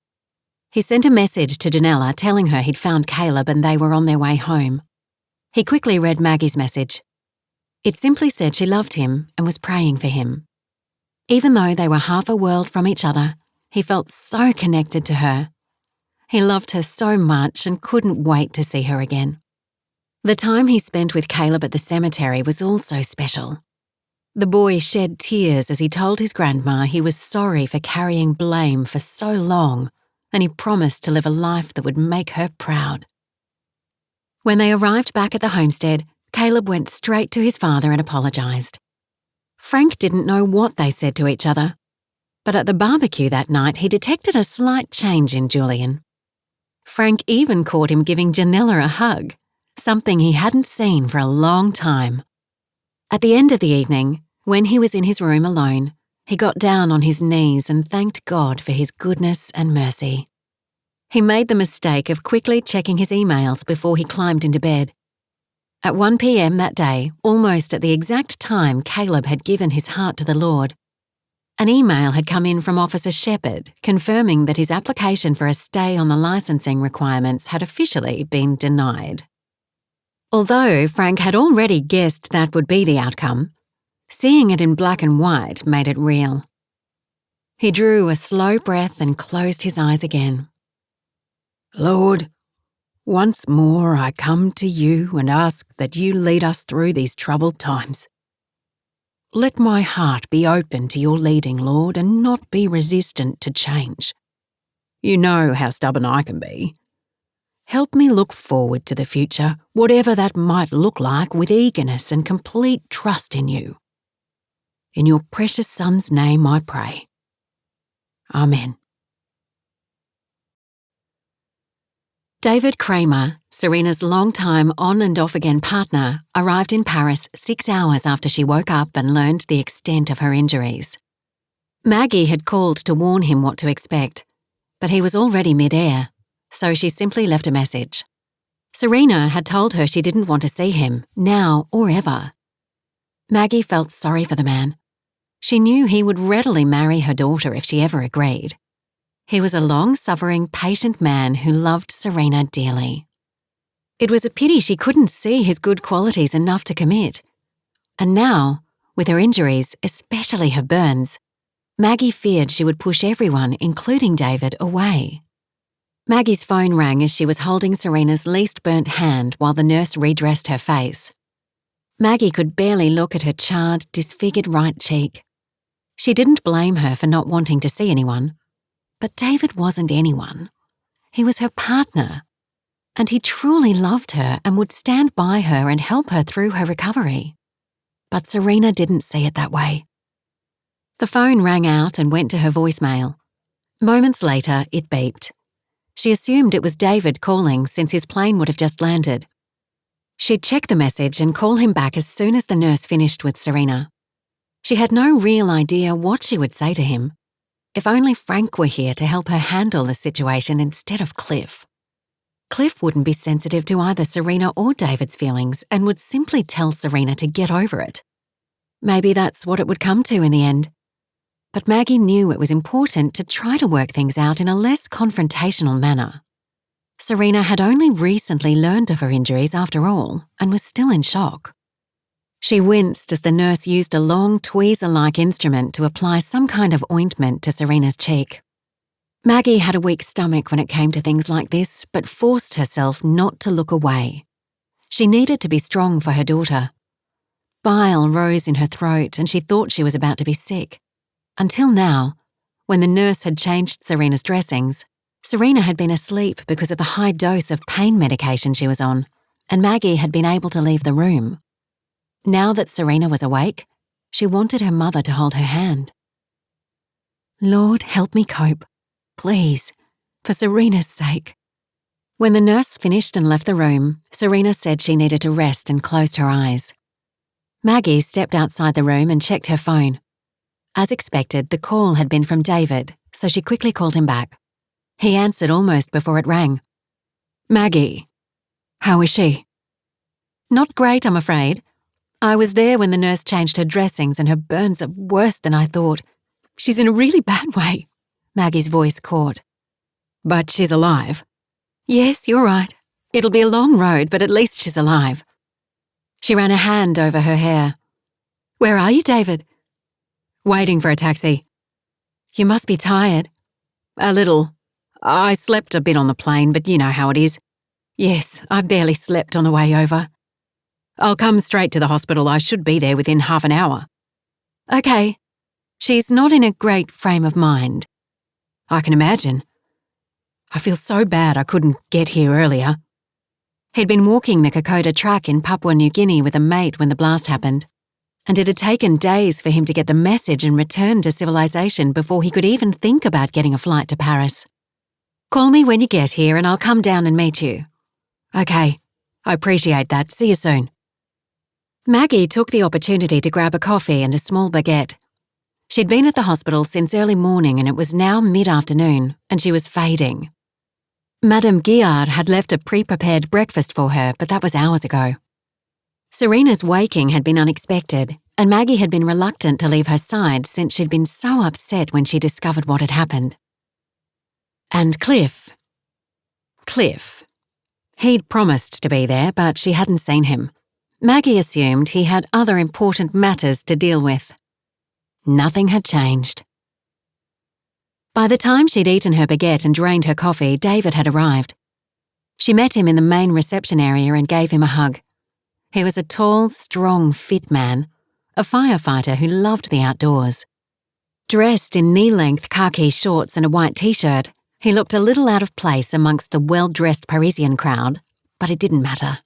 He sent a message to Janella telling her he'd found Caleb and they were on their way home. He quickly read Maggie's message. It simply said she loved him and was praying for him. Even though they were half a world from each other, he felt so connected to her. He loved her so much and couldn't wait to see her again. The time he spent with Caleb at the cemetery was also special. The boy shed tears as he told his grandma he was sorry for carrying blame for so long, and he promised to live a life that would make her proud. When they arrived back at the homestead, Caleb went straight to his father and apologised. Frank didn't know what they said to each other, but at the barbecue that night he detected a slight change in Julian. Frank even caught him giving Janella a hug, something he hadn't seen for a long time. At the end of the evening, when he was in his room alone, he got down on his knees and thanked God for his goodness and mercy. He made the mistake of quickly checking his emails before he climbed into bed. At 1 p.m. that day, almost at the exact time Caleb had given his heart to the Lord, an email had come in from Officer Shepherd confirming that his application for a stay on the licensing requirements had officially been denied. Although Frank had already guessed that would be the outcome, seeing it in black and white made it real. He drew a slow breath and closed his eyes again. Lord, once more I come to you and ask that you lead us through these troubled times. Let my heart be open to your leading, Lord, and not be resistant to change. You know how stubborn I can be. Help me look forward to the future, whatever that might look like, with eagerness and complete trust in you. In your precious Son's name I pray. Amen. David Kramer, Serena's long-time on and off-again partner, arrived in Paris 6 hours after she woke up and learned the extent of her injuries. Maggie had called to warn him what to expect, but he was already mid-air, so she simply left a message. Serena had told her she didn't want to see him, now or ever. Maggie felt sorry for the man. She knew he would readily marry her daughter if she ever agreed. He was a long-suffering, patient man who loved Serena dearly. It was a pity she couldn't see his good qualities enough to commit. And now, with her injuries, especially her burns, Maggie feared she would push everyone, including David, away. Maggie's phone rang as she was holding Serena's least burnt hand while the nurse redressed her face. Maggie could barely look at her charred, disfigured right cheek. She didn't blame her for not wanting to see anyone. But David wasn't anyone. He was her partner. And he truly loved her and would stand by her and help her through her recovery. But Serena didn't see it that way. The phone rang out and went to her voicemail. Moments later, it beeped. She assumed it was David calling since his plane would have just landed. She'd check the message and call him back as soon as the nurse finished with Serena. She had no real idea what she would say to him. If only Frank were here to help her handle the situation instead of Cliff. Cliff wouldn't be sensitive to either Serena or David's feelings and would simply tell Serena to get over it. Maybe that's what it would come to in the end. But Maggie knew it was important to try to work things out in a less confrontational manner. Serena had only recently learned of her injuries after all and was still in shock. She winced as the nurse used a long tweezer-like instrument to apply some kind of ointment to Serena's cheek. Maggie had a weak stomach when it came to things like this, but forced herself not to look away. She needed to be strong for her daughter. Bile rose in her throat and she thought she was about to be sick. Until now, when the nurse had changed Serena's dressings, Serena had been asleep because of the high dose of pain medication she was on, and Maggie had been able to leave the room. Now that Serena was awake, she wanted her mother to hold her hand. Lord, help me cope. Please, for Serena's sake. When the nurse finished and left the room, Serena said she needed to rest and closed her eyes. Maggie stepped outside the room and checked her phone. As expected, the call had been from David, so she quickly called him back. He answered almost before it rang. Maggie, how is she? Not great, I'm afraid. I was there when the nurse changed her dressings and her burns are worse than I thought. She's in a really bad way, Maggie's voice caught. But she's alive. Yes, you're right. It'll be a long road, but at least she's alive. She ran a hand over her hair. Where are you, David? Waiting for a taxi. You must be tired. A little. I slept a bit on the plane, but you know how it is. Yes, I barely slept on the way over. I'll come straight to the hospital. I should be there within half an hour. Okay. She's not in a great frame of mind. I can imagine. I feel so bad I couldn't get here earlier. He'd been walking the Kokoda track in Papua New Guinea with a mate when the blast happened, and it had taken days for him to get the message and return to civilization before he could even think about getting a flight to Paris. "Call me when you get here and I'll come down and meet you." "Okay, I appreciate that. See you soon." Maggie took the opportunity to grab a coffee and a small baguette. She'd been at the hospital since early morning and it was now mid-afternoon, and she was fading. Madame Guillard had left a pre-prepared breakfast for her, but that was hours ago. Serena's waking had been unexpected, and Maggie had been reluctant to leave her side since she'd been so upset when she discovered what had happened. And Cliff. He'd promised to be there, but she hadn't seen him. Maggie assumed he had other important matters to deal with. Nothing had changed. By the time she'd eaten her baguette and drained her coffee, David had arrived. She met him in the main reception area and gave him a hug. He was a tall, strong, fit man, a firefighter who loved the outdoors. Dressed in knee-length khaki shorts and a white t-shirt, he looked a little out of place amongst the well-dressed Parisian crowd, but it didn't matter.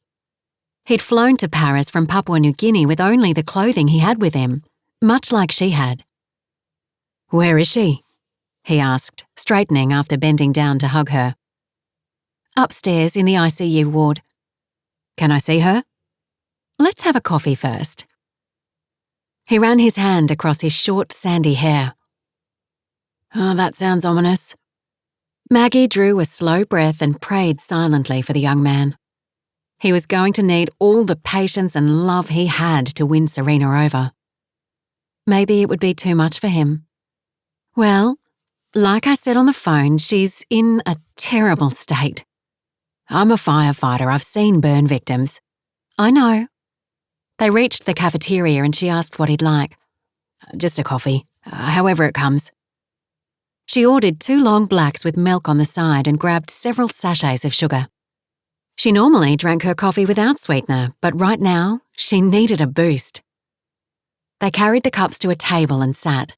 He'd flown to Paris from Papua New Guinea with only the clothing he had with him, much like she had. "Where is she?" he asked, straightening after bending down to hug her. "Upstairs in the ICU ward." "Can I see her?" "Let's have a coffee first." He ran his hand across his short, sandy hair. "Oh, that sounds ominous." Maggie drew a slow breath and prayed silently for the young man. He was going to need all the patience and love he had to win Serena over. Maybe it would be too much for him. "Well, like I said on the phone, she's in a terrible state. I'm a firefighter. I've seen burn victims." "I know." They reached the cafeteria and she asked what he'd like. "Just a coffee, however it comes." She ordered 2 long blacks with milk on the side and grabbed several sachets of sugar. She normally drank her coffee without sweetener, but right now, she needed a boost. They carried the cups to a table and sat.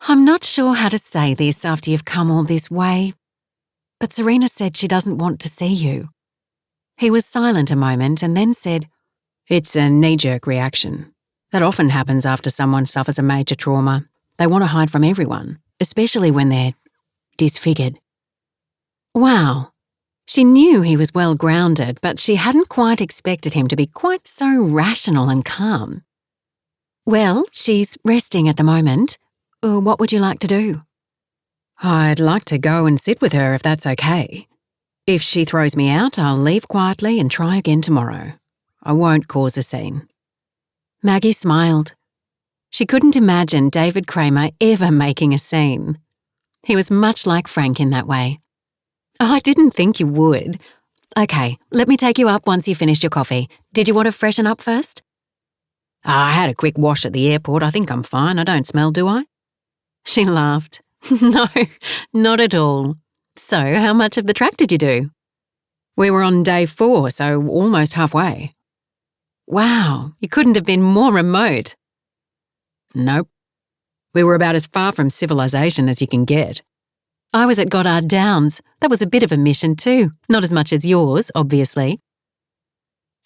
"I'm not sure how to say this after you've come all this way, but Serena said she doesn't want to see you." He was silent a moment and then said, "It's a knee-jerk reaction. That often happens after someone suffers a major trauma. They want to hide from everyone, especially when they're disfigured." Wow. She knew he was well grounded, but she hadn't quite expected him to be quite so rational and calm. "Well, she's resting at the moment. What would you like to do?" "I'd like to go and sit with her if that's okay. If she throws me out, I'll leave quietly and try again tomorrow. I won't cause a scene." Maggie smiled. She couldn't imagine David Kramer ever making a scene. He was much like Frank in that way. "Oh, I didn't think you would. Okay, let me take you up once you've finished your coffee. Did you want to freshen up first?" "I had a quick wash at the airport. I think I'm fine. I don't smell, do I?" She laughed. "No, not at all. So, how much of the track did you do?" "We were on day 4, so almost halfway." "Wow, you couldn't have been more remote." "Nope. We were about as far from civilization as you can get." "I was at Goddard Downs. That was a bit of a mission too. Not as much as yours, obviously."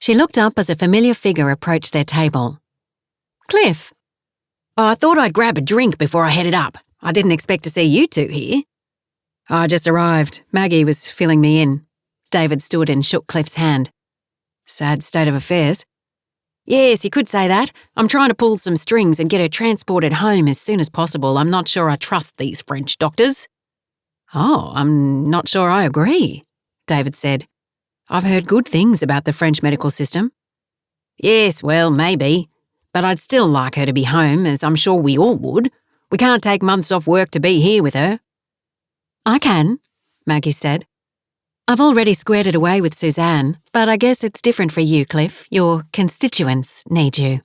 She looked up as a familiar figure approached their table. "Cliff." "I thought I'd grab a drink before I headed up. I didn't expect to see you 2 here." "I just arrived. Maggie was filling me in." David stood and shook Cliff's hand. "Sad state of affairs." "Yes, you could say that. I'm trying to pull some strings and get her transported home as soon as possible. I'm not sure I trust these French doctors." "Oh, I'm not sure I agree," David said. "I've heard good things about the French medical system." "Yes, well, maybe. But I'd still like her to be home, as I'm sure we all would. We can't take months off work to be here with her." "I can," Maggie said. "I've already squared it away with Suzanne, but I guess it's different for you, Cliff. Your constituents need you."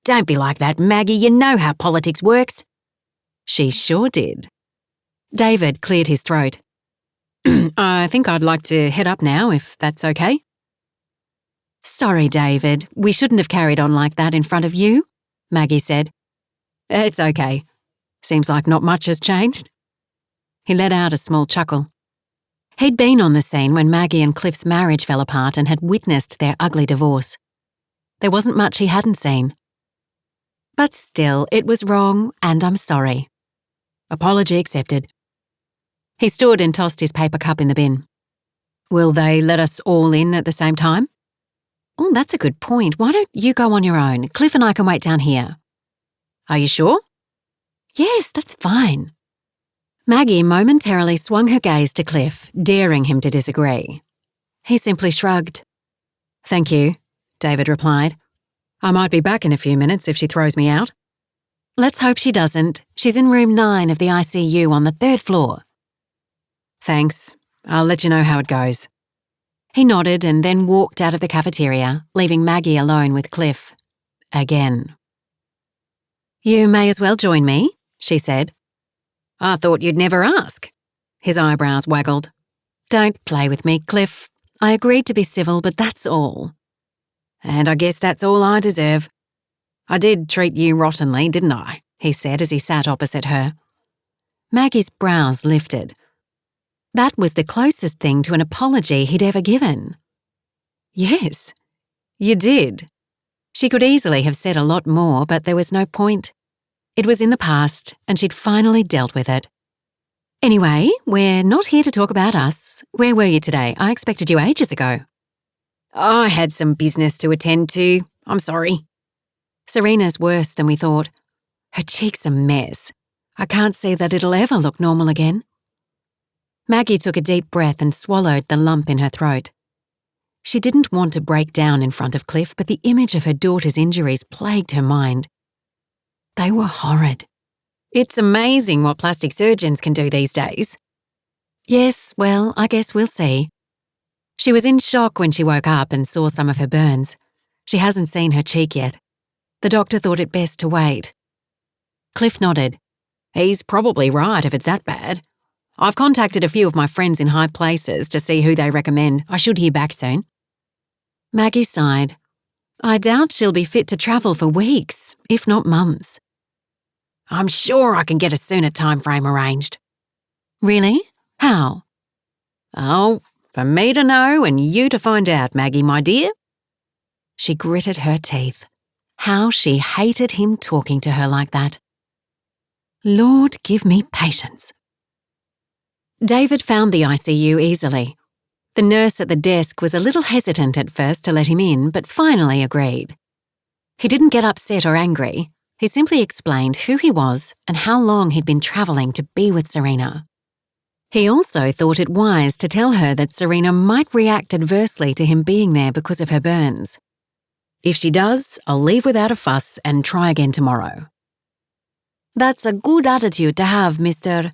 "Don't be like that, Maggie. You know how politics works." She sure did. David cleared his throat. "I think I'd like to head up now, if that's okay." "Sorry, David. We shouldn't have carried on like that in front of you," Maggie said. "It's okay. Seems like not much has changed." He let out a small chuckle. He'd been on the scene when Maggie and Cliff's marriage fell apart and had witnessed their ugly divorce. There wasn't much he hadn't seen. But still, it was wrong, and I'm sorry. Apology accepted. He stood and tossed his paper cup in the bin. Will they let us all in at the same time? Oh, that's a good point. Why don't you go on your own? Cliff and I can wait down here. Are you sure? Yes, that's fine. Maggie momentarily swung her gaze to Cliff, daring him to disagree. He simply shrugged. Thank you, David replied. I might be back in a few minutes if she throws me out. Let's hope she doesn't. She's in room 9 of the ICU on the 3rd floor. Thanks. I'll let you know how it goes. He nodded and then walked out of the cafeteria, leaving Maggie alone with Cliff. Again. You may as well join me, she said. I thought you'd never ask. His eyebrows waggled. Don't play with me, Cliff. I agreed to be civil, but that's all. And I guess that's all I deserve. I did treat you rottenly, didn't I? He said as he sat opposite her. Maggie's brows lifted. That was the closest thing to an apology he'd ever given. Yes, you did. She could easily have said a lot more, but there was no point. It was in the past, and she'd finally dealt with it. Anyway, we're not here to talk about us. Where were you today? I expected you ages ago. I had some business to attend to. I'm sorry. Serena's worse than we thought. Her cheek's a mess. I can't see that it'll ever look normal again. Maggie took a deep breath and swallowed the lump in her throat. She didn't want to break down in front of Cliff, but the image of her daughter's injuries plagued her mind. They were horrid. It's amazing what plastic surgeons can do these days. Yes, well, I guess we'll see. She was in shock when she woke up and saw some of her burns. She hasn't seen her cheek yet. The doctor thought it best to wait. Cliff nodded. He's probably right if it's that bad. I've contacted a few of my friends in high places to see who they recommend. I should hear back soon. Maggie sighed. I doubt she'll be fit to travel for weeks, if not months. I'm sure I can get a sooner time frame arranged. Really? How? Oh, for me to know and you to find out, Maggie, my dear. She gritted her teeth. How she hated him talking to her like that. Lord, give me patience. David found the ICU easily. The nurse at the desk was a little hesitant at first to let him in, but finally agreed. He didn't get upset or angry. He simply explained who he was and how long he'd been travelling to be with Serena. He also thought it wise to tell her that Serena might react adversely to him being there because of her burns. If she does, I'll leave without a fuss and try again tomorrow. That's a good attitude to have, Mr.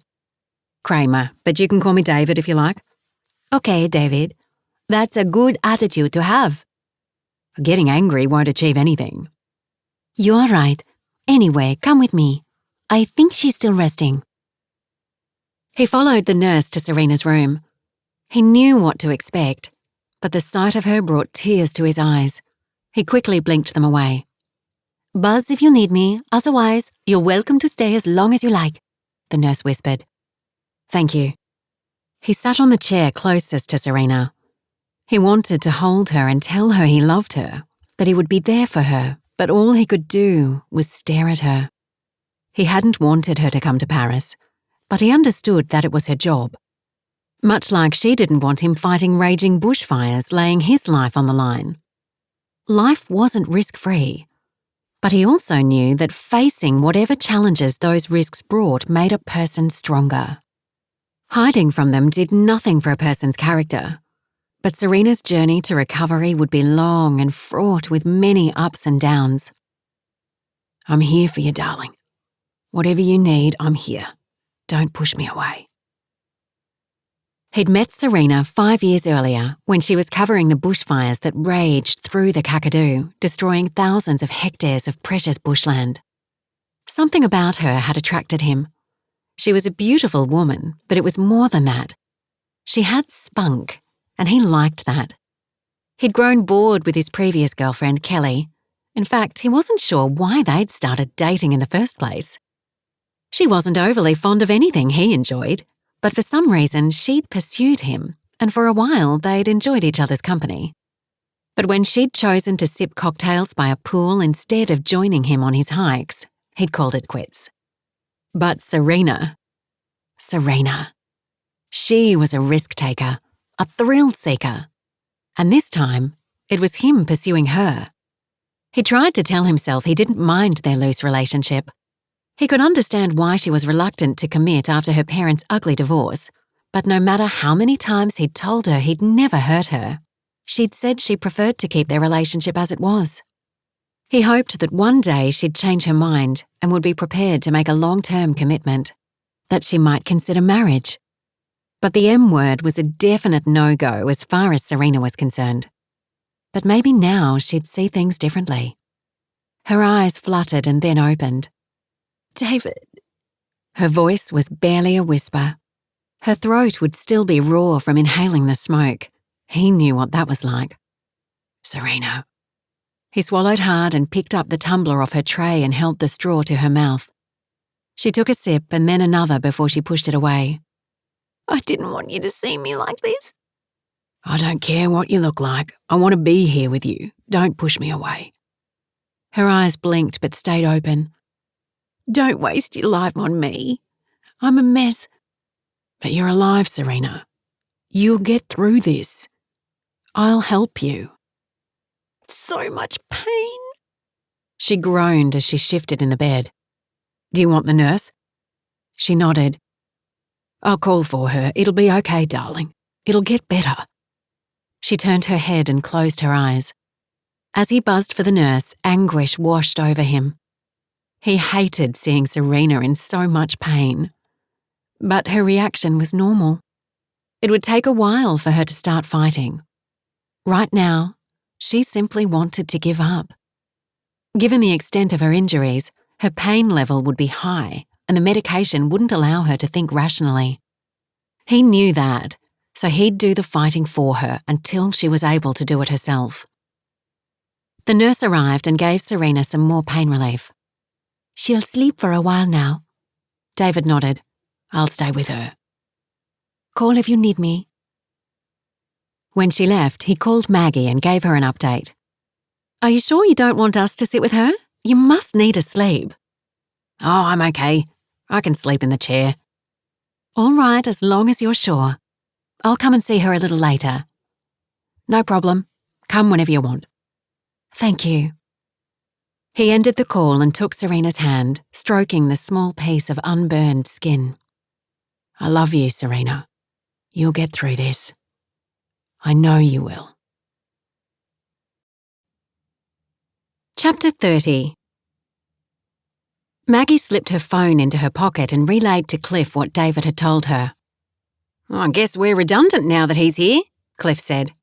Kramer, but you can call me David if you like. Okay, David. That's a good attitude to have. Getting angry won't achieve anything. You're right. Anyway, come with me. I think she's still resting. He followed the nurse to Serena's room. He knew what to expect, but the sight of her brought tears to his eyes. He quickly blinked them away. Buzz if you need me, otherwise you're welcome to stay as long as you like, the nurse whispered. Thank you. He sat on the chair closest to Serena. He wanted to hold her and tell her he loved her, that he would be there for her, but all he could do was stare at her. He hadn't wanted her to come to Paris, but he understood that it was her job. Much like she didn't want him fighting raging bushfires, laying his life on the line. Life wasn't risk-free, but he also knew that facing whatever challenges those risks brought made a person stronger. Hiding from them did nothing for a person's character, but Serena's journey to recovery would be long and fraught with many ups and downs. I'm here for you, darling. Whatever you need, I'm here. Don't push me away. He'd met Serena 5 years earlier when she was covering the bushfires that raged through the Kakadu, destroying thousands of hectares of precious bushland. Something about her had attracted him. She was a beautiful woman, but it was more than that. She had spunk, and he liked that. He'd grown bored with his previous girlfriend, Kelly. In fact, he wasn't sure why they'd started dating in the first place. She wasn't overly fond of anything he enjoyed, But for some reason, she'd pursued him, and for a while they'd enjoyed each other's company. But when she'd chosen to sip cocktails by a pool instead of joining him on his hikes, he'd called it quits. But Serena, she was a risk-taker, a thrill-seeker. And this time, it was him pursuing her. He tried to tell himself he didn't mind their loose relationship. He could understand why she was reluctant to commit after her parents' ugly divorce, but no matter how many times he'd told her he'd never hurt her, she'd said she preferred to keep their relationship as it was. He hoped that one day she'd change her mind and would be prepared to make a long-term commitment, that she might consider marriage. But the M word was a definite no-go as far as Serena was concerned. But maybe now she'd see things differently. Her eyes fluttered and then opened. "David." Her voice was barely a whisper. Her throat would still be raw from inhaling the smoke. He knew what that was like. "Serena." He swallowed hard and picked up the tumbler off her tray and held the straw to her mouth. She took a sip and then another before she pushed it away. "I didn't want you to see me like this." "I don't care what you look like. I want to be here with you. Don't push me away." Her eyes blinked but stayed open. "Don't waste your life on me. I'm a mess." "But you're alive, Serena. You'll get through this. I'll help you." "So much pain." She groaned as she shifted in the bed. "Do you want the nurse?" She nodded. "I'll call for her. It'll be okay, darling. It'll get better." She turned her head and closed her eyes. As he buzzed for the nurse, anguish washed over him. He hated seeing Serena in so much pain. But her reaction was normal. It would take a while for her to start fighting. Right now, she simply wanted to give up. Given the extent of her injuries, her pain level would be high, and the medication wouldn't allow her to think rationally. He knew that, so he'd do the fighting for her until she was able to do it herself. The nurse arrived and gave Serena some more pain relief. "She'll sleep for a while now." David nodded. "I'll stay with her." "Call if you need me." When she left, he called Maggie and gave her an update. "Are you sure you don't want us to sit with her? You must need a sleep." "Oh, I'm okay. I can sleep in the chair." "All right, as long as you're sure. I'll come and see her a little later." "No problem. Come whenever you want." "Thank you." He ended the call and took Serena's hand, stroking the small piece of unburned skin. "I love you, Serena. You'll get through this. I know you will." Chapter 30. Maggie slipped her phone into her pocket and relayed to Cliff what David had told her. "I guess we're redundant now that he's here," Cliff said.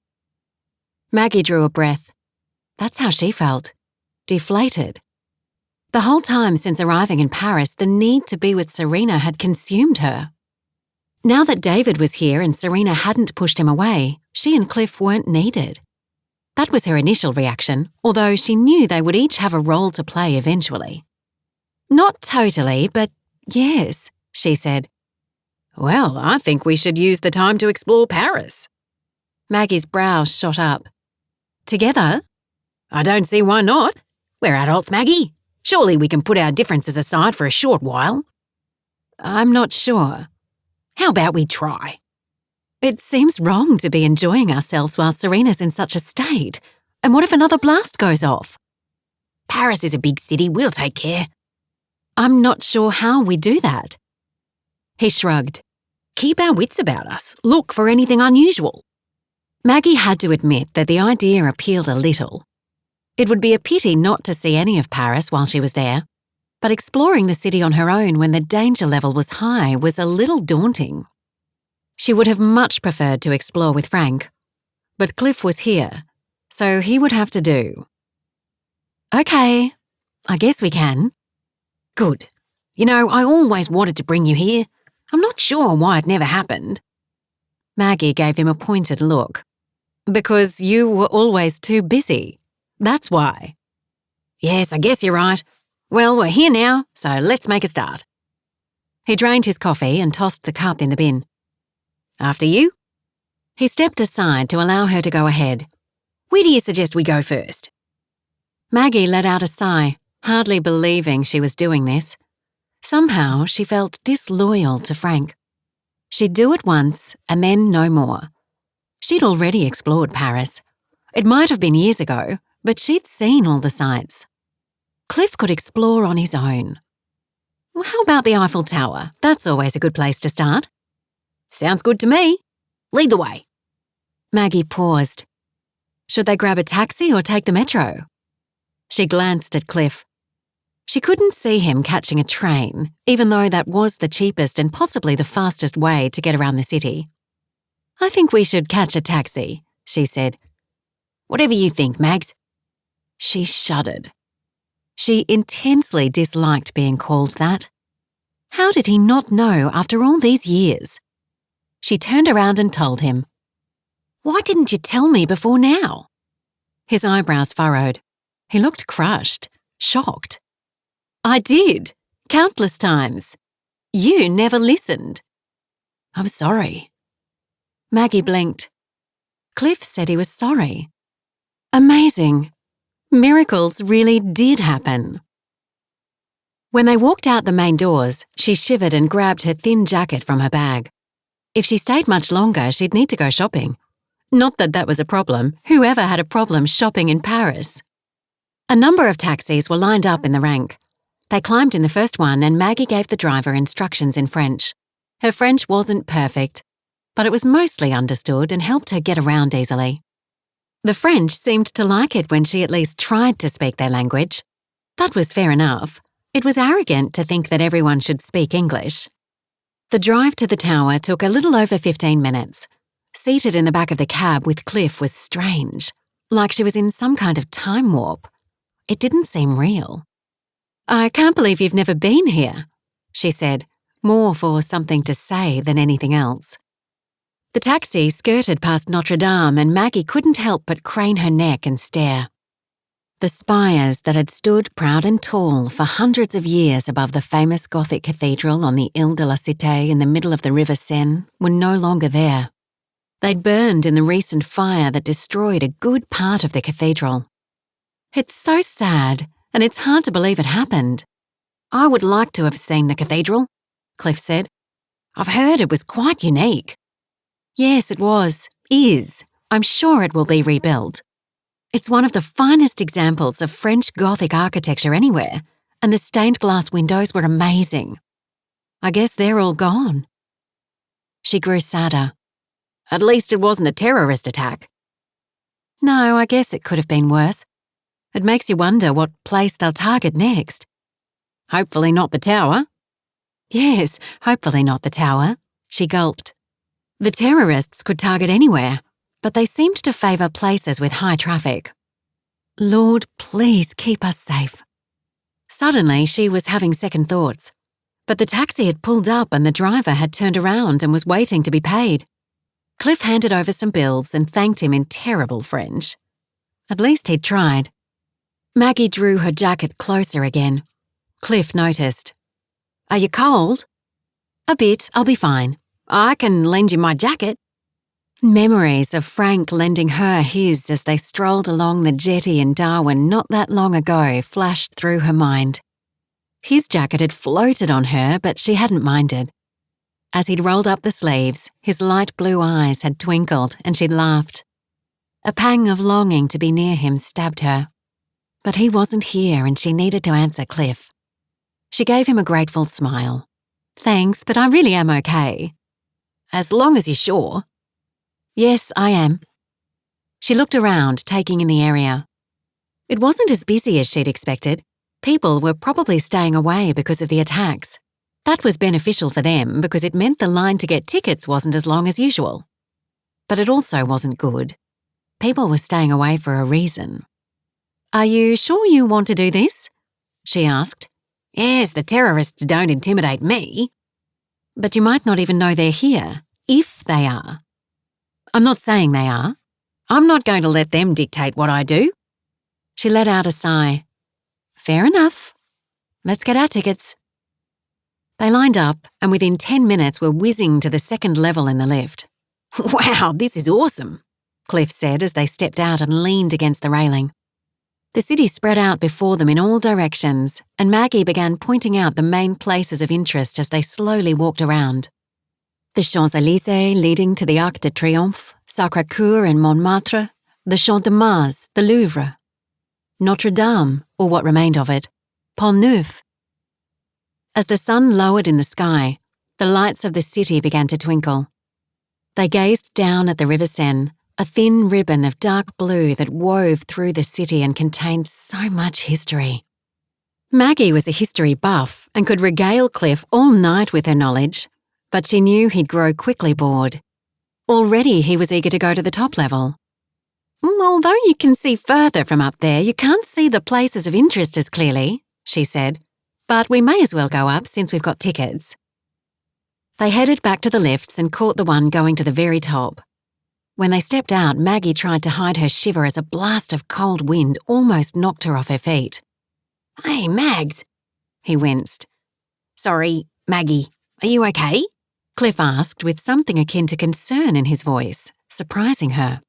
Maggie drew a breath. That's how she felt. Deflated. The whole time since arriving in Paris, the need to be with Serena had consumed her. Now that David was here and Serena hadn't pushed him away, she and Cliff weren't needed. That was her initial reaction, although she knew they would each have a role to play eventually. "Not totally, but yes," she said. "Well, I think we should use the time to explore Paris." Maggie's brows shot up. "Together?" "I don't see why not. We're adults, Maggie. Surely we can put our differences aside for a short while." "I'm not sure." "How about we try?" "It seems wrong to be enjoying ourselves while Serena's in such a state. And what if another blast goes off?" "Paris is a big city. We'll take care." "I'm not sure how we do that." He shrugged. "Keep our wits about us. Look for anything unusual." Maggie had to admit that the idea appealed a little. It would be a pity not to see any of Paris while she was there, but exploring the city on her own when the danger level was high was a little daunting. She would have much preferred to explore with Frank, but Cliff was here, so he would have to do. "Okay, I guess we can." "Good. You know, I always wanted to bring you here. I'm not sure why it never happened." Maggie gave him a pointed look. "Because you were always too busy. That's why." "Yes, I guess you're right. Well, we're here now, so let's make a start." He drained his coffee and tossed the cup in the bin. After you." He stepped aside to allow her to go ahead. "Where do you suggest we go first?" Maggie let out a sigh, hardly believing she was doing this. Somehow she felt disloyal to Frank. She'd do it once and then no more. She'd already explored Paris. It might have been years ago, but she'd seen all the sights. Cliff could explore on his own. How about the Eiffel Tower? That's always a good place to start. Sounds good to me. Lead the way. Maggie paused. Should they grab a taxi or take the metro? She glanced at Cliff. She couldn't see him catching a train, even though that was the cheapest and possibly the fastest way to get around the city. "I think we should catch a taxi," she said. "Whatever you think, Mags." She shuddered. She intensely disliked being called that. How did he not know after all these years? She turned around and told him. "Why didn't you tell me before now?" His eyebrows furrowed. He looked crushed, shocked. "I did, countless times. You never listened." "I'm sorry." Maggie blinked. Cliff said he was sorry. Amazing. Miracles really did happen. When they walked out the main doors, she shivered and grabbed her thin jacket from her bag. If she stayed much longer, she'd need to go shopping. Not that that was a problem. Whoever had a problem shopping in Paris? A number of taxis were lined up in the rank. They climbed in the first one and Maggie gave the driver instructions in French. Her French wasn't perfect, but it was mostly understood and helped her get around easily. The French seemed to like it when she at least tried to speak their language. That was fair enough. It was arrogant to think that everyone should speak English. The drive to the tower took a little over 15 minutes. Seated in the back of the cab with Cliff was strange, like she was in some kind of time warp. It didn't seem real. "I can't believe you've never been here," she said, more for something to say than anything else. The taxi skirted past Notre Dame and Maggie couldn't help but crane her neck and stare. The spires that had stood proud and tall for hundreds of years above the famous Gothic cathedral on the Ile de la Cité in the middle of the River Seine were no longer there. They'd burned in the recent fire that destroyed a good part of the cathedral. "It's so sad, and it's hard to believe it happened." "I would like to have seen the cathedral," Cliff said. "I've heard it was quite unique." "Yes, it is. I'm sure it will be rebuilt. It's one of the finest examples of French Gothic architecture anywhere, and the stained glass windows were amazing. I guess they're all gone." She grew sadder. "At least it wasn't a terrorist attack." "No, I guess it could have been worse. It makes you wonder what place they'll target next." "Hopefully not the tower." "Yes, hopefully not the tower," she gulped. The terrorists could target anywhere, but they seemed to favour places with high traffic. Lord, please keep us safe. Suddenly, she was having second thoughts. But the taxi had pulled up and the driver had turned around and was waiting to be paid. Cliff handed over some bills and thanked him in terrible French. At least he'd tried. Maggie drew her jacket closer again. Cliff noticed. "Are you cold?" "A bit, I'll be fine. I can lend you my jacket." Memories of Frank lending her his as they strolled along the jetty in Darwin not that long ago flashed through her mind. His jacket had floated on her, but she hadn't minded. As he'd rolled up the sleeves, his light blue eyes had twinkled and she'd laughed. A pang of longing to be near him stabbed her. But he wasn't here and she needed to answer Cliff. She gave him a grateful smile. "Thanks, but I really am okay." "As long as you're sure." "Yes, I am." She looked around, taking in the area. It wasn't as busy as she'd expected. People were probably staying away because of the attacks. That was beneficial for them because it meant the line to get tickets wasn't as long as usual. But it also wasn't good. People were staying away for a reason. "Are you sure you want to do this?" she asked. "Yes, the terrorists don't intimidate me." "But you might not even know they're here, if they are." "I'm not saying they are. I'm not going to let them dictate what I do." She let out a sigh. "Fair enough. Let's get our tickets." They lined up and within 10 minutes were whizzing to the second level in the lift, Wow, this is awesome, Cliff said as they stepped out and leaned against the railing. The city spread out before them in all directions, and Maggie began pointing out the main places of interest as they slowly walked around. The Champs-Élysées leading to the Arc de Triomphe, Sacré-Cœur and Montmartre, the Champ de Mars, the Louvre, Notre Dame, or what remained of it, Pont Neuf. As the sun lowered in the sky, the lights of the city began to twinkle. They gazed down at the River Seine, a thin ribbon of dark blue that wove through the city and contained so much history. Maggie was a history buff and could regale Cliff all night with her knowledge, but she knew he'd grow quickly bored. Already he was eager to go to the top level. Although you can see further from up there, you can't see the places of interest as clearly, she said, but we may as well go up since we've got tickets. They headed back to the lifts and caught the one going to the very top. When they stepped out, Maggie tried to hide her shiver as a blast of cold wind almost knocked her off her feet. "Hey, Mags," he winced. "Sorry, Maggie, are you okay?" Cliff asked with something akin to concern in his voice, surprising her.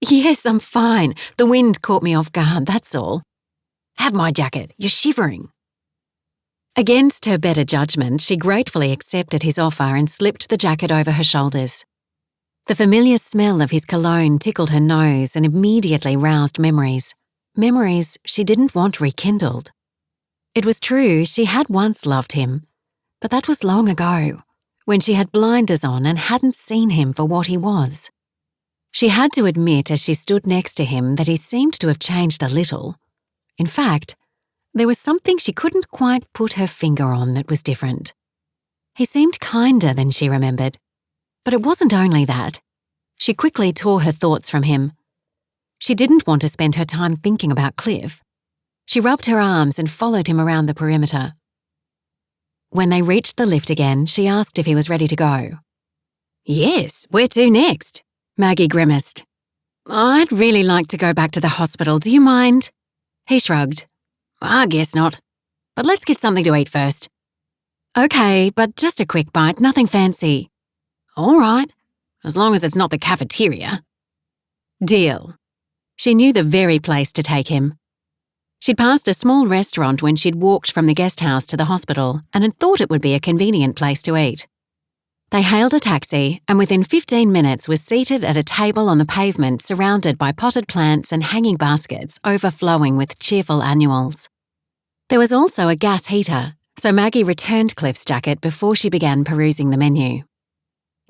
"Yes, I'm fine. The wind caught me off guard, that's all." "Have my jacket, you're shivering." Against her better judgment, she gratefully accepted his offer and slipped the jacket over her shoulders. The familiar smell of his cologne tickled her nose and immediately roused memories. Memories she didn't want rekindled. It was true, she had once loved him, but that was long ago, when she had blinders on and hadn't seen him for what he was. She had to admit as she stood next to him that he seemed to have changed a little. In fact, there was something she couldn't quite put her finger on that was different. He seemed kinder than she remembered. But it wasn't only that. She quickly tore her thoughts from him. She didn't want to spend her time thinking about Cliff. She rubbed her arms and followed him around the perimeter. When they reached the lift again, she asked if he was ready to go. "Yes, where to next?" Maggie grimaced. "I'd really like to go back to the hospital, do you mind?" He shrugged. "I guess not. But let's get something to eat first." "Okay, but just a quick bite, nothing fancy." "All right, as long as it's not the cafeteria." Deal. She knew the very place to take him. She'd passed a small restaurant when she'd walked from the guest house to the hospital and had thought it would be a convenient place to eat. They hailed a taxi and within 15 minutes was seated at a table on the pavement surrounded by potted plants and hanging baskets overflowing with cheerful annuals. There was also a gas heater, so Maggie returned Cliff's jacket before she began perusing the menu.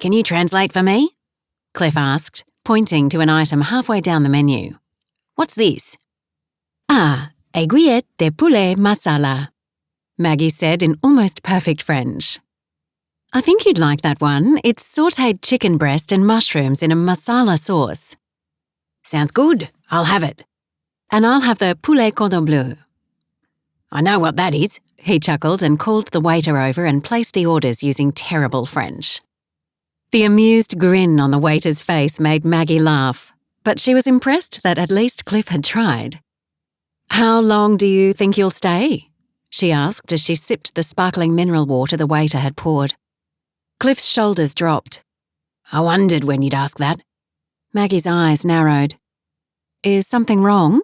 "Can you translate for me?" Cliff asked, pointing to an item halfway down the menu. "What's this?" "Ah, aiguillette de poulet masala," Maggie said in almost perfect French. "I think you'd like that one. It's sautéed chicken breast and mushrooms in a masala sauce." "Sounds good. I'll have it." "And I'll have the poulet cordon bleu." "I know what that is," he chuckled and called the waiter over and placed the orders using terrible French. The amused grin on the waiter's face made Maggie laugh, but she was impressed that at least Cliff had tried. "How long do you think you'll stay?" she asked as she sipped the sparkling mineral water the waiter had poured. Cliff's shoulders dropped. "I wondered when you'd ask that." Maggie's eyes narrowed. "Is something wrong?"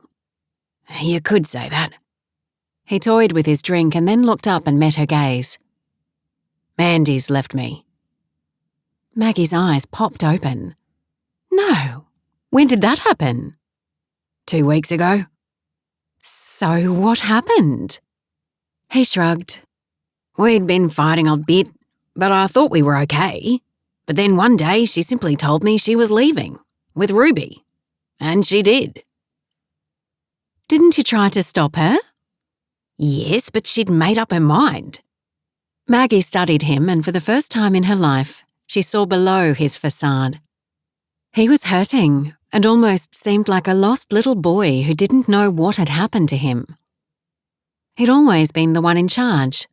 "You could say that." He toyed with his drink and then looked up and met her gaze. "Mandy's left me." Maggie's eyes popped open. "No. When did that happen?" 2 weeks ago." "So what happened?" He shrugged. "We'd been fighting a bit, but I thought we were okay. But then one day she simply told me she was leaving, with Ruby. And she did." "Didn't you try to stop her?" "Yes, but she'd made up her mind." Maggie studied him and for the first time in her life, she saw below his facade. He was hurting and almost seemed like a lost little boy who didn't know what had happened to him. He'd always been the one in charge,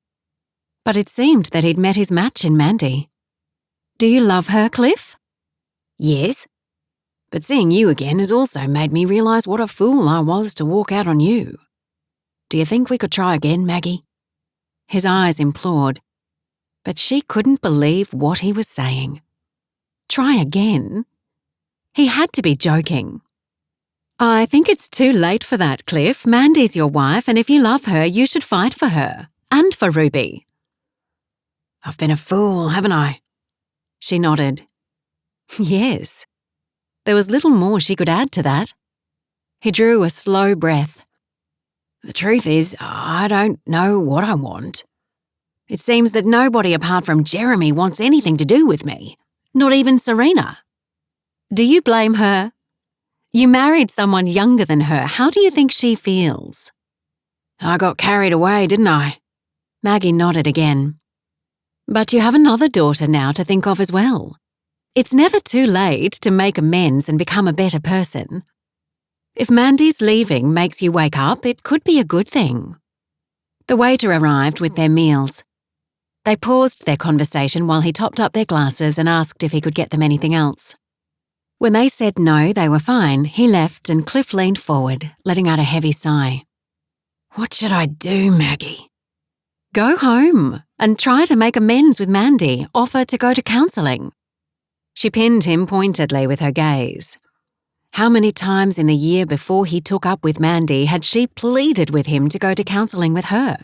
but it seemed that he'd met his match in Mandy. "Do you love her, Cliff?" "Yes, but seeing you again has also made me realise what a fool I was to walk out on you. Do you think we could try again, Maggie?" His eyes implored, but she couldn't believe what he was saying. Try again? He had to be joking. I think it's too late for that, Cliff. Mandy's your wife, and if you love her, you should fight for her. And for Ruby. I've been a fool, haven't I? She nodded. Yes. There was little more she could add to that. He drew a slow breath. The truth is, I don't know what I want. It seems that nobody apart from Jeremy wants anything to do with me. Not even Serena. Do you blame her? You married someone younger than her. How do you think she feels? I got carried away, didn't I? Maggie nodded again. But you have another daughter now to think of as well. It's never too late to make amends and become a better person. If Mandy's leaving makes you wake up, it could be a good thing. The waiter arrived with their meals. They paused their conversation while he topped up their glasses and asked if he could get them anything else. When they said no, they were fine, he left and Cliff leaned forward, letting out a heavy sigh. What should I do, Maggie? Go home and try to make amends with Mandy, offer to go to counselling. She pinned him pointedly with her gaze. How many times in the year before he took up with Mandy had she pleaded with him to go to counselling with her?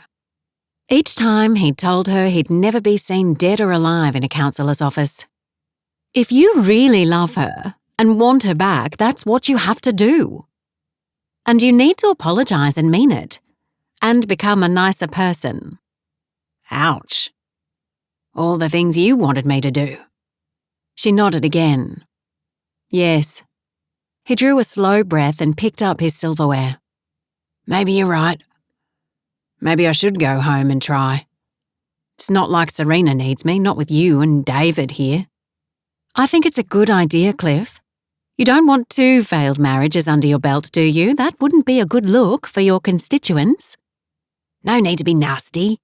Each time he'd told her he'd never be seen dead or alive in a counsellor's office. If you really love her and want her back, that's what you have to do. And you need to apologise and mean it, and become a nicer person. Ouch. All the things you wanted me to do. She nodded again. Yes. He drew a slow breath and picked up his silverware. Maybe you're right. Maybe I should go home and try. It's not like Serena needs me, not with you and David here. I think it's a good idea, Cliff. You don't want 2 failed marriages under your belt, do you? That wouldn't be a good look for your constituents. No need to be nasty.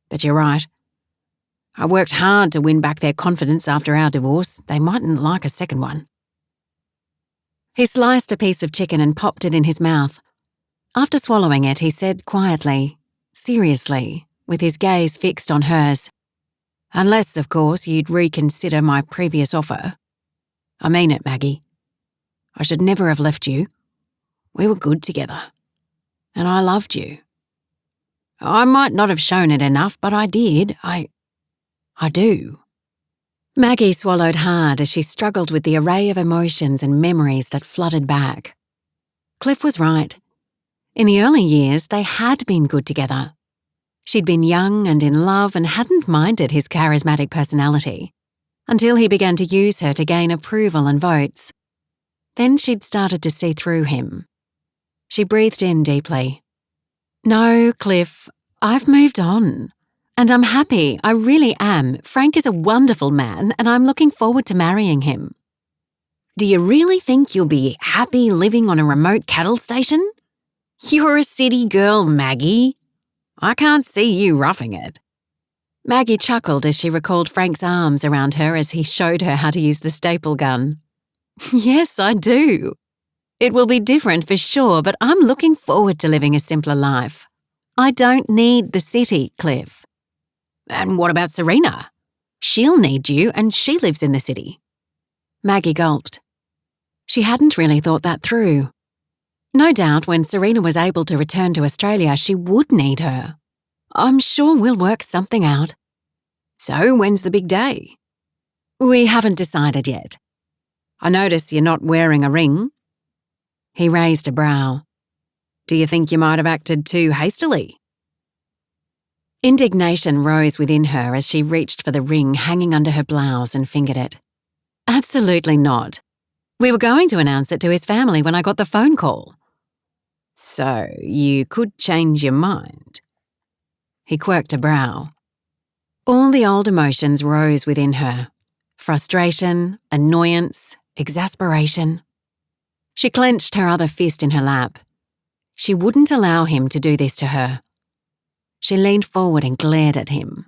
But you're right. I worked hard to win back their confidence after our divorce. They mightn't like a second one. He sliced a piece of chicken and popped it in his mouth. After swallowing it, he said quietly, seriously, with his gaze fixed on hers, unless, of course, you'd reconsider my previous offer. I mean it, Maggie. I should never have left you. We were good together. And I loved you. I might not have shown it enough, but I did. I do. Maggie swallowed hard as she struggled with the array of emotions and memories that flooded back. Cliff was right. In the early years, they had been good together. She'd been young and in love and hadn't minded his charismatic personality, until he began to use her to gain approval and votes. Then she'd started to see through him. She breathed in deeply. No, Cliff, I've moved on. And I'm happy, I really am. Frank is a wonderful man and I'm looking forward to marrying him. Do you really think you'll be happy living on a remote cattle station? You're a city girl, Maggie. I can't see you roughing it. Maggie chuckled as she recalled Frank's arms around her as he showed her how to use the staple gun. Yes, I do. It will be different for sure, but I'm looking forward to living a simpler life. I don't need the city, Cliff. And what about Serena? She'll need you and she lives in the city. Maggie gulped. She hadn't really thought that through. No doubt when Serena was able to return to Australia, she would need her. I'm sure we'll work something out. So when's the big day? We haven't decided yet. I notice you're not wearing a ring. He raised a brow. Do you think you might have acted too hastily? Indignation rose within her as she reached for the ring hanging under her blouse and fingered it. Absolutely not. We were going to announce it to his family when I got the phone call. So you could change your mind. He quirked a brow. All the old emotions rose within her. Frustration, annoyance, exasperation. She clenched her other fist in her lap. She wouldn't allow him to do this to her. She leaned forward and glared at him.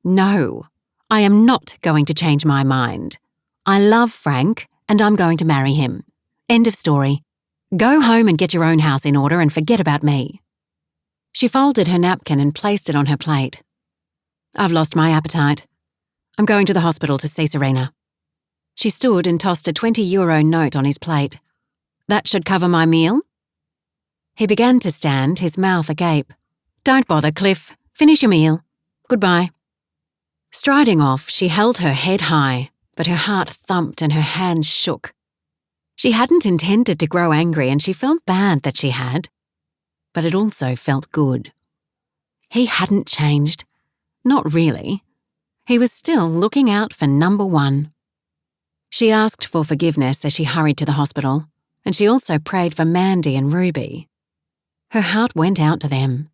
No, I am not going to change my mind. I love Frank and I'm going to marry him. End of story. Go home and get your own house in order and forget about me. She folded her napkin and placed it on her plate. I've lost my appetite. I'm going to the hospital to see Serena. She stood and tossed a €20 note on his plate. "That should cover my meal." He began to stand, his mouth agape. "Don't bother, Cliff. Finish your meal. Goodbye." Striding off, she held her head high, but her heart thumped and her hands shook. She hadn't intended to grow angry and she felt bad that she had. But it also felt good. He hadn't changed. Not really. He was still looking out for number one. She asked for forgiveness as she hurried to the hospital, and she also prayed for Mandy and Ruby. Her heart went out to them.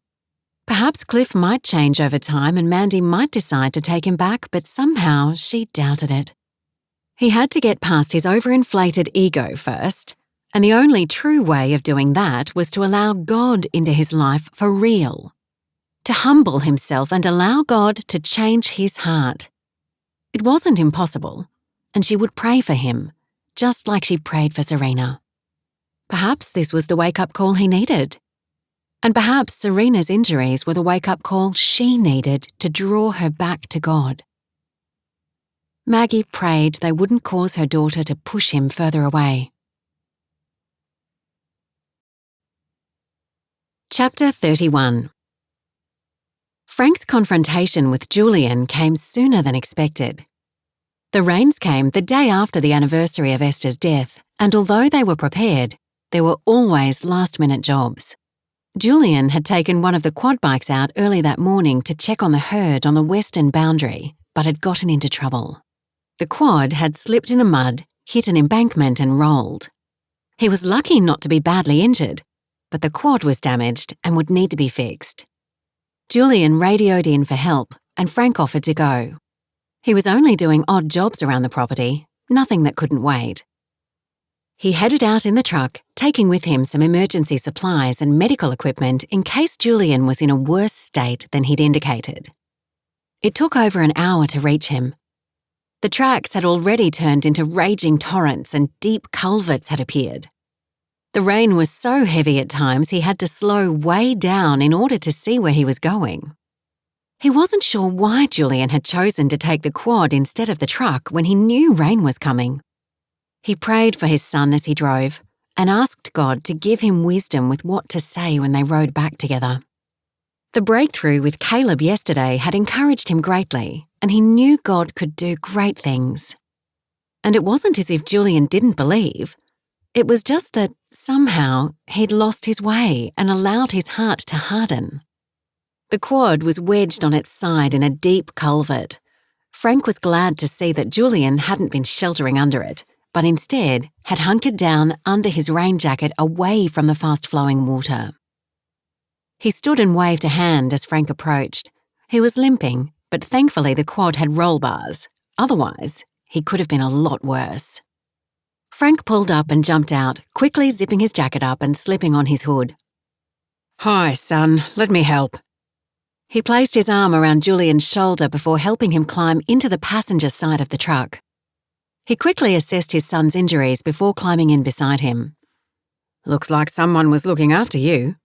Perhaps Cliff might change over time and Mandy might decide to take him back, but somehow she doubted it. He had to get past his overinflated ego first, and the only true way of doing that was to allow God into his life for real. To humble himself and allow God to change his heart. It wasn't impossible, and she would pray for him, just like she prayed for Serena. Perhaps this was the wake-up call he needed. And perhaps Serena's injuries were the wake-up call she needed to draw her back to God. Maggie prayed they wouldn't cause her daughter to push him further away. Chapter 31. Frank's confrontation with Julian came sooner than expected. The rains came the day after the anniversary of Esther's death, and although they were prepared, there were always last-minute jobs. Julian had taken one of the quad bikes out early that morning to check on the herd on the western boundary, but had gotten into trouble. The quad had slipped in the mud, hit an embankment and rolled. He was lucky not to be badly injured, but the quad was damaged and would need to be fixed. Julian radioed in for help and Frank offered to go. He was only doing odd jobs around the property, nothing that couldn't wait. He headed out in the truck, taking with him some emergency supplies and medical equipment in case Julian was in a worse state than he'd indicated. It took over an hour to reach him. The tracks had already turned into raging torrents and deep culverts had appeared. The rain was so heavy at times he had to slow way down in order to see where he was going. He wasn't sure why Julian had chosen to take the quad instead of the truck when he knew rain was coming. He prayed for his son as he drove and asked God to give him wisdom with what to say when they rode back together. The breakthrough with Caleb yesterday had encouraged him greatly, and he knew God could do great things. And it wasn't as if Julian didn't believe. It was just that, somehow, he'd lost his way and allowed his heart to harden. The quad was wedged on its side in a deep culvert. Frank was glad to see that Julian hadn't been sheltering under it, but instead had hunkered down under his rain jacket away from the fast-flowing water. He stood and waved a hand as Frank approached. He was limping, but thankfully the quad had roll bars. Otherwise, he could have been a lot worse. Frank pulled up and jumped out, quickly zipping his jacket up and slipping on his hood. "Hi, son. Let me help." He placed his arm around Julian's shoulder before helping him climb into the passenger side of the truck. He quickly assessed his son's injuries before climbing in beside him. "Looks like someone was looking after you."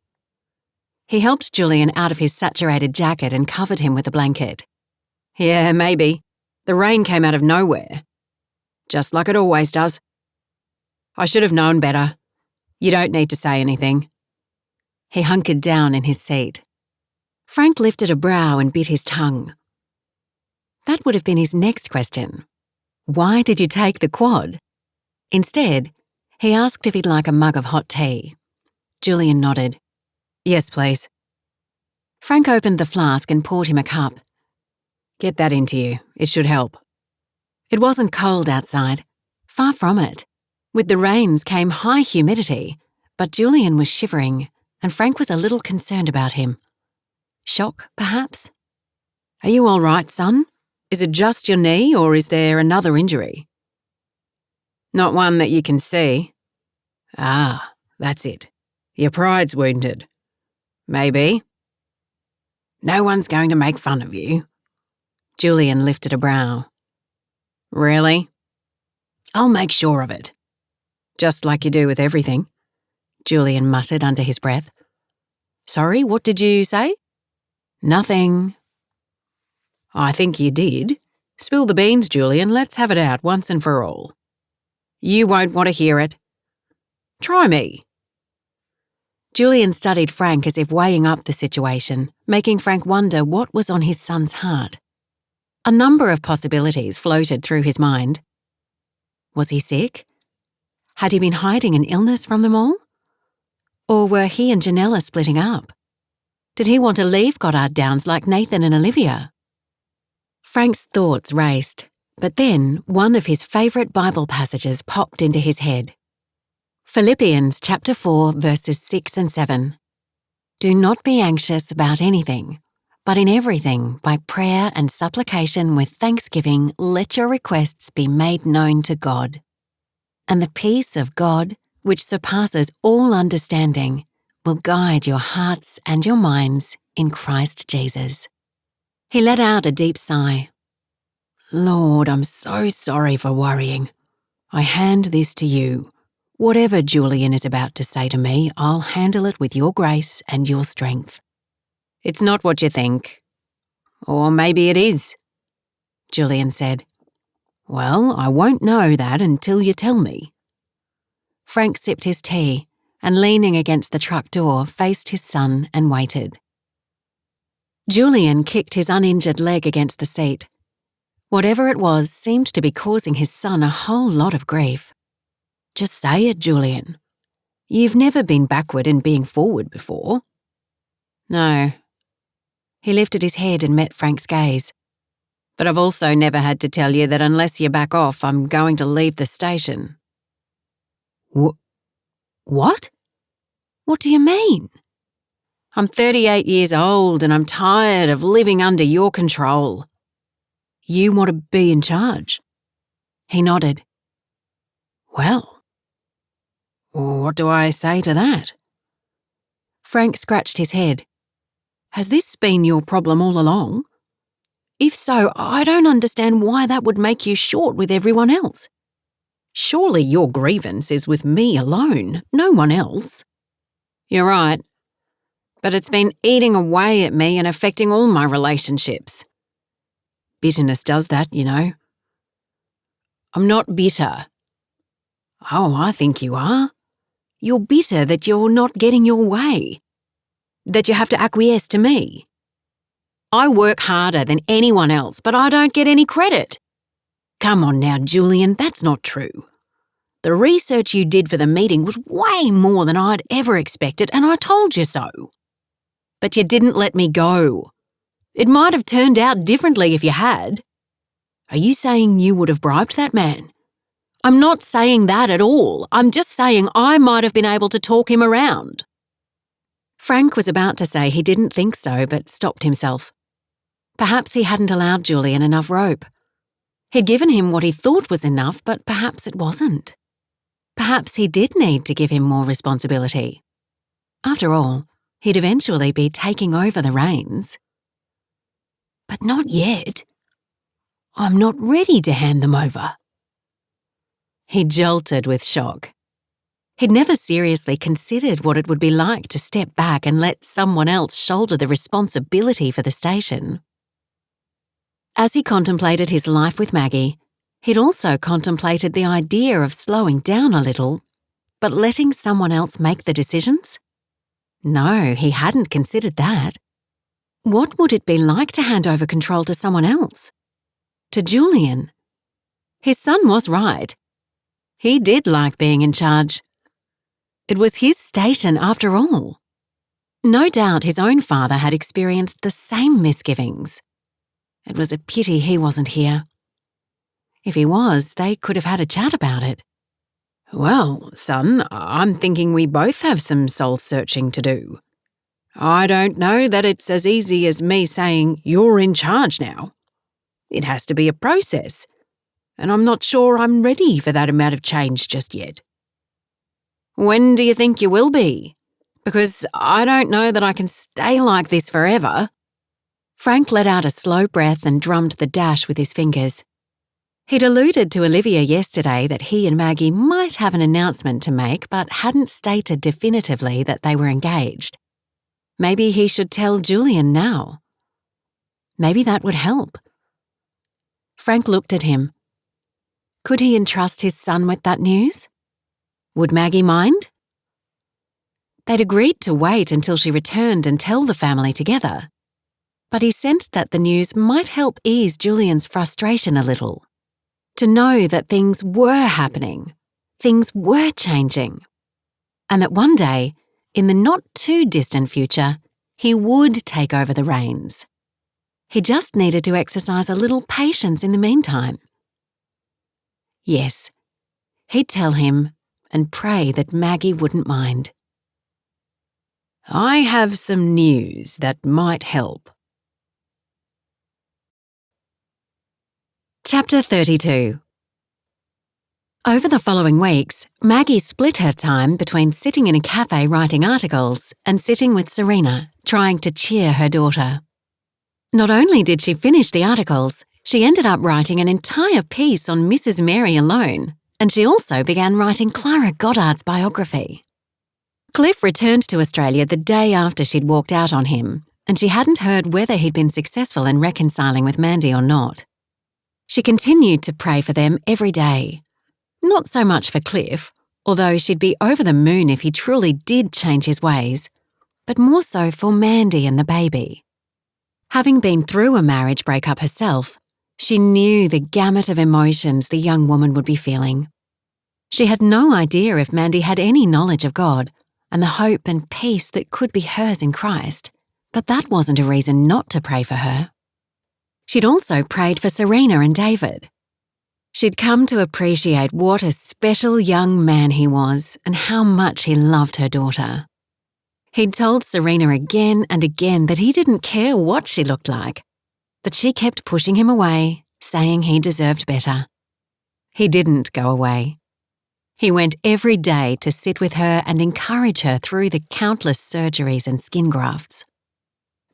He helped Julian out of his saturated jacket and covered him with a blanket. "Yeah, maybe. The rain came out of nowhere. Just like it always does. I should have known better. You don't need to say anything." He hunkered down in his seat. Frank lifted a brow and bit his tongue. That would have been his next question. Why did you take the quad? Instead, he asked if he'd like a mug of hot tea. Julian nodded. "Yes, please." Frank opened the flask and poured him a cup. "Get that into you. It should help." It wasn't cold outside. Far from it. With the rains came high humidity, but Julian was shivering, and Frank was a little concerned about him. Shock, perhaps? "Are you all right, son? Is it just your knee, or is there another injury?" "Not one that you can see." "Ah, that's it. Your pride's wounded." "Maybe." "No one's going to make fun of you." Julian lifted a brow. "Really?" "I'll make sure of it." "Just like you do with everything," Julian muttered under his breath. "Sorry, what did you say?" "Nothing." "I think you did. Spill the beans, Julian. Let's have it out once and for all. You won't want to hear it. Try me. Julian studied Frank as if weighing up the situation, making Frank wonder what was on his son's heart. A number of possibilities floated through his mind. Was he sick? Had he been hiding an illness from them all? Or were he and Janella splitting up? Did he want to leave Goddard Downs like Nathan and Olivia? Frank's thoughts raced, but then one of his favourite Bible passages popped into his head. Philippians chapter 4 verses 6 and 7. Do not be anxious about anything, but in everything, by prayer and supplication with thanksgiving, let your requests be made known to God. And the peace of God, which surpasses all understanding, will guide your hearts and your minds in Christ Jesus. He let out a deep sigh. Lord, I'm so sorry for worrying. I hand this to you. Whatever Julian is about to say to me, I'll handle it with your grace and your strength. It's not what you think. Or maybe it is, Julian said. Well, I won't know that until you tell me. Frank sipped his tea and, leaning against the truck door, faced his son and waited. Julian kicked his uninjured leg against the seat. Whatever it was seemed to be causing his son a whole lot of grief. Just say it, Julian. You've never been backward in being forward before. No. He lifted his head and met Frank's gaze. But I've also never had to tell you that unless you back off, I'm going to leave the station. What? What do you mean? I'm 38 years old and I'm tired of living under your control. You want to be in charge? He nodded. Well, what do I say to that? Frank scratched his head. Has this been your problem all along? If so, I don't understand why that would make you short with everyone else. Surely your grievance is with me alone, no one else. You're right. But it's been eating away at me and affecting all my relationships. Bitterness does that, you know. I'm not bitter. Oh, I think you are. You're bitter that you're not getting your way. That you have to acquiesce to me. I work harder than anyone else, but I don't get any credit. Come on now, Julian, that's not true. The research you did for the meeting was way more than I'd ever expected, and I told you so. But you didn't let me go. It might have turned out differently if you had. Are you saying you would have bribed that man? I'm not saying that at all. I'm just saying I might have been able to talk him around. Frank was about to say he didn't think so, but stopped himself. Perhaps he hadn't allowed Julian enough rope. He'd given him what he thought was enough, but perhaps it wasn't. Perhaps he did need to give him more responsibility. After all, he'd eventually be taking over the reins. But not yet. I'm not ready to hand them over. He jolted with shock. He'd never seriously considered what it would be like to step back and let someone else shoulder the responsibility for the station. As he contemplated his life with Maggie, he'd also contemplated the idea of slowing down a little, but letting someone else make the decisions? No, he hadn't considered that. What would it be like to hand over control to someone else? To Julian? His son was right. He did like being in charge. It was his station after all. No doubt his own father had experienced the same misgivings. It was a pity he wasn't here. If he was, they could have had a chat about it. Well, son, I'm thinking we both have some soul-searching to do. I don't know that it's as easy as me saying you're in charge now. It has to be a process, and I'm not sure I'm ready for that amount of change just yet. When do you think you will be? Because I don't know that I can stay like this forever. Frank let out a slow breath and drummed the dash with his fingers. He'd alluded to Olivia yesterday that he and Maggie might have an announcement to make, but hadn't stated definitively that they were engaged. Maybe he should tell Julian now. Maybe that would help. Frank looked at him. Could he entrust his son with that news? Would Maggie mind? They'd agreed to wait until she returned and tell the family together. But he sensed that the news might help ease Julian's frustration a little. To know that things were happening, things were changing, and that one day, in the not-too-distant future, he would take over the reins. He just needed to exercise a little patience in the meantime. Yes, he'd tell him and pray that Maggie wouldn't mind. I have some news that might help. Chapter 32. Over the following weeks, Maggie split her time between sitting in a cafe writing articles and sitting with Serena, trying to cheer her daughter. Not only did she finish the articles, she ended up writing an entire piece on Mrs. Mary alone, and she also began writing Clara Goddard's biography. Cliff returned to Australia the day after she'd walked out on him, and she hadn't heard whether he'd been successful in reconciling with Mandy or not. She continued to pray for them every day. Not so much for Cliff, although she'd be over the moon if he truly did change his ways, but more so for Mandy and the baby. Having been through a marriage breakup herself, she knew the gamut of emotions the young woman would be feeling. She had no idea if Mandy had any knowledge of God and the hope and peace that could be hers in Christ, but that wasn't a reason not to pray for her. She'd also prayed for Serena and David. She'd come to appreciate what a special young man he was and how much he loved her daughter. He'd told Serena again and again that he didn't care what she looked like, but she kept pushing him away, saying he deserved better. He didn't go away. He went every day to sit with her and encourage her through the countless surgeries and skin grafts.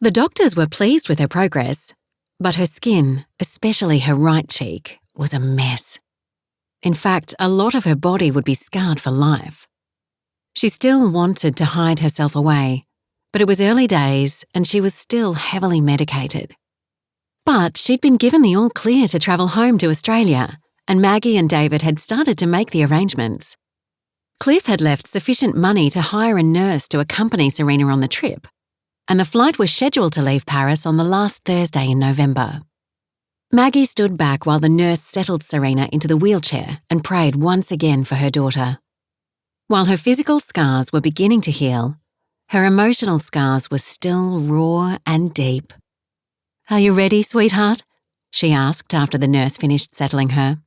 The doctors were pleased with her progress, but her skin, especially her right cheek, was a mess. In fact, a lot of her body would be scarred for life. She still wanted to hide herself away, but it was early days and she was still heavily medicated. But she'd been given the all-clear to travel home to Australia, and Maggie and David had started to make the arrangements. Cliff had left sufficient money to hire a nurse to accompany Serena on the trip, and the flight was scheduled to leave Paris on the last Thursday in November. Maggie stood back while the nurse settled Serena into the wheelchair and prayed once again for her daughter. While her physical scars were beginning to heal, her emotional scars were still raw and deep. "Are you ready, sweetheart?" she asked after the nurse finished settling her.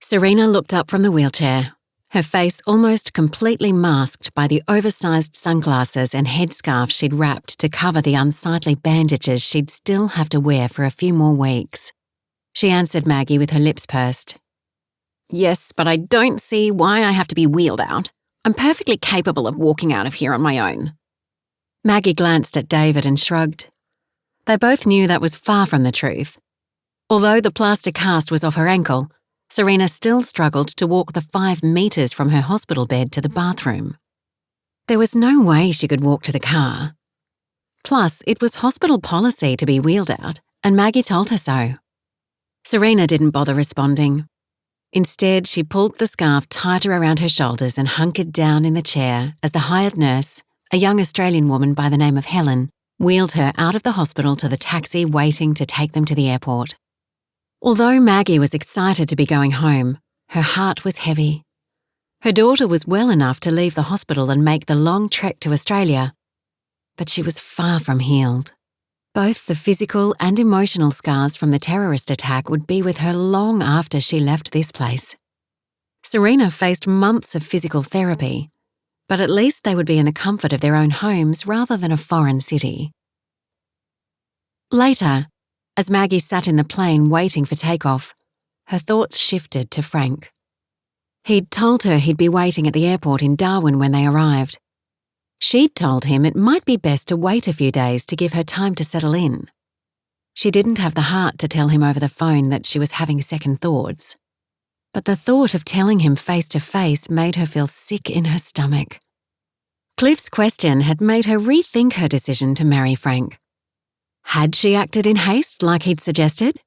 Serena looked up from the wheelchair, her face almost completely masked by the oversized sunglasses and headscarf she'd wrapped to cover the unsightly bandages she'd still have to wear for a few more weeks. She answered Maggie with her lips pursed. "Yes, but I don't see why I have to be wheeled out. I'm perfectly capable of walking out of here on my own." Maggie glanced at David and shrugged. They both knew that was far from the truth. Although the plaster cast was off her ankle, Serena still struggled to walk the 5 meters from her hospital bed to the bathroom. There was no way she could walk to the car. Plus, it was hospital policy to be wheeled out, and Maggie told her so. Serena didn't bother responding. Instead, she pulled the scarf tighter around her shoulders and hunkered down in the chair as the hired nurse, a young Australian woman by the name of Helen, wheeled her out of the hospital to the taxi waiting to take them to the airport. Although Maggie was excited to be going home, her heart was heavy. Her daughter was well enough to leave the hospital and make the long trek to Australia, but she was far from healed. Both the physical and emotional scars from the terrorist attack would be with her long after she left this place. Serena faced months of physical therapy, but at least they would be in the comfort of their own homes rather than a foreign city. Later, as Maggie sat in the plane waiting for takeoff, her thoughts shifted to Frank. He'd told her he'd be waiting at the airport in Darwin when they arrived. She'd told him it might be best to wait a few days to give her time to settle in. She didn't have the heart to tell him over the phone that she was having second thoughts. But the thought of telling him face to face made her feel sick in her stomach. Cliff's question had made her rethink her decision to marry Frank. Had she acted in haste like he'd suggested?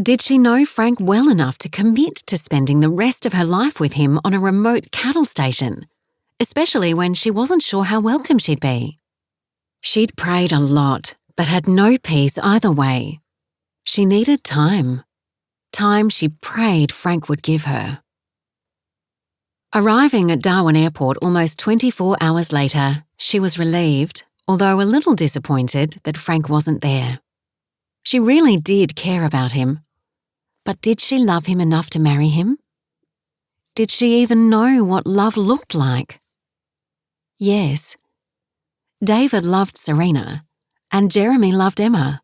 Did she know Frank well enough to commit to spending the rest of her life with him on a remote cattle station, especially when she wasn't sure how welcome she'd be? She'd prayed a lot, but had no peace either way. She needed time. Time she prayed Frank would give her. Arriving at Darwin Airport almost 24 hours later, she was relieved, although a little disappointed that Frank wasn't there. She really did care about him. But did she love him enough to marry him? Did she even know what love looked like? Yes. David loved Serena, and Jeremy loved Emma.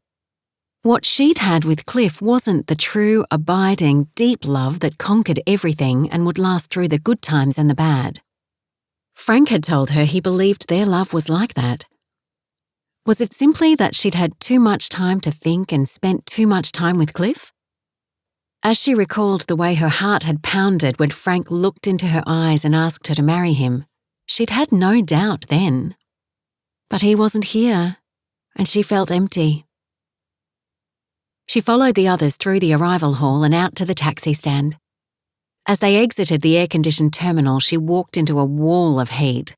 What she'd had with Cliff wasn't the true, abiding, deep love that conquered everything and would last through the good times and the bad. Frank had told her he believed their love was like that. Was it simply that she'd had too much time to think and spent too much time with Cliff? As she recalled the way her heart had pounded when Frank looked into her eyes and asked her to marry him, she'd had no doubt then. But he wasn't here, and she felt empty. She followed the others through the arrival hall and out to the taxi stand. As they exited the air-conditioned terminal, she walked into a wall of heat.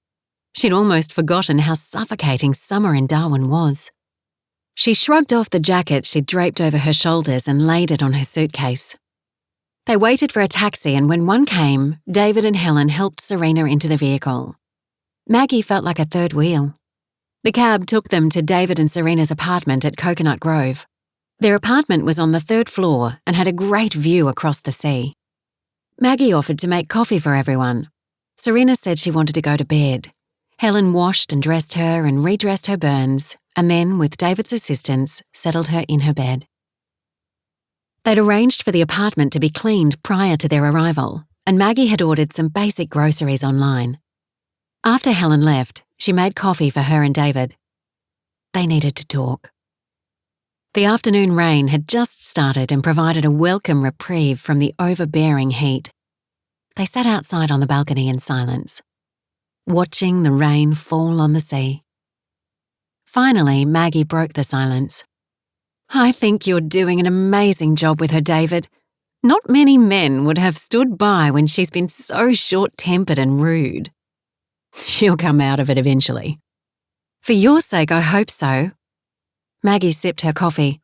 She'd almost forgotten how suffocating summer in Darwin was. She shrugged off the jacket she'd draped over her shoulders and laid it on her suitcase. They waited for a taxi, and when one came, David and Helen helped Serena into the vehicle. Maggie felt like a third wheel. The cab took them to David and Serena's apartment at Coconut Grove. Their apartment was on the 3rd floor and had a great view across the sea. Maggie offered to make coffee for everyone. Serena said she wanted to go to bed. Helen washed and dressed her and redressed her burns, and then, with David's assistance, settled her in her bed. They'd arranged for the apartment to be cleaned prior to their arrival, and Maggie had ordered some basic groceries online. After Helen left, she made coffee for her and David. They needed to talk. The afternoon rain had just started and provided a welcome reprieve from the overbearing heat. They sat outside on the balcony in silence, watching the rain fall on the sea. Finally, Maggie broke the silence. "I think you're doing an amazing job with her, David. Not many men would have stood by when she's been so short-tempered and rude. She'll come out of it eventually. For your sake, I hope so." Maggie sipped her coffee.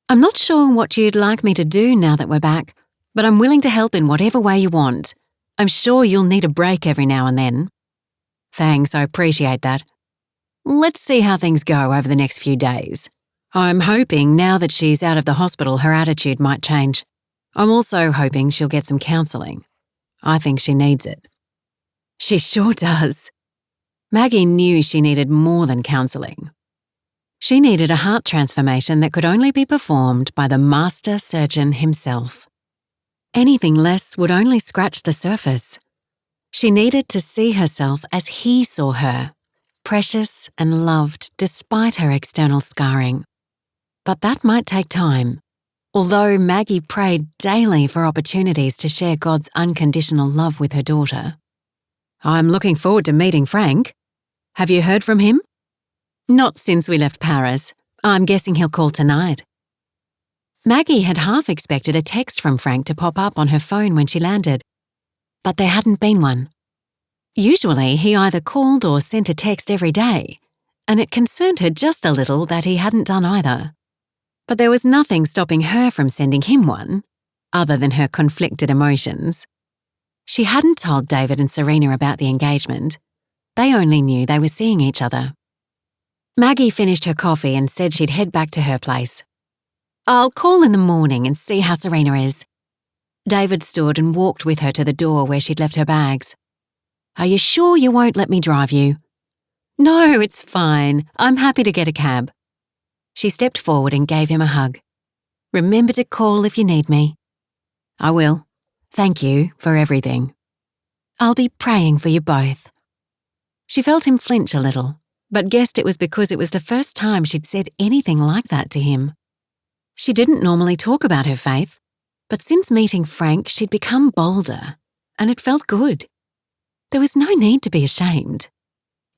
"I'm not sure what you'd like me to do now that we're back, but I'm willing to help in whatever way you want. I'm sure you'll need a break every now and then." "Thanks, I appreciate that. Let's see how things go over the next few days. I'm hoping now that she's out of the hospital, her attitude might change. I'm also hoping she'll get some counselling. I think she needs it." "She sure does." Maggie knew she needed more than counselling. She needed a heart transformation that could only be performed by the master surgeon himself. Anything less would only scratch the surface. She needed to see herself as he saw her, precious and loved despite her external scarring. But that might take time, although Maggie prayed daily for opportunities to share God's unconditional love with her daughter. "I'm looking forward to meeting Frank. Have you heard from him?" "Not since we left Paris. I'm guessing he'll call tonight." Maggie had half expected a text from Frank to pop up on her phone when she landed, but there hadn't been one. Usually, he either called or sent a text every day, and it concerned her just a little that he hadn't done either. But there was nothing stopping her from sending him one, other than her conflicted emotions. She hadn't told David and Serena about the engagement. They only knew they were seeing each other. Maggie finished her coffee and said she'd head back to her place. "I'll call in the morning and see how Serena is." David stood and walked with her to the door where she'd left her bags. "Are you sure you won't let me drive you?" "No, it's fine. I'm happy to get a cab." She stepped forward and gave him a hug. "Remember to call if you need me." "I will. Thank you for everything." "I'll be praying for you both." She felt him flinch a little, but guessed it was because it was the first time she'd said anything like that to him. She didn't normally talk about her faith, but since meeting Frank, she'd become bolder, and it felt good. There was no need to be ashamed.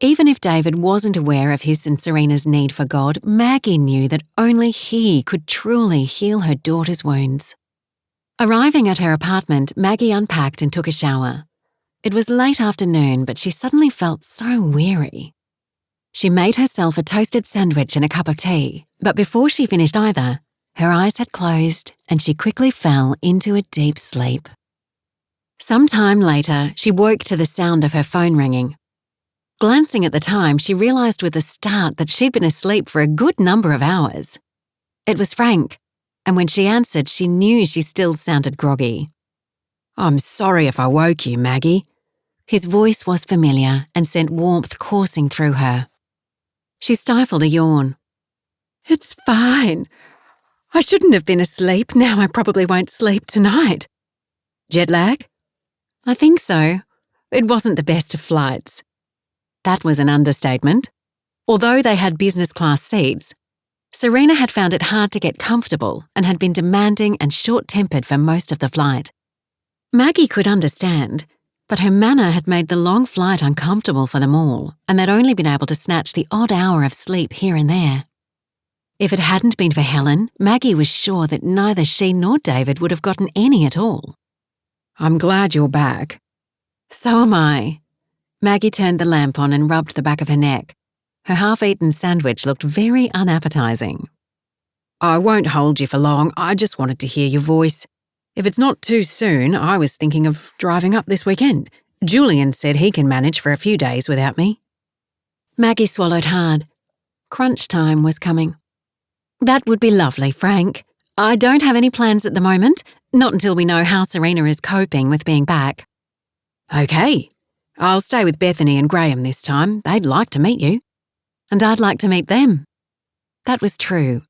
Even if David wasn't aware of his and Serena's need for God, Maggie knew that only he could truly heal her daughter's wounds. Arriving at her apartment, Maggie unpacked and took a shower. It was late afternoon, but she suddenly felt so weary. She made herself a toasted sandwich and a cup of tea, but before she finished either, her eyes had closed and she quickly fell into a deep sleep. Some time later, she woke to the sound of her phone ringing. Glancing at the time, she realised with a start that she'd been asleep for a good number of hours. It was Frank, and when she answered, she knew she still sounded groggy. I'm sorry if I woke you, Maggie. His voice was familiar and sent warmth coursing through her. She stifled a yawn. It's fine. I shouldn't have been asleep. Now I probably won't sleep tonight. Jet lag? I think so. It wasn't the best of flights. That was an understatement. Although they had business class seats, Serena had found it hard to get comfortable and had been demanding and short-tempered for most of the flight. Maggie could understand, but her manner had made the long flight uncomfortable for them all, and they'd only been able to snatch the odd hour of sleep here and there. If it hadn't been for Helen, Maggie was sure that neither she nor David would have gotten any at all. I'm glad you're back. So am I. Maggie turned the lamp on and rubbed the back of her neck. Her half-eaten sandwich looked very unappetising. I won't hold you for long. I just wanted to hear your voice. If it's not too soon, I was thinking of driving up this weekend. Julian said he can manage for a few days without me. Maggie swallowed hard. Crunch time was coming. That would be lovely, Frank. I don't have any plans at the moment, not until we know how Serena is coping with being back. Okay. I'll stay with Bethany and Graham this time. They'd like to meet you. And I'd like to meet them. That was true.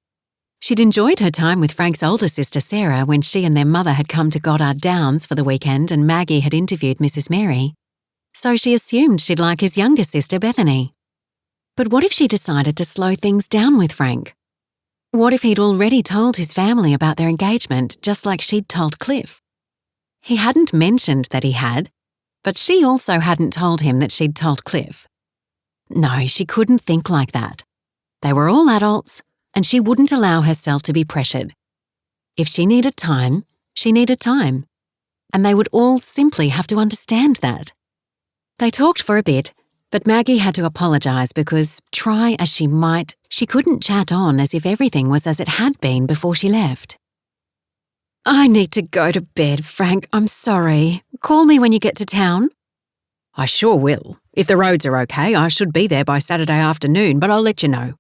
She'd enjoyed her time with Frank's older sister Sarah when she and their mother had come to Goddard Downs for the weekend and Maggie had interviewed Mrs. Mary. So she assumed she'd like his younger sister Bethany. But what if she decided to slow things down with Frank? What if he'd already told his family about their engagement just like she'd told Cliff? He hadn't mentioned that he had, but she also hadn't told him that she'd told Cliff. No, she couldn't think like that. They were all adults, and she wouldn't allow herself to be pressured. If she needed time, she needed time. And they would all simply have to understand that. They talked for a bit, but Maggie had to apologise because, try as she might, she couldn't chat on as if everything was as it had been before she left. I need to go to bed, Frank. I'm sorry. Call me when you get to town. I sure will. If the roads are okay, I should be there by Saturday afternoon, but I'll let you know.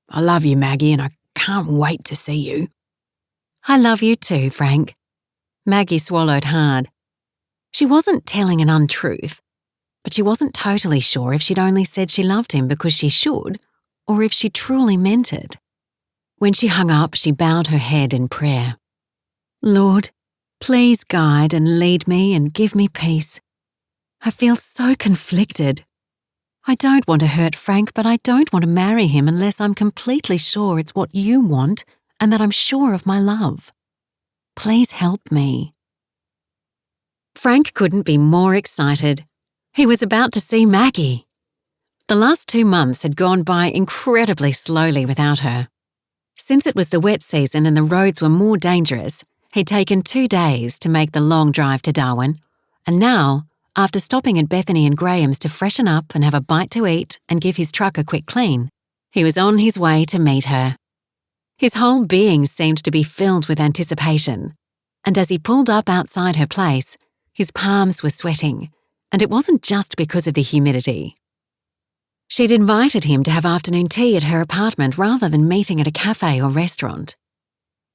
I love you, Maggie, and I can't wait to see you. I love you too, Frank. Maggie swallowed hard. She wasn't telling an untruth, but she wasn't totally sure if she'd only said she loved him because she should, or if she truly meant it. When she hung up, she bowed her head in prayer. Lord, please guide and lead me and give me peace. I feel so conflicted. I don't want to hurt Frank, but I don't want to marry him unless I'm completely sure it's what you want and that I'm sure of my love. Please help me. Frank couldn't be more excited. He was about to see Maggie. The last 2 months had gone by incredibly slowly without her. Since it was the wet season and the roads were more dangerous, he'd taken 2 days to make the long drive to Darwin, and now, after stopping at Bethany and Graham's to freshen up and have a bite to eat and give his truck a quick clean, he was on his way to meet her. His whole being seemed to be filled with anticipation, and as he pulled up outside her place, his palms were sweating, and it wasn't just because of the humidity. She'd invited him to have afternoon tea at her apartment rather than meeting at a cafe or restaurant.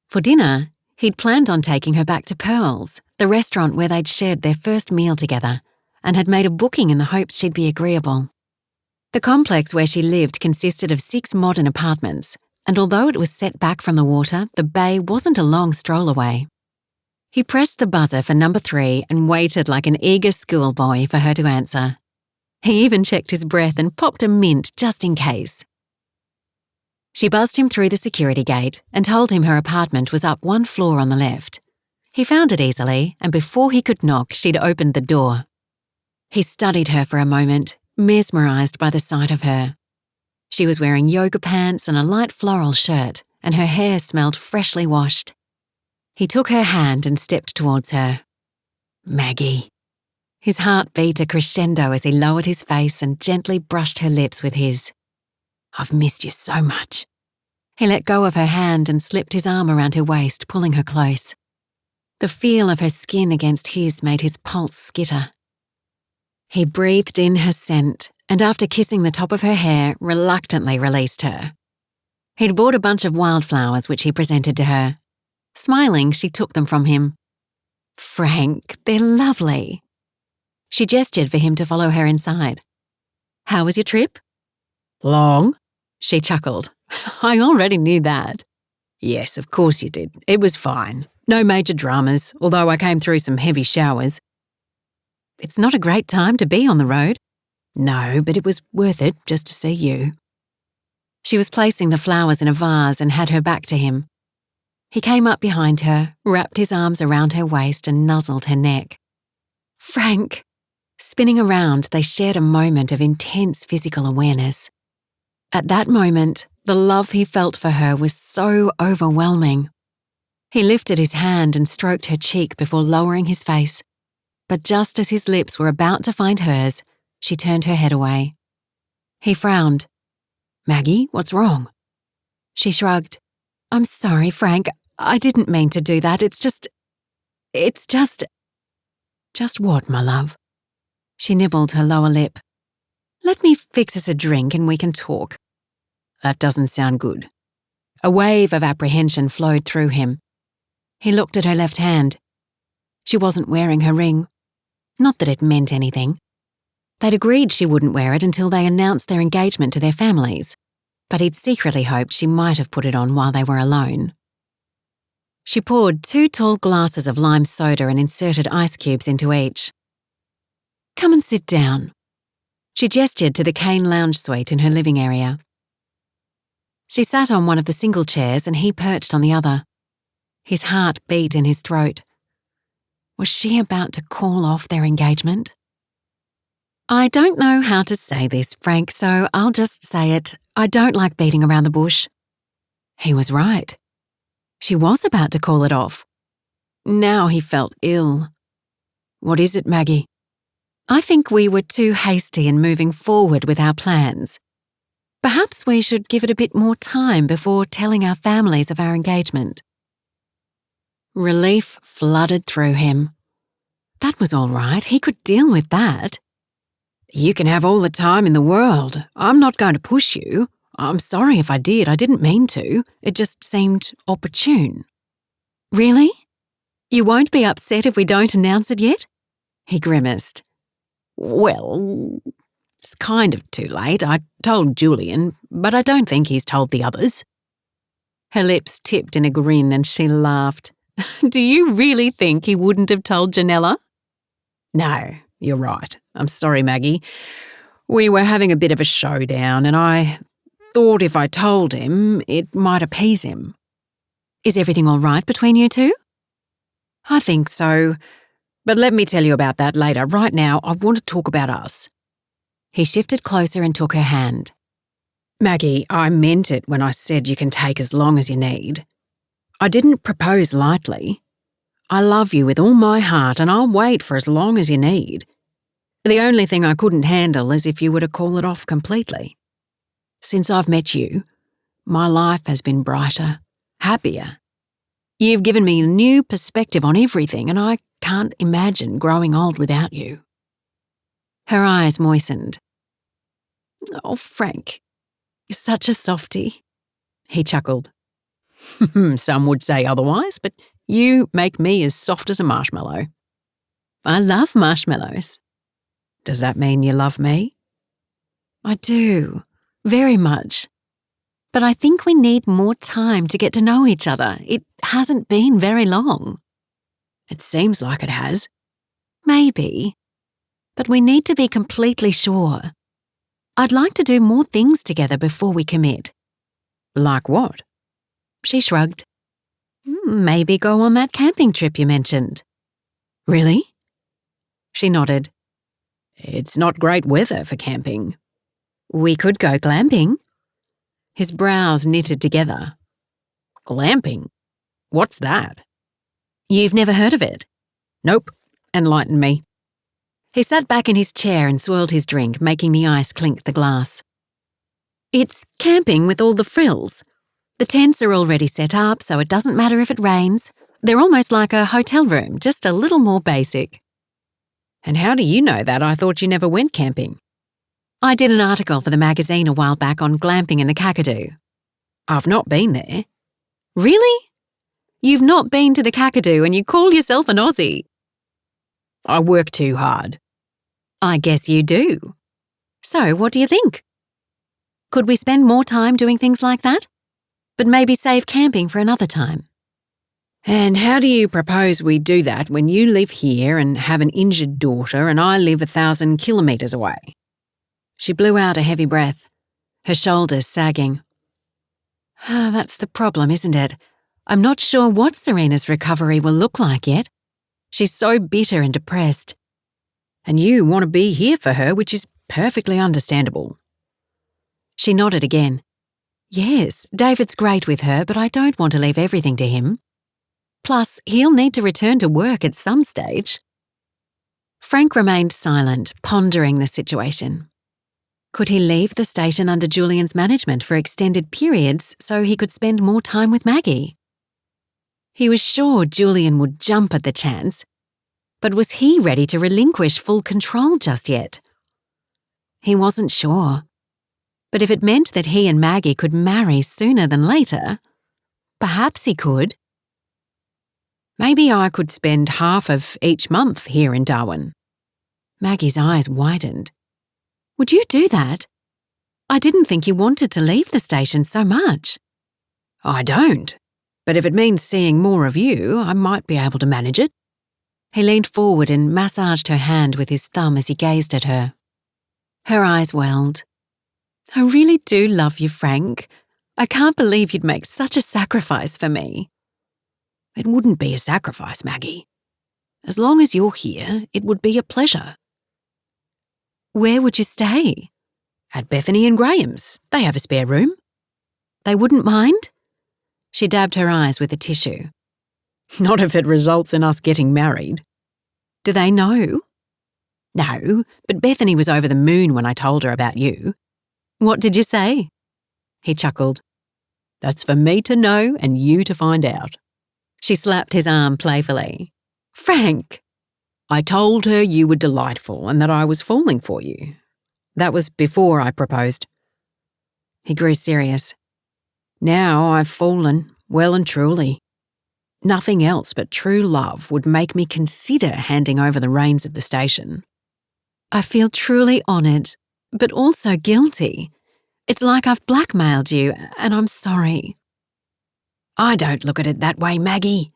For dinner, he'd planned on taking her back to Pearl's, the restaurant where they'd shared their first meal together, and had made a booking in the hopes she'd be agreeable. The complex where she lived consisted of 6 modern apartments, and although it was set back from the water, the bay wasn't a long stroll away. He pressed the buzzer for number 3 and waited like an eager schoolboy for her to answer. He even checked his breath and popped a mint just in case. She buzzed him through the security gate and told him her apartment was up 1 floor on the left. He found it easily, and before he could knock, she'd opened the door. He studied her for a moment, mesmerised by the sight of her. She was wearing yoga pants and a light floral shirt, and her hair smelled freshly washed. He took her hand and stepped towards her. Maggie. His heart beat a crescendo as he lowered his face and gently brushed her lips with his. I've missed you so much. He let go of her hand and slipped his arm around her waist, pulling her close. The feel of her skin against his made his pulse skitter. He breathed in her scent and after kissing the top of her hair, reluctantly released her. He'd bought a bunch of wildflowers which he presented to her. Smiling, she took them from him. Frank, they're lovely. She gestured for him to follow her inside. How was your trip? Long, she chuckled. I already knew that. Yes, of course you did. It was fine. No major dramas, although I came through some heavy showers. It's not a great time to be on the road. No, but it was worth it just to see you. She was placing the flowers in a vase and had her back to him. He came up behind her, wrapped his arms around her waist and nuzzled her neck. Frank! Spinning around, they shared a moment of intense physical awareness. At that moment, the love he felt for her was so overwhelming. He lifted his hand and stroked her cheek before lowering his face. But just as his lips were about to find hers, she turned her head away. He frowned. Maggie, what's wrong? She shrugged. I'm sorry, Frank. I didn't mean to do that. It's just... Just what, my love? She nibbled her lower lip. Let me fix us a drink and we can talk. That doesn't sound good. A wave of apprehension flowed through him. He looked at her left hand. She wasn't wearing her ring. Not that it meant anything. They'd agreed she wouldn't wear it until they announced their engagement to their families, but he'd secretly hoped she might have put it on while they were alone. She poured 2 tall glasses of lime soda and inserted ice cubes into each. Come and sit down. She gestured to the cane lounge suite in her living area. She sat on one of the single chairs and he perched on the other. His heart beat in his throat. Was she about to call off their engagement? I don't know how to say this, Frank, so I'll just say it. I don't like beating around the bush. He was right. She was about to call it off. Now he felt ill. What is it, Maggie? I think we were too hasty in moving forward with our plans. Perhaps we should give it a bit more time before telling our families of our engagement. Relief flooded through him. That was all right. He could deal with that. You can have all the time in the world. I'm not going to push you. I'm sorry if I did. I didn't mean to. It just seemed opportune. Really? You won't be upset if we don't announce it yet? He grimaced. Well, it's kind of too late. I told Julian, but I don't think he's told the others. Her lips tipped in a grin and she laughed. Do you really think he wouldn't have told Janella? No, you're right. I'm sorry, Maggie. We were having a bit of a showdown and I thought if I told him, it might appease him. Is everything all right between you two? I think so. But let me tell you about that later. Right now, I want to talk about us. He shifted closer and took her hand. Maggie, I meant it when I said you can take as long as you need. I didn't propose lightly. I love you with all my heart and I'll wait for as long as you need. The only thing I couldn't handle is if you were to call it off completely. Since I've met you, my life has been brighter, happier. You've given me a new perspective on everything and I can't imagine growing old without you. Her eyes moistened. Oh, Frank, you're such a softie. He chuckled. Some would say otherwise, but you make me as soft as a marshmallow. I love marshmallows. Does that mean you love me? I do, very much. But I think we need more time to get to know each other. It hasn't been very long. It seems like it has. Maybe. But we need to be completely sure. I'd like to do more things together before we commit. Like what? She shrugged. Maybe go on that camping trip you mentioned. Really? She nodded. It's not great weather for camping. We could go glamping. His brows knitted together. Glamping? What's that? You've never heard of it? Nope. Enlighten me. He sat back in his chair and swirled his drink, making the ice clink the glass. It's camping with all the frills. The tents are already set up, so it doesn't matter if it rains. They're almost like a hotel room, just a little more basic. And how do you know that? I thought you never went camping. I did an article for the magazine a while back on glamping in the Kakadu. I've not been there. Really? You've not been to the Kakadu and you call yourself an Aussie? I work too hard. I guess you do. So, what do you think? Could we spend more time doing things like that? But maybe save camping for another time. And how do you propose we do that when you live here and have an injured daughter and I live 1,000 kilometres away? She blew out a heavy breath, her shoulders sagging. That's the problem, isn't it? I'm not sure what Serena's recovery will look like yet. She's so bitter and depressed. And you want to be here for her, which is perfectly understandable. She nodded again. Yes, David's great with her, but I don't want to leave everything to him. Plus, he'll need to return to work at some stage. Frank remained silent, pondering the situation. Could he leave the station under Julian's management for extended periods so he could spend more time with Maggie? He was sure Julian would jump at the chance, but was he ready to relinquish full control just yet? He wasn't sure. But if it meant that he and Maggie could marry sooner than later, perhaps he could. Maybe I could spend half of each month here in Darwin. Maggie's eyes widened. Would you do that? I didn't think you wanted to leave the station so much. I don't. But if it means seeing more of you, I might be able to manage it. He leaned forward and massaged her hand with his thumb as he gazed at her. Her eyes welled. I really do love you, Frank. I can't believe you'd make such a sacrifice for me. It wouldn't be a sacrifice, Maggie. As long as you're here, it would be a pleasure. Where would you stay? At Bethany and Graham's. They have a spare room. They wouldn't mind? She dabbed her eyes with a tissue. Not if it results in us getting married. Do they know? No, but Bethany was over the moon when I told her about you. What did you say? He chuckled. That's for me to know and you to find out. She slapped his arm playfully. Frank! I told her you were delightful and that I was falling for you. That was before I proposed. He grew serious. Now I've fallen, well and truly. Nothing else but true love would make me consider handing over the reins of the station. I feel truly honoured, but also guilty. It's like I've blackmailed you, and I'm sorry. I don't look at it that way, Maggie.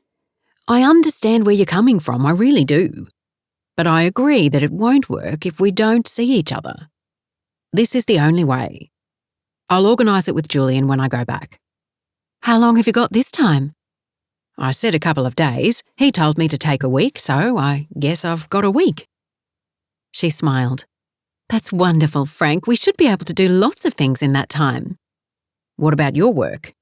I understand where you're coming from, I really do. But I agree that it won't work if we don't see each other. This is the only way. I'll organise it with Julian when I go back. How long have you got this time? I said a couple of days. He told me to take a week, so I guess I've got a week. She smiled. That's wonderful, Frank. We should be able to do lots of things in that time. What about your work?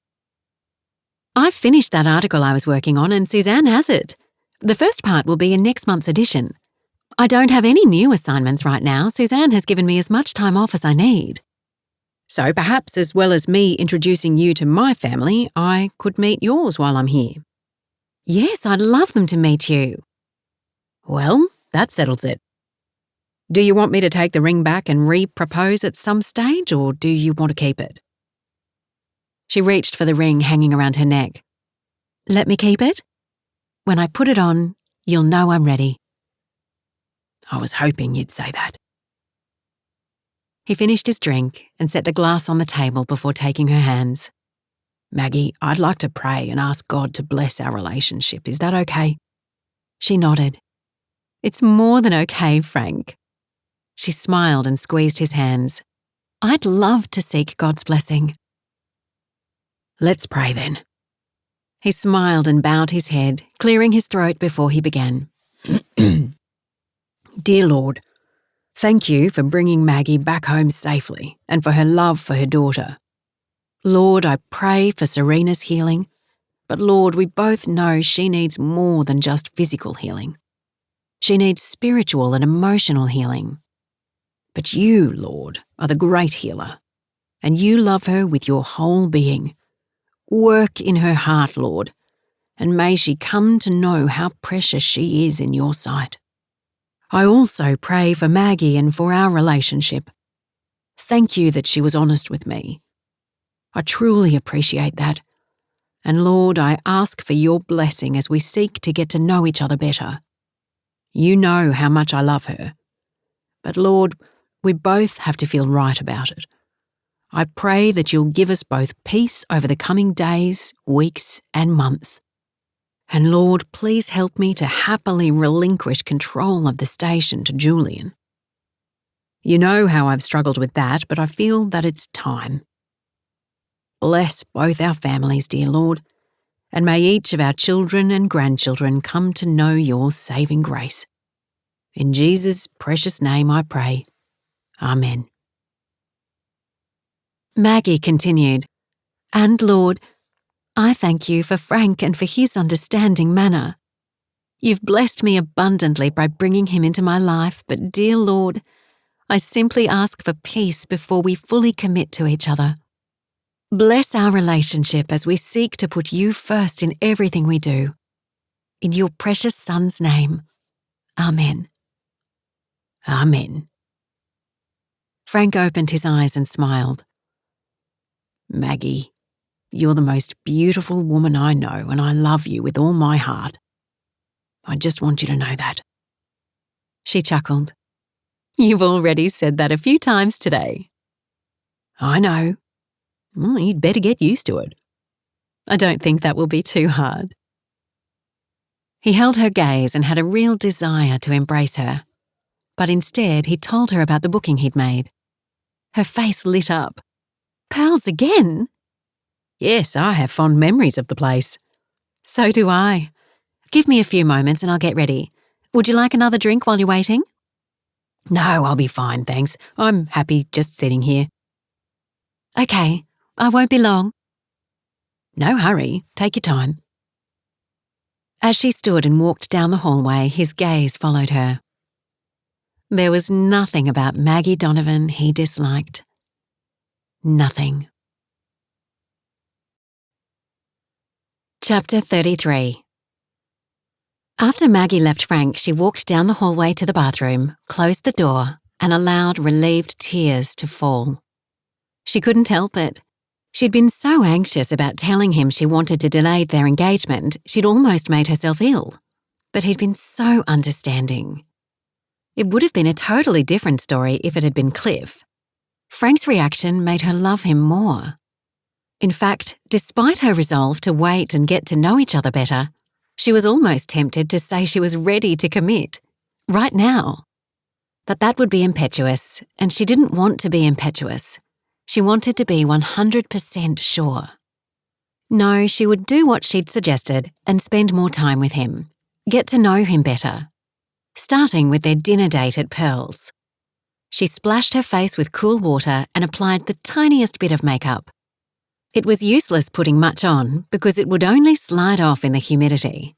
I've finished that article I was working on and Suzanne has it. The first part will be in next month's edition. I don't have any new assignments right now. Suzanne has given me as much time off as I need. So perhaps as well as me introducing you to my family, I could meet yours while I'm here. Yes, I'd love them to meet you. Well, that settles it. Do you want me to take the ring back and re-propose at some stage, or do you want to keep it? She reached for the ring hanging around her neck. Let me keep it? When I put it on, you'll know I'm ready. I was hoping you'd say that. He finished his drink and set the glass on the table before taking her hands. Maggie, I'd like to pray and ask God to bless our relationship. Is that okay? She nodded. It's more than okay, Frank. She smiled and squeezed his hands. I'd love to seek God's blessing. Let's pray then. He smiled and bowed his head, clearing his throat before he began. Dear Lord, Thank you for bringing Maggie back home safely and for her love for her daughter. Lord, I pray for Serena's healing, but Lord, we both know she needs more than just physical healing. She needs spiritual and emotional healing. But you, Lord, are the great healer, and you love her with your whole being. Work in her heart, Lord, and may she come to know how precious she is in your sight. I also pray for Maggie and for our relationship. Thank you that she was honest with me. I truly appreciate that. And Lord, I ask for your blessing as we seek to get to know each other better. You know how much I love her. But Lord, we both have to feel right about it. I pray that you'll give us both peace over the coming days, weeks, and months. And Lord, please help me to happily relinquish control of the station to Julian. You know how I've struggled with that, but I feel that it's time. Bless both our families, dear Lord, and may each of our children and grandchildren come to know your saving grace. In Jesus' precious name I pray. Amen. Maggie continued, "And Lord, I thank you for Frank and for his understanding manner. You've blessed me abundantly by bringing him into my life, but dear Lord, I simply ask for peace before we fully commit to each other. Bless our relationship as we seek to put you first in everything we do. In your precious Son's name, Amen." Amen. Frank opened his eyes and smiled. Maggie, you're the most beautiful woman I know, and I love you with all my heart. I just want you to know that. She chuckled. "You've already said that a few times today." I know. Well, you'd better get used to it. "I don't think that will be too hard." He held her gaze and had a real desire to embrace her. But instead, he told her about the booking he'd made. Her face lit up. "Pearls again?" Yes, I have fond memories of the place. "So do I. Give me a few moments and I'll get ready. Would you like another drink while you're waiting?" No, I'll be fine, thanks. I'm happy just sitting here. "Okay, I won't be long." No hurry, take your time. As she stood and walked down the hallway, his gaze followed her. There was nothing about Maggie Donovan he disliked. Nothing. Chapter 33. After Maggie left Frank, she walked down the hallway to the bathroom, closed the door, and allowed relieved tears to fall. She couldn't help it. She'd been so anxious about telling him she wanted to delay their engagement, she'd almost made herself ill. But he'd been so understanding. It would have been a totally different story if it had been Cliff. Frank's reaction made her love him more. In fact, despite her resolve to wait and get to know each other better, she was almost tempted to say she was ready to commit, right now. But that would be impetuous, and she didn't want to be impetuous. She wanted to be 100% sure. No, she would do what she'd suggested and spend more time with him, get to know him better, starting with their dinner date at Pearl's. She splashed her face with cool water and applied the tiniest bit of makeup. It was useless putting much on because it would only slide off in the humidity.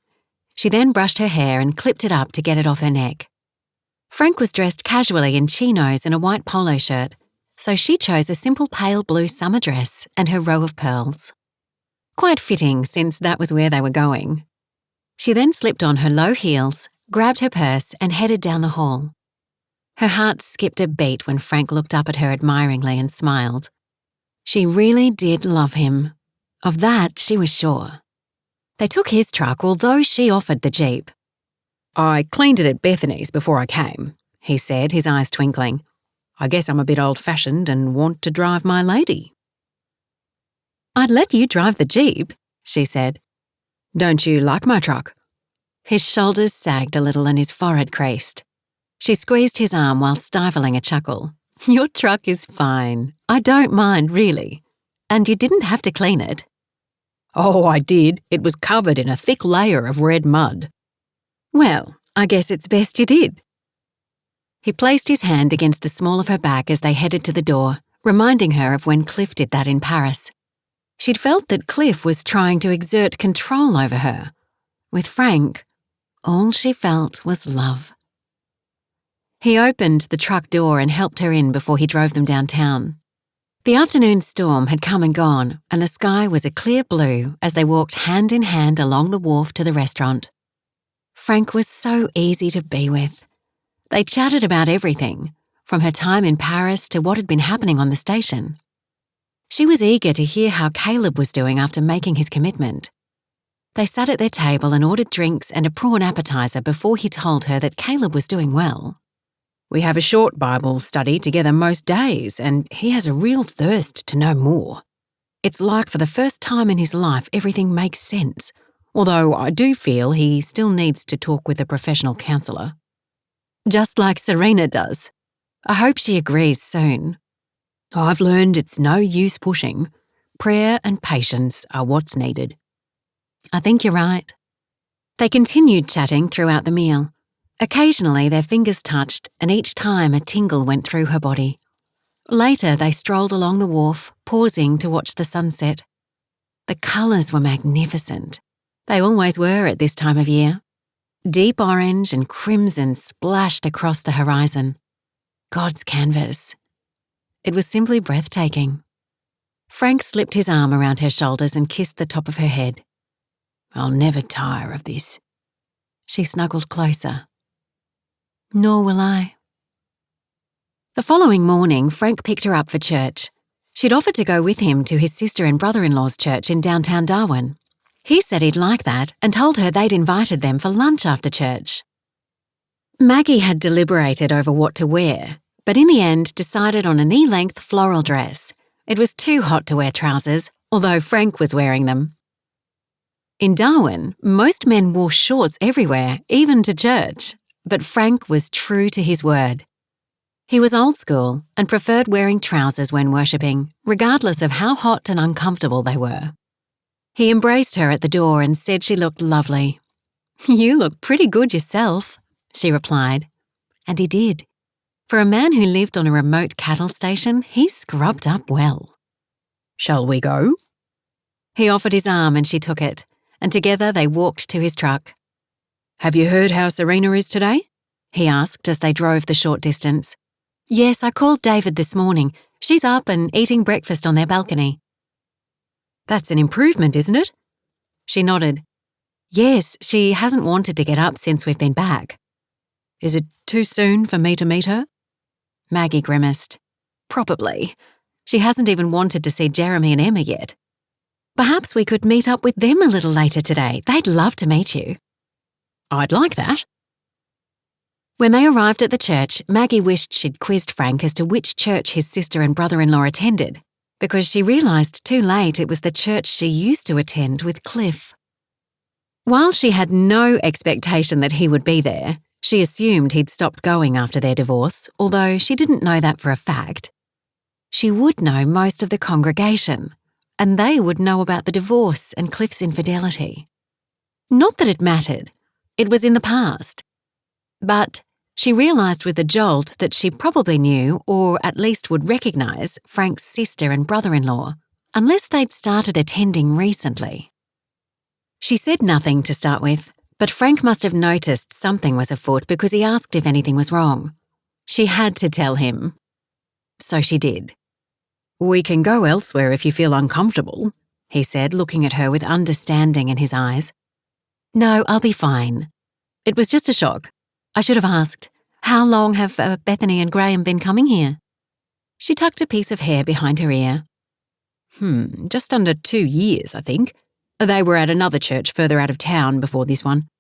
She then brushed her hair and clipped it up to get it off her neck. Frank was dressed casually in chinos and a white polo shirt, so she chose a simple pale blue summer dress and her row of pearls. Quite fitting since that was where they were going. She then slipped on her low heels, grabbed her purse and headed down the hall. Her heart skipped a beat when Frank looked up at her admiringly and smiled. She really did love him. Of that, she was sure. They took his truck, although she offered the Jeep. I cleaned it at Bethany's before I came, he said, his eyes twinkling. I guess I'm a bit old-fashioned and want to drive my lady. I'd let you drive the Jeep, she said. Don't you like my truck? His shoulders sagged a little and his forehead creased. She squeezed his arm while stifling a chuckle. Your truck is fine. I don't mind, really. And you didn't have to clean it. Oh, I did. It was covered in a thick layer of red mud. Well, I guess it's best you did. He placed his hand against the small of her back as they headed to the door, reminding her of when Cliff did that in Paris. She'd felt that Cliff was trying to exert control over her. With Frank, all she felt was love. He opened the truck door and helped her in before he drove them downtown. The afternoon storm had come and gone, and the sky was a clear blue as they walked hand in hand along the wharf to the restaurant. Frank was so easy to be with. They chatted about everything, from her time in Paris to what had been happening on the station. She was eager to hear how Caleb was doing after making his commitment. They sat at their table and ordered drinks and a prawn appetizer before he told her that Caleb was doing well. We have a short Bible study together most days, and he has a real thirst to know more. It's like for the first time in his life everything makes sense, although I do feel he still needs to talk with a professional counsellor. Just like Serena does. I hope she agrees soon. I've learned it's no use pushing. Prayer and patience are what's needed. I think you're right. They continued chatting throughout the meal. Occasionally their fingers touched, and each time a tingle went through her body. Later they strolled along the wharf, pausing to watch the sunset. The colours were magnificent. They always were at this time of year. Deep orange and crimson splashed across the horizon. God's canvas. It was simply breathtaking. Frank slipped his arm around her shoulders and kissed the top of her head. I'll never tire of this. She snuggled closer. Nor will I. The following morning, Frank picked her up for church. She'd offered to go with him to his sister and brother-in-law's church in downtown Darwin. He said he'd like that and told her they'd invited them for lunch after church. Maggie had deliberated over what to wear, but in the end decided on a knee-length floral dress. It was too hot to wear trousers, although Frank was wearing them. In Darwin, most men wore shorts everywhere, even to church, but Frank was true to his word. He was old school and preferred wearing trousers when worshipping, regardless of how hot and uncomfortable they were. He embraced her at the door and said she looked lovely. "You look pretty good yourself," she replied. And he did. For a man who lived on a remote cattle station, he scrubbed up well. Shall we go? He offered his arm and she took it, and together they walked to his truck. Have you heard how Serena is today? He asked as they drove the short distance. Yes, I called David this morning. She's up and eating breakfast on their balcony. That's an improvement, isn't it? She nodded. Yes, she hasn't wanted to get up since we've been back. Is it too soon for me to meet her? Maggie grimaced. Probably. She hasn't even wanted to see Jeremy and Emma yet. Perhaps we could meet up with them a little later today. They'd love to meet you. I'd like that. When they arrived at the church, Maggie wished she'd quizzed Frank as to which church his sister and brother-in-law attended, because she realised too late it was the church she used to attend with Cliff. While she had no expectation that he would be there, she assumed he'd stopped going after their divorce, although she didn't know that for a fact. She would know most of the congregation, and they would know about the divorce and Cliff's infidelity. Not that it mattered. It was in the past. But she realised with a jolt that she probably knew, or at least would recognise, Frank's sister and brother-in-law, unless they'd started attending recently. She said nothing to start with, but Frank must have noticed something was afoot because he asked if anything was wrong. She had to tell him. So she did. We can go elsewhere if you feel uncomfortable, he said, looking at her with understanding in his eyes. No, I'll be fine. It was just a shock. I should have asked, how long have Bethany and Graham been coming here? She tucked a piece of hair behind her ear. Just under 2 years, I think. They were at another church further out of town before this one.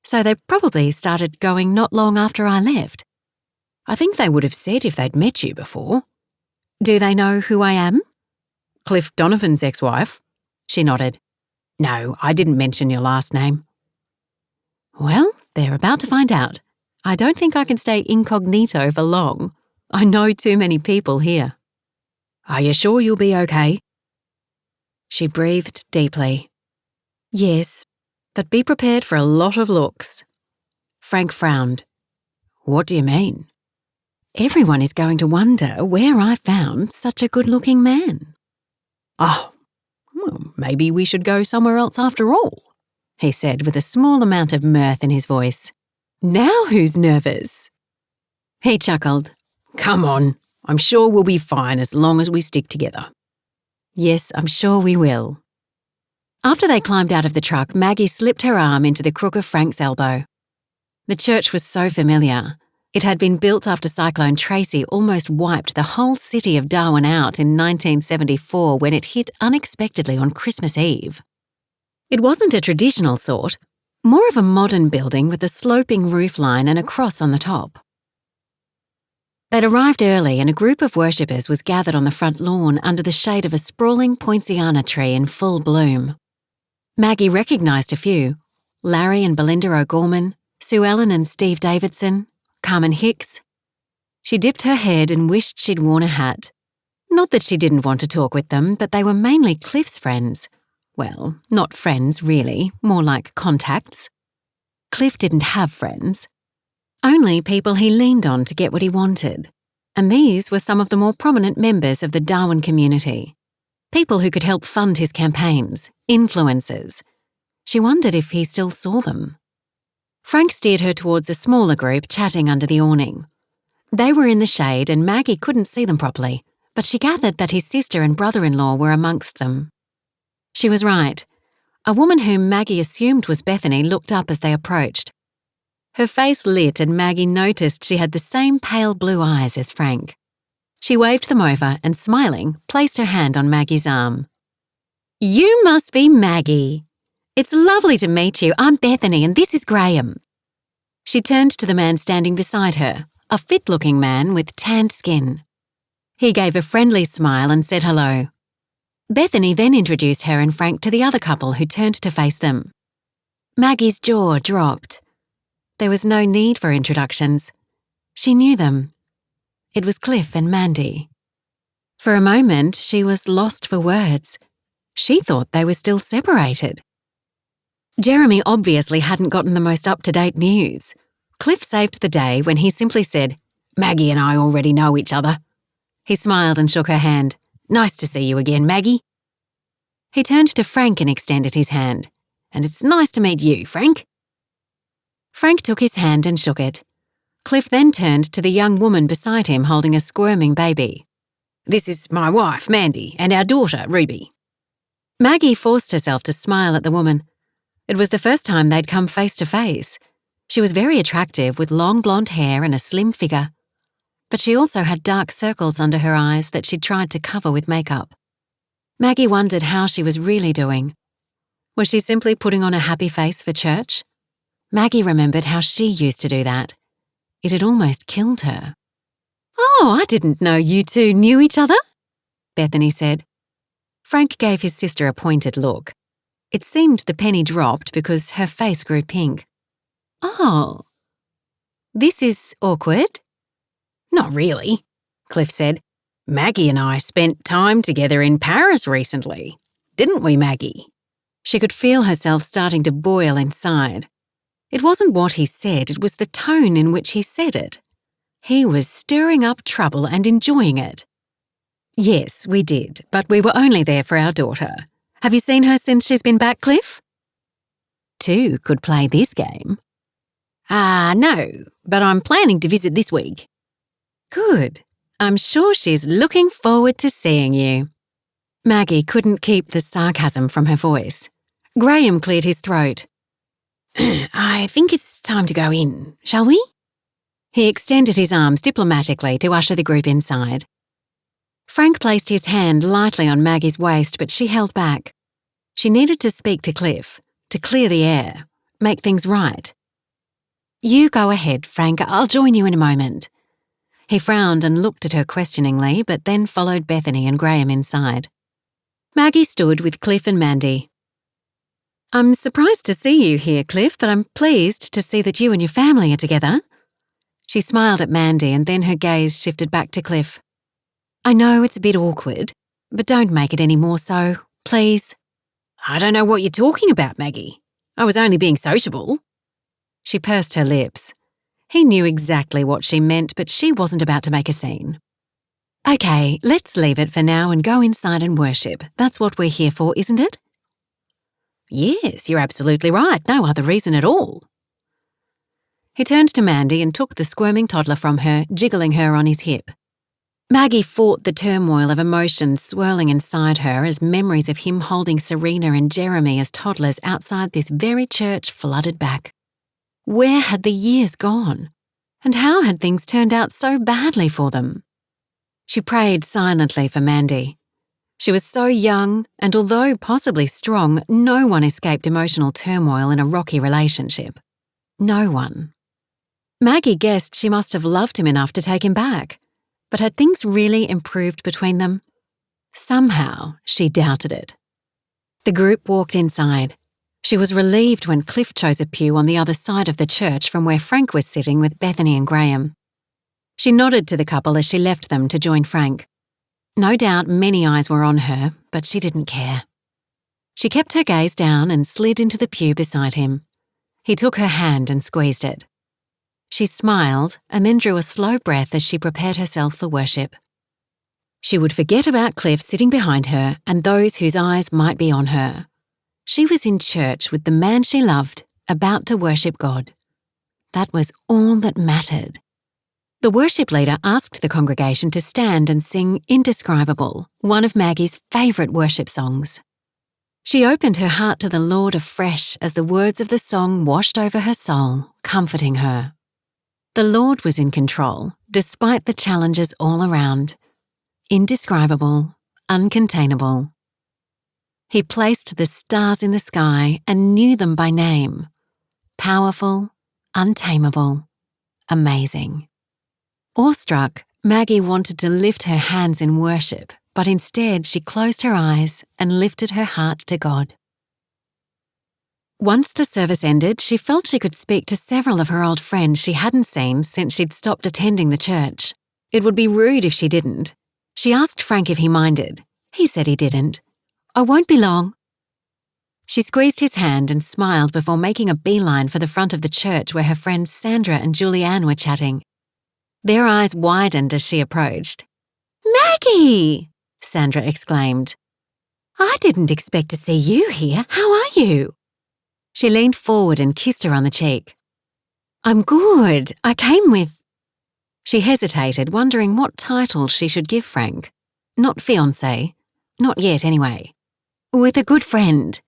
So they probably started going not long after I left. I think they would have said if they'd met you before. Do they know who I am? Cliff Donovan's ex-wife. She nodded. No, I didn't mention your last name. Well, they're about to find out. I don't think I can stay incognito for long. I know too many people here. Are you sure you'll be okay? She breathed deeply. Yes, but be prepared for a lot of looks. Frank frowned. What do you mean? Everyone is going to wonder where I found such a good-looking man. Oh, well, maybe we should go somewhere else after all, he said with a small amount of mirth in his voice. Now who's nervous? He chuckled. Come on, I'm sure we'll be fine as long as we stick together. Yes, I'm sure we will. After they climbed out of the truck, Maggie slipped her arm into the crook of Frank's elbow. The church was so familiar. It had been built after Cyclone Tracy almost wiped the whole city of Darwin out in 1974 when it hit unexpectedly on Christmas Eve. It wasn't a traditional sort, more of a modern building with a sloping roofline and a cross on the top. They'd arrived early and a group of worshippers was gathered on the front lawn under the shade of a sprawling poinciana tree in full bloom. Maggie recognised a few: Larry and Belinda O'Gorman, Sue Ellen and Steve Davidson, Carmen Hicks. She dipped her head and wished she'd worn a hat. Not that she didn't want to talk with them, but they were mainly Cliff's friends. Well, not friends really, more like contacts. Cliff didn't have friends. Only people he leaned on to get what he wanted. And these were some of the more prominent members of the Darwin community. People who could help fund his campaigns, influencers. She wondered if he still saw them. Frank steered her towards a smaller group chatting under the awning. They were in the shade and Maggie couldn't see them properly, but she gathered that his sister and brother-in-law were amongst them. She was right. A woman whom Maggie assumed was Bethany looked up as they approached. Her face lit and Maggie noticed she had the same pale blue eyes as Frank. She waved them over and, smiling, placed her hand on Maggie's arm. "You must be Maggie. It's lovely to meet you. I'm Bethany and this is Graham." She turned to the man standing beside her, a fit-looking man with tanned skin. He gave a friendly smile and said hello. Bethany then introduced her and Frank to the other couple who turned to face them. Maggie's jaw dropped. There was no need for introductions. She knew them. It was Cliff and Mandy. For a moment, she was lost for words. She thought they were still separated. Jeremy obviously hadn't gotten the most up-to-date news. Cliff saved the day when he simply said, "Maggie and I already know each other." He smiled and shook her hand. "Nice to see you again, Maggie." He turned to Frank and extended his hand. "And it's nice to meet you, Frank." Frank took his hand and shook it. Cliff then turned to the young woman beside him holding a squirming baby. "This is my wife, Mandy, and our daughter, Ruby." Maggie forced herself to smile at the woman. It was the first time they'd come face to face. She was very attractive with long blonde hair and a slim figure. But she also had dark circles under her eyes that she'd tried to cover with makeup. Maggie wondered how she was really doing. Was she simply putting on a happy face for church? Maggie remembered how she used to do that. It had almost killed her. "Oh, I didn't know you two knew each other," Bethany said. Frank gave his sister a pointed look. It seemed the penny dropped because her face grew pink. "Oh, this is awkward." "Not really," Cliff said. "Maggie and I spent time together in Paris recently. Didn't we, Maggie?" She could feel herself starting to boil inside. It wasn't what he said, it was the tone in which he said it. He was stirring up trouble and enjoying it. "Yes, we did, but we were only there for our daughter. Have you seen her since she's been back, Cliff?" Two could play this game. No, but I'm planning to visit this week." "Good. I'm sure she's looking forward to seeing you." Maggie couldn't keep the sarcasm from her voice. Graham cleared his throat. "I think it's time to go in, shall we?" He extended his arms diplomatically to usher the group inside. Frank placed his hand lightly on Maggie's waist, but she held back. She needed to speak to Cliff, to clear the air, make things right. "You go ahead, Frank. I'll join you in a moment." He frowned and looked at her questioningly, but then followed Bethany and Graham inside. Maggie stood with Cliff and Mandy. "I'm surprised to see you here, Cliff, but I'm pleased to see that you and your family are together." She smiled at Mandy and then her gaze shifted back to Cliff. "I know it's a bit awkward, but don't make it any more so, please." "I don't know what you're talking about, Maggie. I was only being sociable." She pursed her lips. He knew exactly what she meant, but she wasn't about to make a scene. Okay, let's leave it for now and go inside and worship. That's what we're here for, isn't it? Yes, you're absolutely right. No other reason at all. He turned to Mandy and took the squirming toddler from her, jiggling her on his hip. Maggie fought the turmoil of emotions swirling inside her as memories of him holding Serena and Jeremy as toddlers outside this very church flooded back. Where had the years gone? And how had things turned out so badly for them? She prayed silently for Mandy. She was so young, and although possibly strong, no one escaped emotional turmoil in a rocky relationship. No one. Maggie guessed she must have loved him enough to take him back. But had things really improved between them? Somehow, she doubted it. The group walked inside. She was relieved when Cliff chose a pew on the other side of the church from where Frank was sitting with Bethany and Graham. She nodded to the couple as she left them to join Frank. No doubt many eyes were on her, but she didn't care. She kept her gaze down and slid into the pew beside him. He took her hand and squeezed it. She smiled and then drew a slow breath as she prepared herself for worship. She would forget about Cliff sitting behind her and those whose eyes might be on her. She was in church with the man she loved, about to worship God. That was all that mattered. The worship leader asked the congregation to stand and sing Indescribable, one of Maggie's favourite worship songs. She opened her heart to the Lord afresh as the words of the song washed over her soul, comforting her. The Lord was in control, despite the challenges all around. Indescribable, uncontainable. He placed the stars in the sky and knew them by name. Powerful, untamable, amazing. Awestruck, Maggie wanted to lift her hands in worship, but instead she closed her eyes and lifted her heart to God. Once the service ended, she felt she could speak to several of her old friends she hadn't seen since she'd stopped attending the church. It would be rude if she didn't. She asked Frank if he minded. He said he didn't. "I won't be long." She squeezed his hand and smiled before making a beeline for the front of the church where her friends Sandra and Julianne were chatting. Their eyes widened as she approached. "Maggie!" Sandra exclaimed. "I didn't expect to see you here. How are you?" She leaned forward and kissed her on the cheek. "I'm good. I came with—" She hesitated, wondering what title she should give Frank. Not fiancé. Not yet, anyway. "With a good friend."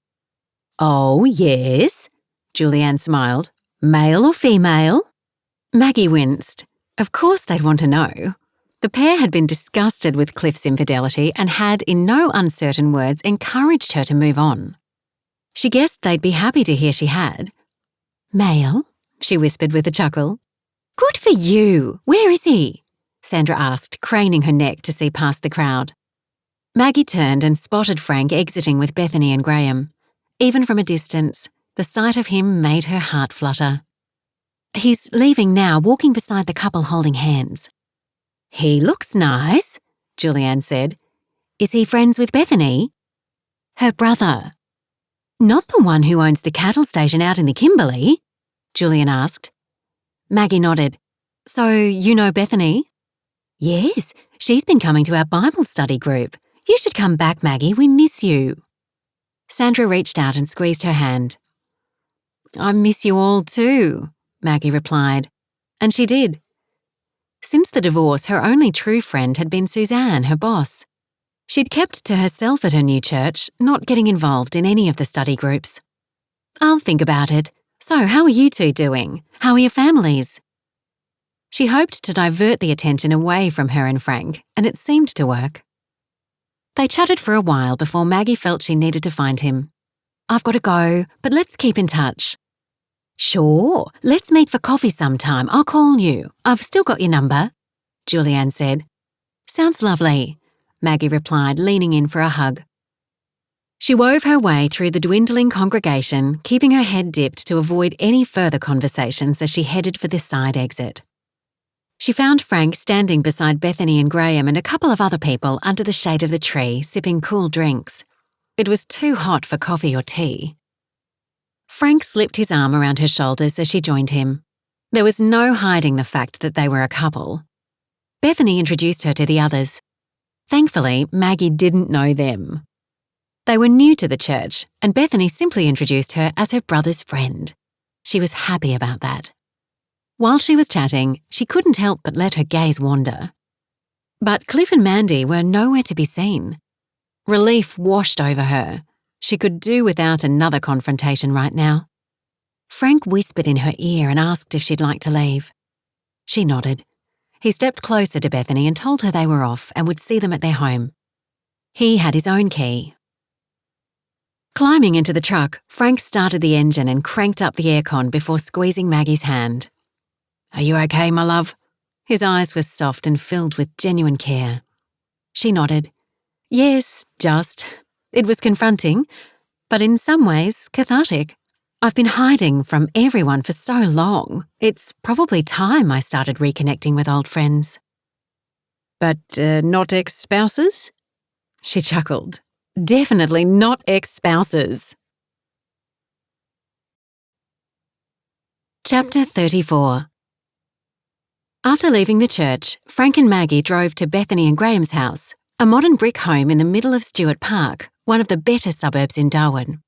"Oh, yes?" Julianne smiled. "Male or female?" Maggie winced. Of course they'd want to know. The pair had been disgusted with Cliff's infidelity and had, in no uncertain words, encouraged her to move on. She guessed they'd be happy to hear she had. "Male?" she whispered with a chuckle. "Good for you. Where is he?" Sandra asked, craning her neck to see past the crowd. Maggie turned and spotted Frank exiting with Bethany and Graham. Even from a distance, the sight of him made her heart flutter. "He's leaving now, walking beside the couple holding hands." "He looks nice," Julianne said. "Is he friends with Bethany?" "Her brother." "Not the one who owns the cattle station out in the Kimberley?" Julianne asked. Maggie nodded. "So you know Bethany?" "Yes, she's been coming to our Bible study group. You should come back, Maggie. We miss you." Sandra reached out and squeezed her hand. "I miss you all too," Maggie replied. And she did. Since the divorce, her only true friend had been Suzanne, her boss. She'd kept to herself at her new church, not getting involved in any of the study groups. "I'll think about it. So, how are you two doing? How are your families?" She hoped to divert the attention away from her and Frank, and it seemed to work. They chatted for a while before Maggie felt she needed to find him. "I've got to go, but let's keep in touch." "Sure, let's meet for coffee sometime. I'll call you. I've still got your number," Julianne said. "Sounds lovely," Maggie replied, leaning in for a hug. She wove her way through the dwindling congregation, keeping her head dipped to avoid any further conversations as she headed for the side exit. She found Frank standing beside Bethany and Graham and a couple of other people under the shade of the tree, sipping cool drinks. It was too hot for coffee or tea. Frank slipped his arm around her shoulders as she joined him. There was no hiding the fact that they were a couple. Bethany introduced her to the others. Thankfully, Maggie didn't know them. They were new to the church, and Bethany simply introduced her as her brother's friend. She was happy about that. While she was chatting, she couldn't help but let her gaze wander. But Cliff and Mandy were nowhere to be seen. Relief washed over her. She could do without another confrontation right now. Frank whispered in her ear and asked if she'd like to leave. She nodded. He stepped closer to Bethany and told her they were off and would see them at their home. He had his own key. Climbing into the truck, Frank started the engine and cranked up the aircon before squeezing Maggie's hand. "Are you okay, my love?" His eyes were soft and filled with genuine care. She nodded. Yes, just. It was confronting, but in some ways cathartic. I've been hiding from everyone for so long. It's probably time I started reconnecting with old friends. But not ex-spouses? She chuckled. Definitely not ex-spouses. Chapter 34. After leaving the church, Frank and Maggie drove to Bethany and Graham's house, a modern brick home in the middle of Stewart Park, one of the better suburbs in Darwin.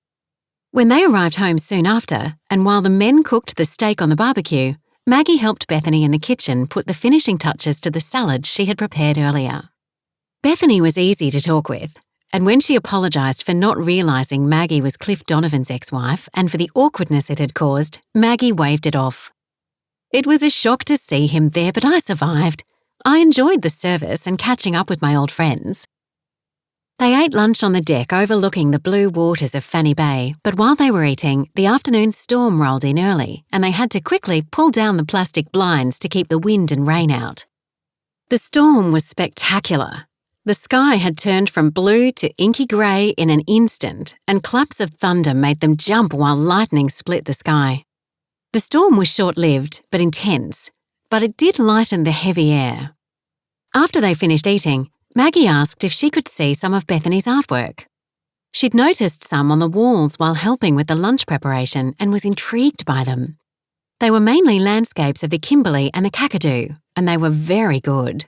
When they arrived home soon after, and while the men cooked the steak on the barbecue, Maggie helped Bethany in the kitchen put the finishing touches to the salad she had prepared earlier. Bethany was easy to talk with, and when she apologised for not realising Maggie was Cliff Donovan's ex-wife and for the awkwardness it had caused, Maggie waved it off. It was a shock to see him there, but I survived. I enjoyed the service and catching up with my old friends. They ate lunch on the deck overlooking the blue waters of Fanny Bay, but while they were eating, the afternoon storm rolled in early and they had to quickly pull down the plastic blinds to keep the wind and rain out. The storm was spectacular. The sky had turned from blue to inky grey in an instant, and claps of thunder made them jump while lightning split the sky. The storm was short-lived but intense, but it did lighten the heavy air. After they finished eating, Maggie asked if she could see some of Bethany's artwork. She'd noticed some on the walls while helping with the lunch preparation and was intrigued by them. They were mainly landscapes of the Kimberley and the Kakadu, and they were very good.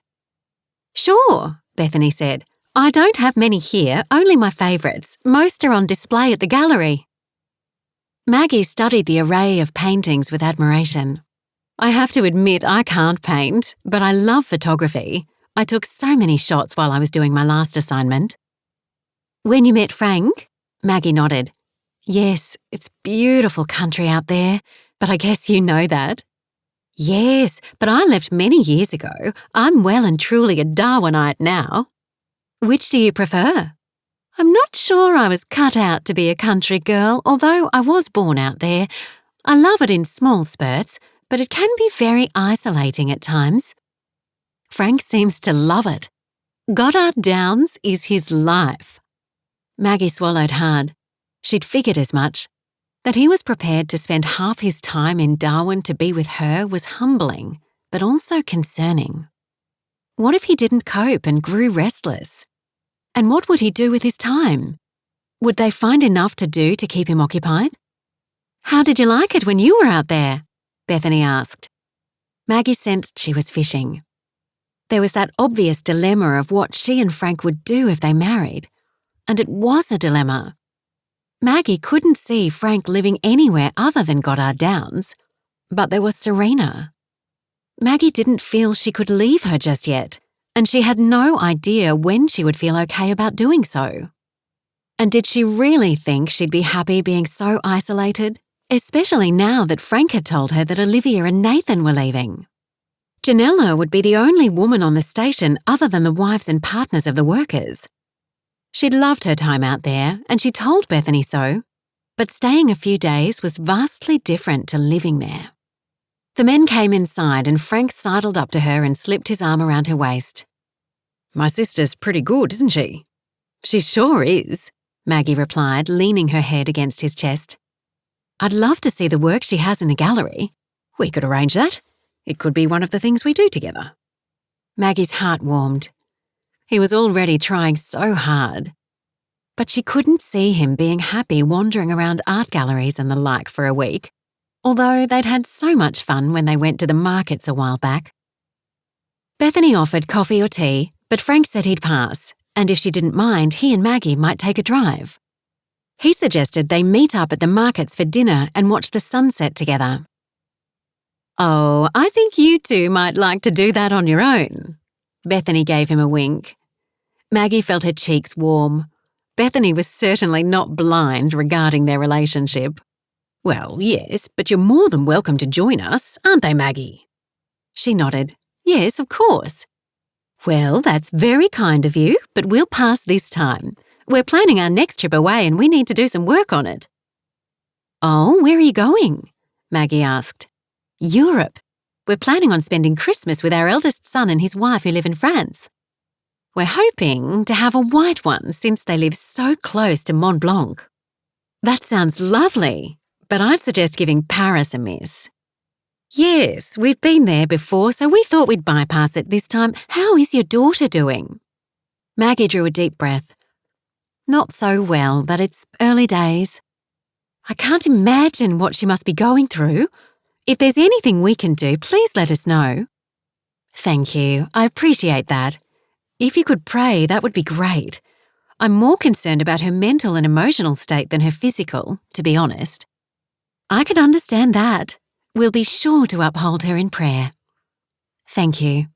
"Sure," Bethany said. "I don't have many here, only my favourites. Most are on display at the gallery." Maggie studied the array of paintings with admiration. "I have to admit I can't paint, but I love photography. I took so many shots while I was doing my last assignment." "When you met Frank?" Maggie nodded. "Yes, it's beautiful country out there, but I guess you know that." "Yes, but I left many years ago. I'm well and truly a Darwinite now." "Which do you prefer?" "I'm not sure I was cut out to be a country girl, although I was born out there. I love it in small spurts, but it can be very isolating at times." "Frank seems to love it. Goddard Downs is his life." Maggie swallowed hard. She'd figured as much. That he was prepared to spend half his time in Darwin to be with her was humbling, but also concerning. What if he didn't cope and grew restless? And what would he do with his time? Would they find enough to do to keep him occupied? "How did you like it when you were out there?" Bethany asked. Maggie sensed she was fishing. There was that obvious dilemma of what she and Frank would do if they married. And it was a dilemma. Maggie couldn't see Frank living anywhere other than Goddard Downs. But there was Serena. Maggie didn't feel she could leave her just yet, and she had no idea when she would feel okay about doing so. And did she really think she'd be happy being so isolated, especially now that Frank had told her that Olivia and Nathan were leaving? Janella would be the only woman on the station other than the wives and partners of the workers. She'd loved her time out there, and she told Bethany so, but staying a few days was vastly different to living there. The men came inside and Frank sidled up to her and slipped his arm around her waist. "My sister's pretty good, isn't she?" "She sure is," Maggie replied, leaning her head against his chest. "I'd love to see the work she has in the gallery." "We could arrange that. It could be one of the things we do together." Maggie's heart warmed. He was already trying so hard. But she couldn't see him being happy wandering around art galleries and the like for a week. although they'd had so much fun when they went to the markets a while back. Bethany offered coffee or tea, but Frank said he'd pass, and if she didn't mind, he and Maggie might take a drive. He suggested they meet up at the markets for dinner and watch the sunset together. "Oh, I think you two might like to do that on your own." Bethany gave him a wink. Maggie felt her cheeks warm. Bethany was certainly not blind regarding their relationship. Well, yes, but you're more than welcome to join us, aren't they, Maggie? She nodded. "Yes, of course." "Well, that's very kind of you, but we'll pass this time. We're planning our next trip away and we need to do some work on it." "Oh, where are you going?" Maggie asked. "Europe. We're planning on spending Christmas with our eldest son and his wife who live in France. We're hoping to have a white one since they live so close to Mont Blanc." "That sounds lovely, but I'd suggest giving Paris a miss." "Yes, we've been there before, so we thought we'd bypass it this time. How is your daughter doing?" Maggie drew a deep breath. "Not so well, but it's early days. I can't imagine what she must be going through. If there's anything we can do, please let us know." "Thank you. I appreciate that. If you could pray, that would be great. I'm more concerned about her mental and emotional state than her physical, to be honest." "I can understand that. We'll be sure to uphold her in prayer." "Thank you."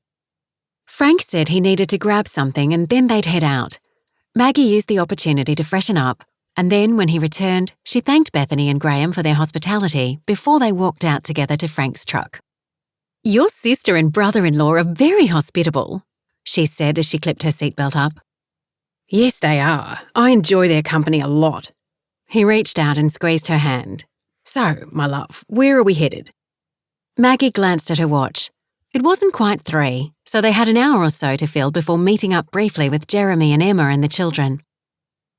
Frank said he needed to grab something and then they'd head out. Maggie used the opportunity to freshen up, and then when he returned, she thanked Bethany and Graham for their hospitality before they walked out together to Frank's truck. "Your sister and brother-in-law are very hospitable," she said as she clipped her seatbelt up. Yes, they are. I enjoy their company a lot. He reached out and squeezed her hand. "So, my love, where are we headed?" Maggie glanced at her watch. It wasn't quite 3, so they had an hour or so to fill before meeting up briefly with Jeremy and Emma and the children.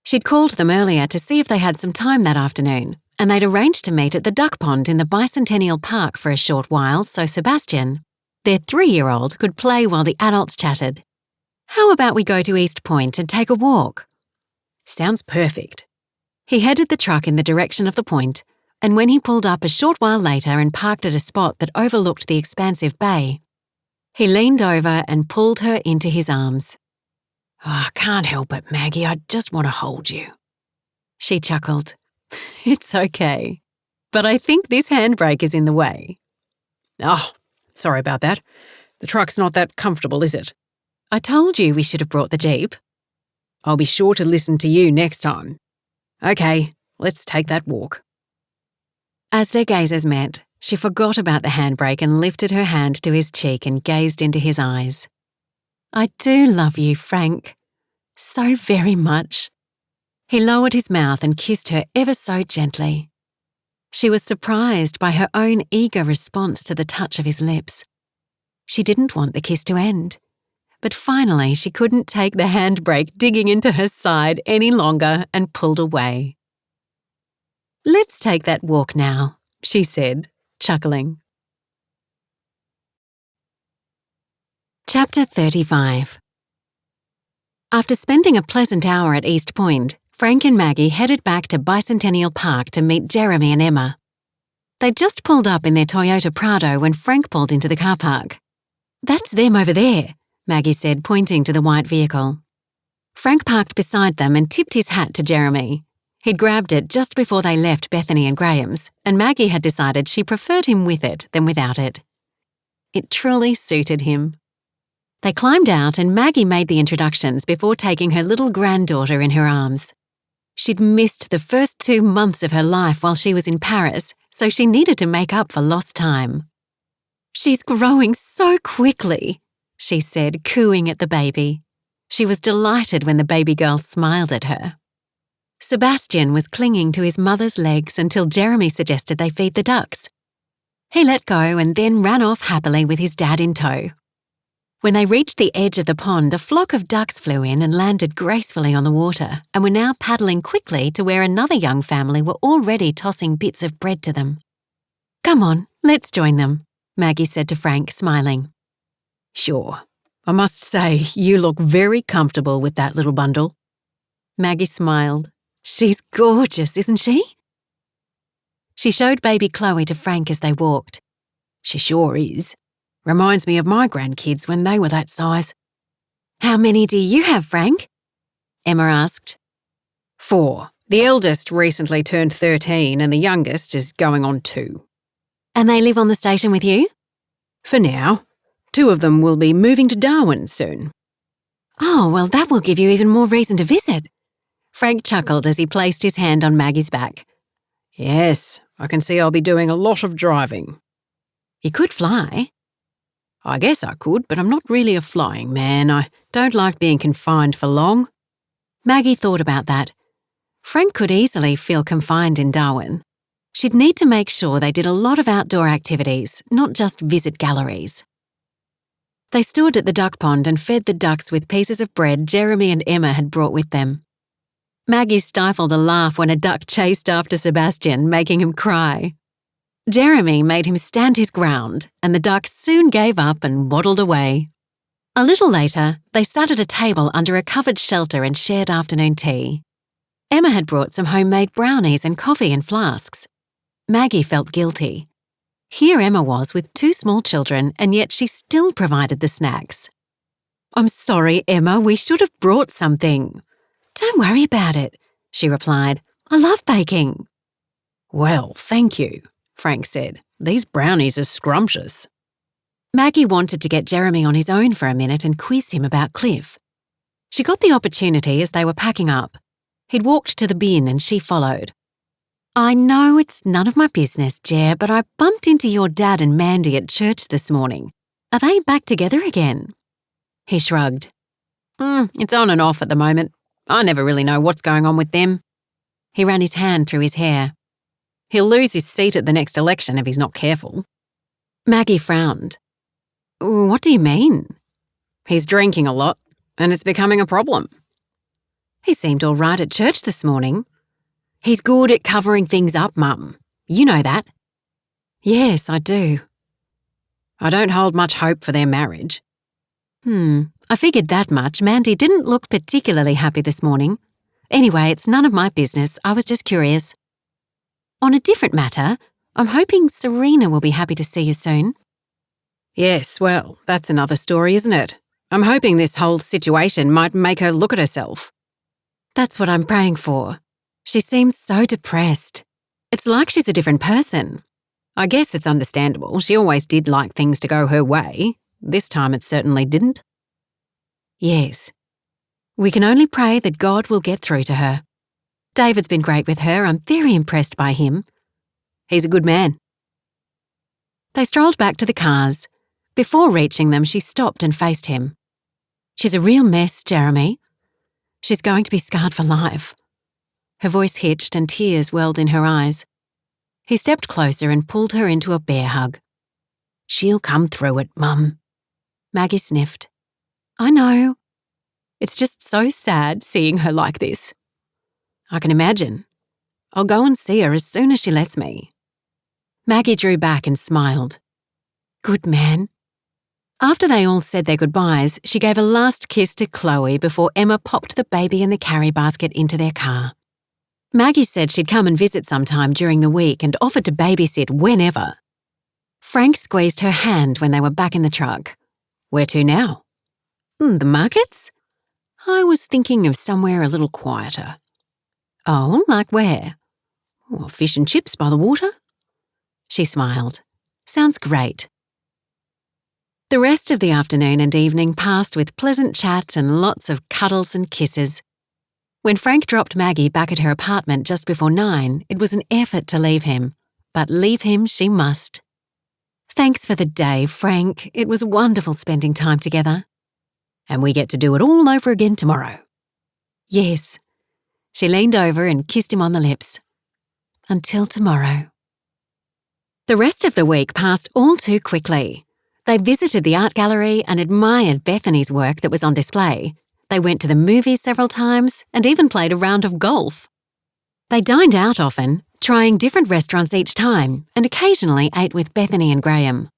She'd called them earlier to see if they had some time that afternoon, and they'd arranged to meet at the duck pond in the Bicentennial Park for a short while so Sebastian, their 3-year-old, could play while the adults chatted. "How about we go to East Point and take a walk?" "Sounds perfect." He headed the truck in the direction of the point, and when he pulled up a short while later and parked at a spot that overlooked the expansive bay, he leaned over and pulled her into his arms. "Oh, I can't help it, Maggie. I just want to hold you." She chuckled. "It's okay, but I think this handbrake is in the way." "Oh, sorry about that. The truck's not that comfortable, is it?" "I told you we should have brought the Jeep." "I'll be sure to listen to you next time." "Okay, let's take that walk." As their gazes met, she forgot about the handbrake and lifted her hand to his cheek and gazed into his eyes. "I do love you, Frank. So very much." He lowered his mouth and kissed her ever so gently. She was surprised by her own eager response to the touch of his lips. She didn't want the kiss to end, but finally she couldn't take the handbrake digging into her side any longer and pulled away. "Let's take that walk now," she said, chuckling. Chapter 35. After spending a pleasant hour at East Point, Frank and Maggie headed back to Bicentennial Park to meet Jeremy and Emma. They'd just pulled up in their Toyota Prado when Frank pulled into the car park. "That's them over there," Maggie said, pointing to the white vehicle. Frank parked beside them and tipped his hat to Jeremy. He'd grabbed it just before they left Bethany and Graham's, and Maggie had decided she preferred him with it than without it. It truly suited him. They climbed out and Maggie made the introductions before taking her little granddaughter in her arms. She'd missed the first 2 months of her life while she was in Paris, so she needed to make up for lost time. "She's growing so quickly," she said, cooing at the baby. She was delighted when the baby girl smiled at her. Sebastian was clinging to his mother's legs until Jeremy suggested they feed the ducks. He let go and then ran off happily with his dad in tow. When they reached the edge of the pond, a flock of ducks flew in and landed gracefully on the water and were now paddling quickly to where another young family were already tossing bits of bread to them. "Come on, let's join them," Maggie said to Frank, smiling. "Sure. I must say, you look very comfortable with that little bundle." Maggie smiled. "She's gorgeous, isn't she?" She showed baby Chloe to Frank as they walked. She sure is. Reminds me of my grandkids when they were that size. How many do you have, Frank? Emma asked. 4. The eldest recently turned 13 and the youngest is going on 2. And they live on the station with you? For now. 2 of them will be moving to Darwin soon. Oh, well, that will give you even more reason to visit. Frank chuckled as he placed his hand on Maggie's back. Yes, I can see I'll be doing a lot of driving. You could fly. I guess I could, but I'm not really a flying man. I don't like being confined for long. Maggie thought about that. Frank could easily feel confined in Darwin. She'd need to make sure they did a lot of outdoor activities, not just visit galleries. They stood at the duck pond and fed the ducks with pieces of bread Jeremy and Emma had brought with them. Maggie stifled a laugh when a duck chased after Sebastian, making him cry. Jeremy made him stand his ground, and the ducks soon gave up and waddled away. A little later, they sat at a table under a covered shelter and shared afternoon tea. Emma had brought some homemade brownies and coffee in flasks. Maggie felt guilty. Here Emma was with 2 small children, and yet she still provided the snacks. "I'm sorry, Emma, we should have brought something." "Don't worry about it," she replied. "I love baking." "Well, thank you," Frank said. "These brownies are scrumptious." Maggie wanted to get Jeremy on his own for a minute and quiz him about Cliff. She got the opportunity as they were packing up. He'd walked to the bin and she followed. "I know it's none of my business, Jer, but I bumped into your dad and Mandy at church this morning. Are they back together again?" He shrugged. It's on and off at the moment. I never really know what's going on with them." He ran his hand through his hair. "He'll lose his seat at the next election if he's not careful." Maggie frowned. "What do you mean?" "He's drinking a lot, and it's becoming a problem." "He seemed all right at church this morning." "He's good at covering things up, Mum. You know that." "Yes, I do." "I don't hold much hope for their marriage." I figured that much. Mandy didn't look particularly happy this morning. Anyway, it's none of my business. I was just curious. On a different matter, I'm hoping Serena will be happy to see you soon." "Yes, well, that's another story, isn't it? I'm hoping this whole situation might make her look at herself." "That's what I'm praying for. She seems so depressed. It's like she's a different person." "I guess it's understandable. She always did like things to go her way. This time it certainly didn't." "Yes. We can only pray that God will get through to her. David's been great with her. I'm very impressed by him." "He's a good man." They strolled back to the cars. Before reaching them, she stopped and faced him. "She's a real mess, Jeremy. She's going to be scarred for life." Her voice hitched and tears welled in her eyes. He stepped closer and pulled her into a bear hug. "She'll come through it, Mum." Maggie sniffed. "I know. It's just so sad seeing her like this." "I can imagine. I'll go and see her as soon as she lets me." Maggie drew back and smiled. "Good man." After they all said their goodbyes, she gave a last kiss to Chloe before Emma popped the baby and the carry basket into their car. Maggie said she'd come and visit sometime during the week and offered to babysit whenever. Frank squeezed her hand when they were back in the truck. "Where to now?" The markets?" "I was thinking of somewhere a little quieter." "Oh, like where?" "Oh, fish and chips by the water." She smiled. "Sounds great." The rest of the afternoon and evening passed with pleasant chat and lots of cuddles and kisses. When Frank dropped Maggie back at her apartment just before 9, it was an effort to leave him, but leave him she must. "Thanks for the day, Frank. It was wonderful spending time together." "And we get to do it all over again tomorrow." "Yes." She leaned over and kissed him on the lips. "Until tomorrow." The rest of the week passed all too quickly. They visited the art gallery and admired Bethany's work that was on display. They went to the movies several times and even played a round of golf. They dined out often, trying different restaurants each time, and occasionally ate with Bethany and Graham.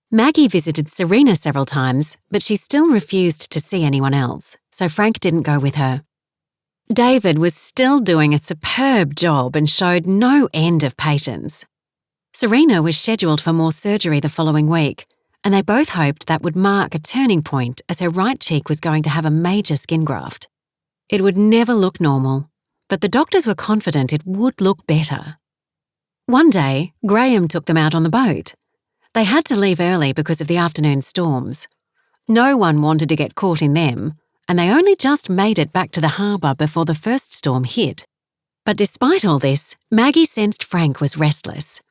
Maggie visited Serena several times, but she still refused to see anyone else, so Frank didn't go with her. David was still doing a superb job and showed no end of patience. Serena was scheduled for more surgery the following week, and they both hoped that would mark a turning point as her right cheek was going to have a major skin graft. It would never look normal, but the doctors were confident it would look better. One day, Graham took them out on the boat. They had to leave early because of the afternoon storms. No one wanted to get caught in them, and they only just made it back to the harbour before the first storm hit. But despite all this, Maggie sensed Frank was restless.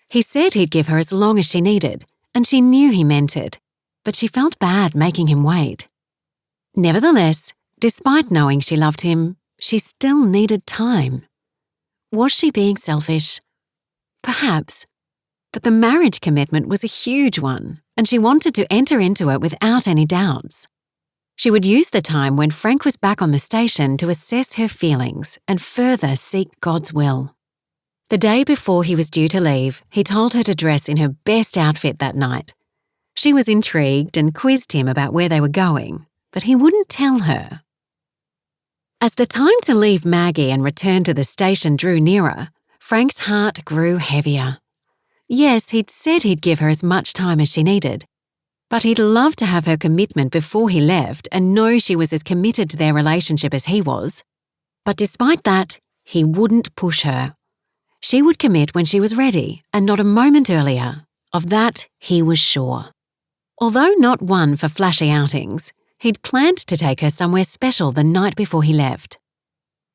He said he'd give her as long as she needed, and she knew he meant it, but she felt bad making him wait. Nevertheless, despite knowing she loved him, she still needed time. Was she being selfish? Perhaps. But the marriage commitment was a huge one, and she wanted to enter into it without any doubts. She would use the time when Frank was back on the station to assess her feelings and further seek God's will. The day before he was due to leave, he told her to dress in her best outfit that night. She was intrigued and quizzed him about where they were going, but he wouldn't tell her. As the time to leave Maggie and return to the station drew nearer, Frank's heart grew heavier. Yes, he'd said he'd give her as much time as she needed, but he'd love to have her commitment before he left and know she was as committed to their relationship as he was. But despite that, he wouldn't push her. She would commit when she was ready, and not a moment earlier. Of that, he was sure. Although not one for flashy outings, he'd planned to take her somewhere special the night before he left.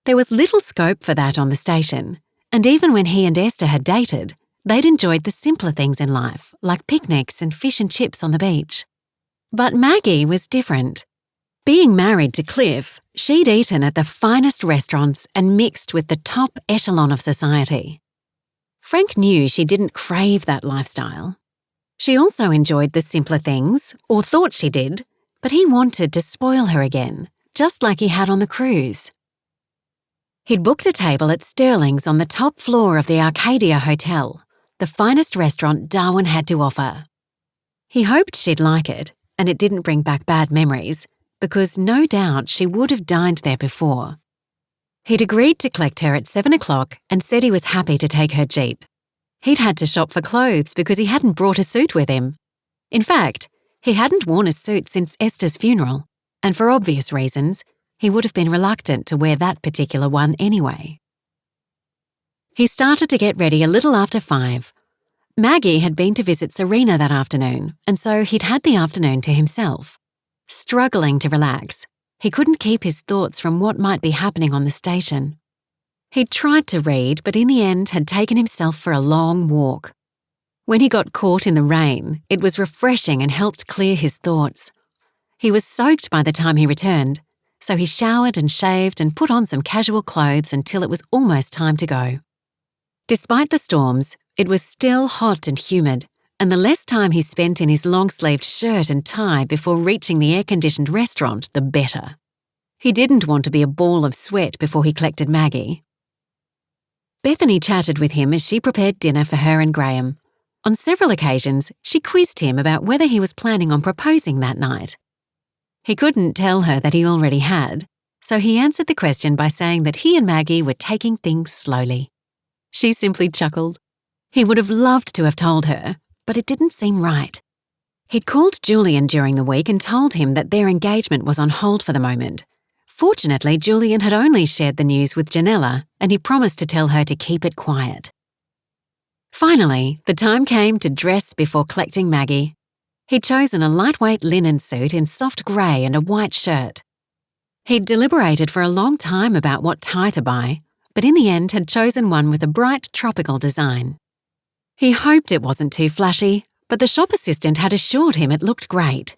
There was little scope for that on the station, and even when he and Esther had dated, they'd enjoyed the simpler things in life, like picnics and fish and chips on the beach. But Maggie was different. Being married to Cliff, she'd eaten at the finest restaurants and mixed with the top echelon of society. Frank knew she didn't crave that lifestyle. She also enjoyed the simpler things, or thought she did, but he wanted to spoil her again, just like he had on the cruise. He'd booked a table at Sterling's on the top floor of the Arcadia Hotel, the finest restaurant Darwin had to offer. He hoped she'd like it, and it didn't bring back bad memories, because no doubt she would have dined there before. He'd agreed to collect her at 7 o'clock and said he was happy to take her Jeep. He'd had to shop for clothes because he hadn't brought a suit with him. In fact, he hadn't worn a suit since Esther's funeral, and for obvious reasons, he would have been reluctant to wear that particular one anyway. He started to get ready a little after 5. Maggie had been to visit Serena that afternoon, and so he'd had the afternoon to himself. Struggling to relax, he couldn't keep his thoughts from what might be happening on the station. He'd tried to read, but in the end had taken himself for a long walk. When he got caught in the rain, it was refreshing and helped clear his thoughts. He was soaked by the time he returned, so he showered and shaved and put on some casual clothes until it was almost time to go. Despite the storms, it was still hot and humid, and the less time he spent in his long-sleeved shirt and tie before reaching the air-conditioned restaurant, the better. He didn't want to be a ball of sweat before he collected Maggie. Bethany chatted with him as she prepared dinner for her and Graham. On several occasions, she quizzed him about whether he was planning on proposing that night. He couldn't tell her that he already had, so he answered the question by saying that he and Maggie were taking things slowly. She simply chuckled. He would have loved to have told her, but it didn't seem right. He'd called Julian during the week and told him that their engagement was on hold for the moment. Fortunately, Julian had only shared the news with Janella, and he promised to tell her to keep it quiet. Finally, the time came to dress before collecting Maggie. He'd chosen a lightweight linen suit in soft grey and a white shirt. He'd deliberated for a long time about what tie to buy, but in the end had chosen one with a bright tropical design. He hoped it wasn't too flashy, but the shop assistant had assured him it looked great.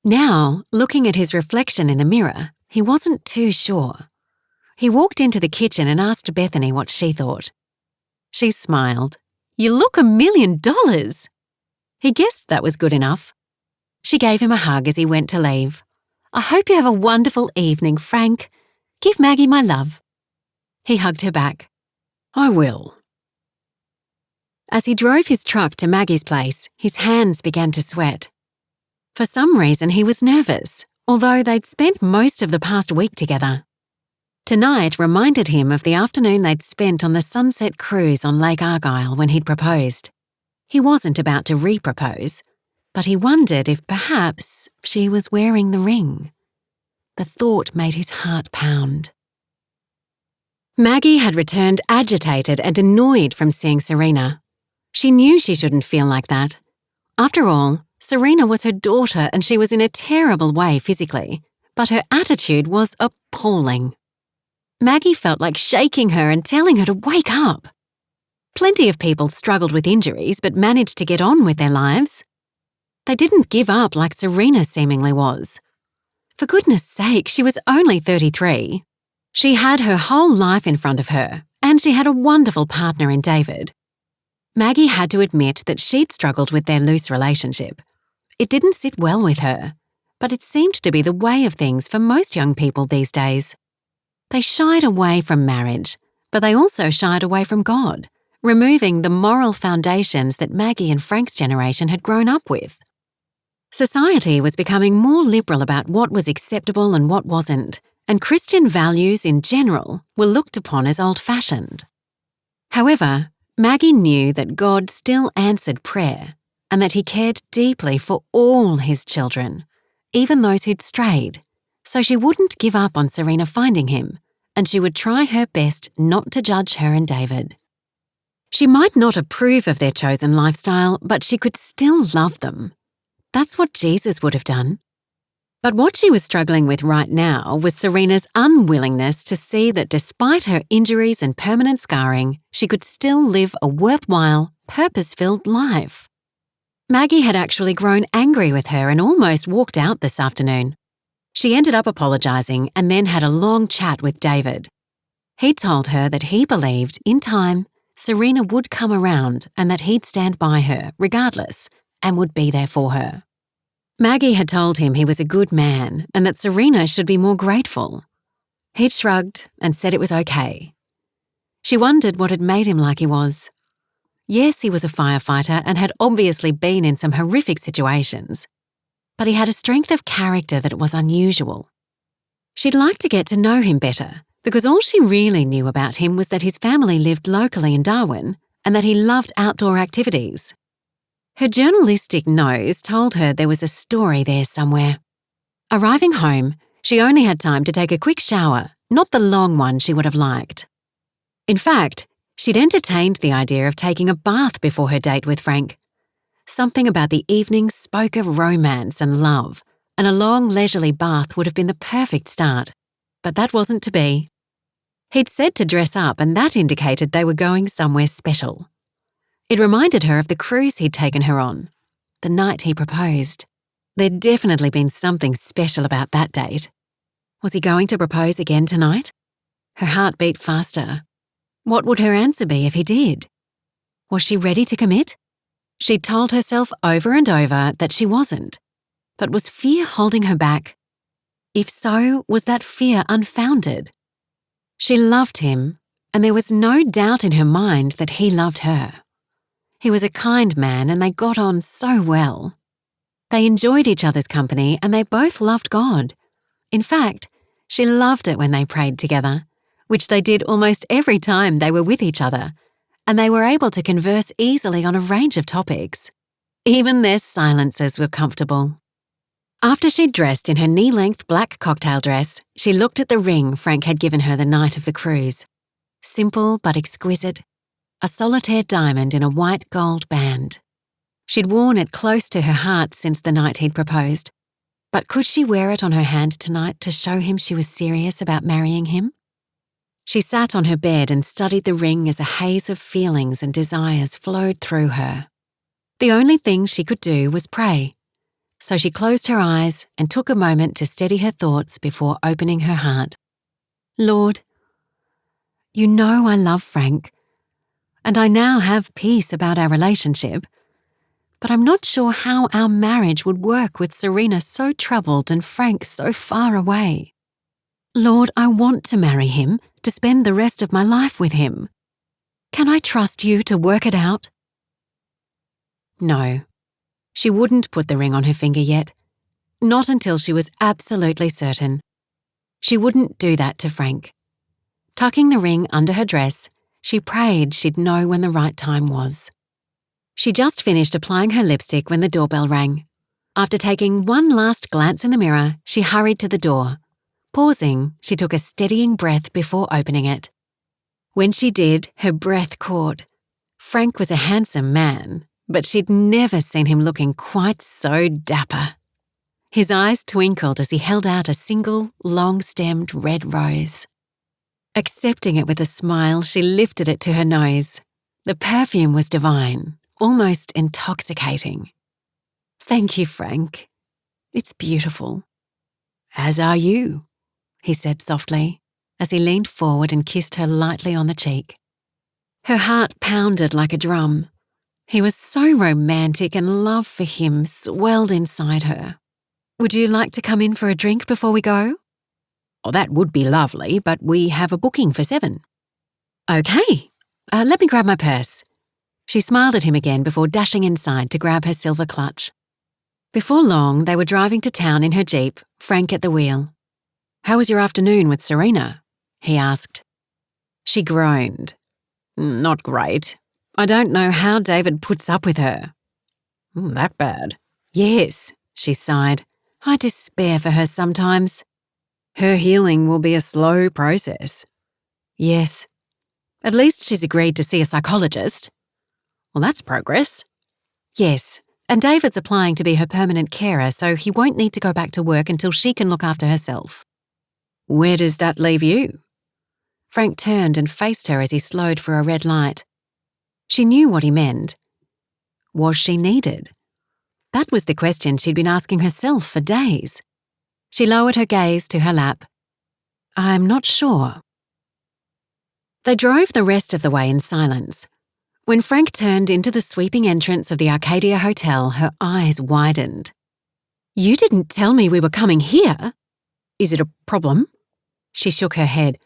Now, looking at his reflection in the mirror, he wasn't too sure. He walked into the kitchen and asked Bethany what she thought. She smiled. "You look $1 million!" He guessed that was good enough. She gave him a hug as he went to leave. "I hope you have a wonderful evening, Frank. Give Maggie my love." He hugged her back. "I will." As he drove his truck to Maggie's place, his hands began to sweat. For some reason, he was nervous, although they'd spent most of the past week together. Tonight reminded him of the afternoon they'd spent on the sunset cruise on Lake Argyle when he'd proposed. He wasn't about to re-propose, but he wondered if perhaps she was wearing the ring. The thought made his heart pound. Maggie had returned agitated and annoyed from seeing Serena. She knew she shouldn't feel like that. After all, Serena was her daughter and she was in a terrible way physically, but her attitude was appalling. Maggie felt like shaking her and telling her to wake up. Plenty of people struggled with injuries but managed to get on with their lives. They didn't give up like Serena seemingly was. For goodness sake, she was only 33. She had her whole life in front of her, and she had a wonderful partner in David. Maggie had to admit that she'd struggled with their loose relationship. It didn't sit well with her, but it seemed to be the way of things for most young people these days. They shied away from marriage, but they also shied away from God, removing the moral foundations that Maggie and Frank's generation had grown up with. Society was becoming more liberal about what was acceptable and what wasn't, and Christian values in general were looked upon as old-fashioned. However, Maggie knew that God still answered prayer and that he cared deeply for all his children, even those who'd strayed, so she wouldn't give up on Serena finding him, and she would try her best not to judge her and David. She might not approve of their chosen lifestyle, but she could still love them. That's what Jesus would have done. But what she was struggling with right now was Serena's unwillingness to see that despite her injuries and permanent scarring, she could still live a worthwhile, purpose-filled life. Maggie had actually grown angry with her and almost walked out this afternoon. She ended up apologising and then had a long chat with David. He told her that he believed, in time, Serena would come around and that he'd stand by her, regardless, and would be there for her. Maggie had told him he was a good man and that Serena should be more grateful. He'd shrugged and said it was okay. She wondered what had made him like he was. Yes, he was a firefighter and had obviously been in some horrific situations, but he had a strength of character that was unusual. She'd like to get to know him better, because all she really knew about him was that his family lived locally in Darwin and that he loved outdoor activities. Her journalistic nose told her there was a story there somewhere. Arriving home, she only had time to take a quick shower, not the long one she would have liked. In fact, she'd entertained the idea of taking a bath before her date with Frank. Something about the evening spoke of romance and love, and a long leisurely bath would have been the perfect start. But that wasn't to be. He'd said to dress up, and that indicated they were going somewhere special. It reminded her of the cruise he'd taken her on, the night he proposed. There'd definitely been something special about that date. Was he going to propose again tonight? Her heart beat faster. What would her answer be if he did? Was she ready to commit? She'd told herself over and over that she wasn't. But was fear holding her back? If so, was that fear unfounded? She loved him, and there was no doubt in her mind that he loved her. He was a kind man and they got on so well. They enjoyed each other's company and they both loved God. In fact, she loved it when they prayed together, which they did almost every time they were with each other, and they were able to converse easily on a range of topics. Even their silences were comfortable. After she'd dressed in her knee-length black cocktail dress, she looked at the ring Frank had given her the night of the cruise. Simple but exquisite. A solitaire diamond in a white gold band. She'd worn it close to her heart since the night he'd proposed. But could she wear it on her hand tonight to show him she was serious about marrying him? She sat on her bed and studied the ring as a haze of feelings and desires flowed through her. The only thing she could do was pray. So she closed her eyes and took a moment to steady her thoughts before opening her heart. Lord, you know I love Frank, and I now have peace about our relationship, but I'm not sure how our marriage would work with Serena so troubled and Frank so far away. Lord, I want to marry him, to spend the rest of my life with him. Can I trust you to work it out? No, she wouldn't put the ring on her finger yet. Not until she was absolutely certain. She wouldn't do that to Frank. Tucking the ring under her dress, she prayed she'd know when the right time was. She just finished applying her lipstick when the doorbell rang. After taking one last glance in the mirror, she hurried to the door. Pausing, she took a steadying breath before opening it. When she did, her breath caught. Frank was a handsome man, but she'd never seen him looking quite so dapper. His eyes twinkled as he held out a single, long-stemmed red rose. Accepting it with a smile, she lifted it to her nose. The perfume was divine, almost intoxicating. "Thank you, Frank. It's beautiful." "As are you," he said softly, as he leaned forward and kissed her lightly on the cheek. Her heart pounded like a drum. He was so romantic and love for him swelled inside her. "Would you like to come in for a drink before we go?" "Oh, that would be lovely, but we have a booking for 7. "Okay. Let me grab my purse." She smiled at him again before dashing inside to grab her silver clutch. Before long, they were driving to town in her Jeep, Frank at the wheel. "How was your afternoon with Serena?" he asked. She groaned. "Not great." "I don't know how David puts up with her." "That bad?" "Yes," she sighed. "I despair for her sometimes." "Her healing will be a slow process." "Yes. At least she's agreed to see a psychologist." "Well, that's progress." "Yes, and David's applying to be her permanent carer, so he won't need to go back to work until she can look after herself." "Where does that leave you?" Frank turned and faced her as he slowed for a red light. She knew what he meant. Was she needed? That was the question she'd been asking herself for days. She lowered her gaze to her lap. "I'm not sure." They drove the rest of the way in silence. When Frank turned into the sweeping entrance of the Arcadia Hotel, her eyes widened. "You didn't tell me we were coming here." "Is it a problem?" She shook her head.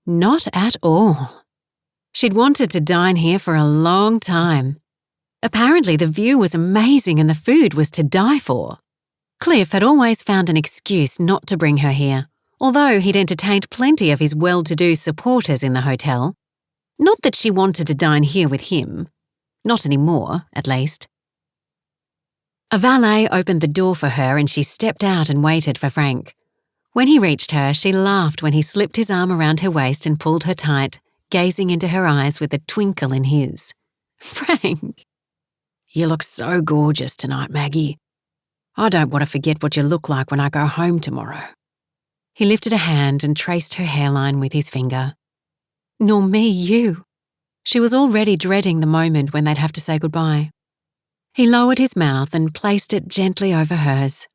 "Not at all." She'd wanted to dine here for a long time. Apparently the view was amazing and the food was to die for. Cliff had always found an excuse not to bring her here, although he'd entertained plenty of his well-to-do supporters in the hotel. Not that she wanted to dine here with him. Not anymore, at least. A valet opened the door for her and she stepped out and waited for Frank. When he reached her, she laughed when he slipped his arm around her waist and pulled her tight, gazing into her eyes with a twinkle in his. "Frank!" "You look so gorgeous tonight, Maggie. I don't want to forget what you look like when I go home tomorrow." He lifted a hand and traced her hairline with his finger. "Nor me you." She was already dreading the moment when they'd have to say goodbye. He lowered his mouth and placed it gently over hers.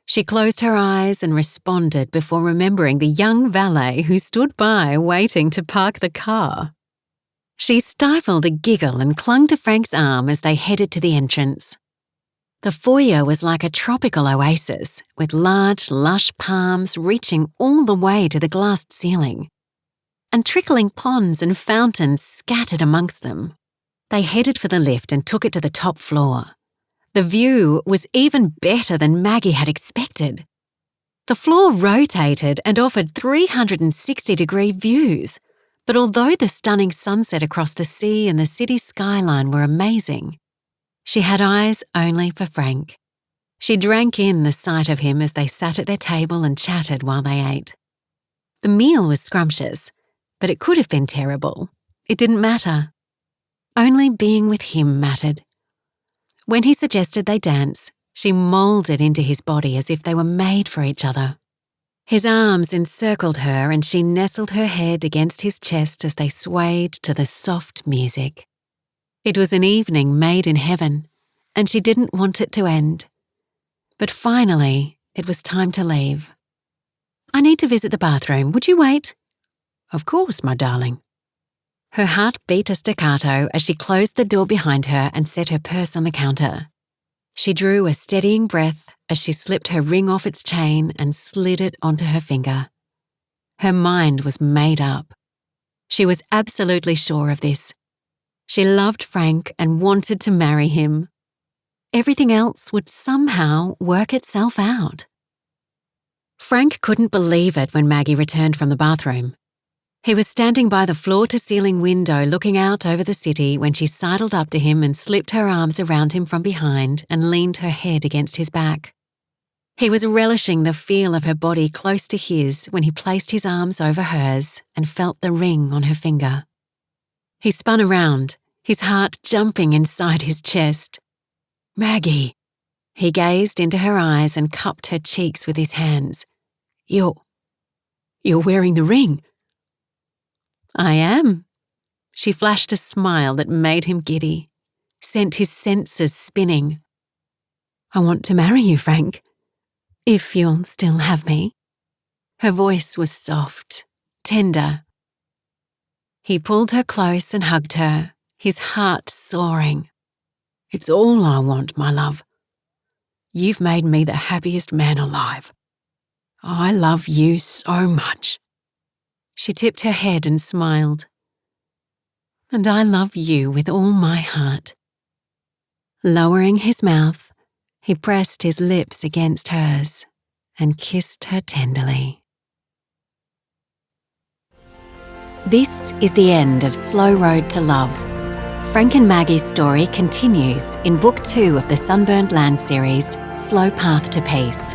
She closed her eyes and responded before remembering the young valet who stood by waiting to park the car. She stifled a giggle and clung to Frank's arm as they headed to the entrance. The foyer was like a tropical oasis, with large, lush palms reaching all the way to the glassed ceiling, and trickling ponds and fountains scattered amongst them. They headed for the lift and took it to the top floor. The view was even better than Maggie had expected. The floor rotated and offered 360-degree views, but although the stunning sunset across the sea and the city skyline were amazing, she had eyes only for Frank. She drank in the sight of him as they sat at their table and chatted while they ate. The meal was scrumptious, but it could have been terrible. It didn't matter. Only being with him mattered. When he suggested they dance, she moulded into his body as if they were made for each other. His arms encircled her and she nestled her head against his chest as they swayed to the soft music. It was an evening made in heaven, and she didn't want it to end. But finally, it was time to leave. "I need to visit the bathroom. Would you wait?" "Of course, my darling." Her heart beat a staccato as she closed the door behind her and set her purse on the counter. She drew a steadying breath as she slipped her ring off its chain and slid it onto her finger. Her mind was made up. She was absolutely sure of this. She loved Frank and wanted to marry him. Everything else would somehow work itself out. Frank couldn't believe it when Maggie returned from the bathroom. He was standing by the floor-to-ceiling window looking out over the city when she sidled up to him and slipped her arms around him from behind and leaned her head against his back. He was relishing the feel of her body close to his when he placed his arms over hers and felt the ring on her finger. He spun around, his heart jumping inside his chest. "Maggie." He gazed into her eyes and cupped her cheeks with his hands. You're wearing the ring." "I am." She flashed a smile that made him giddy, sent his senses spinning. "I want to marry you, Frank. If you'll still have me." Her voice was soft, tender. He pulled her close and hugged her, his heart soaring. "It's all I want, my love. You've made me the happiest man alive. I love you so much." She tipped her head and smiled. "And I love you with all my heart." Lowering his mouth, he pressed his lips against hers and kissed her tenderly. This is the end of Slow Road to Love. Frank and Maggie's story continues in Book 2 of the Sunburned Land series, Slow Path to Peace.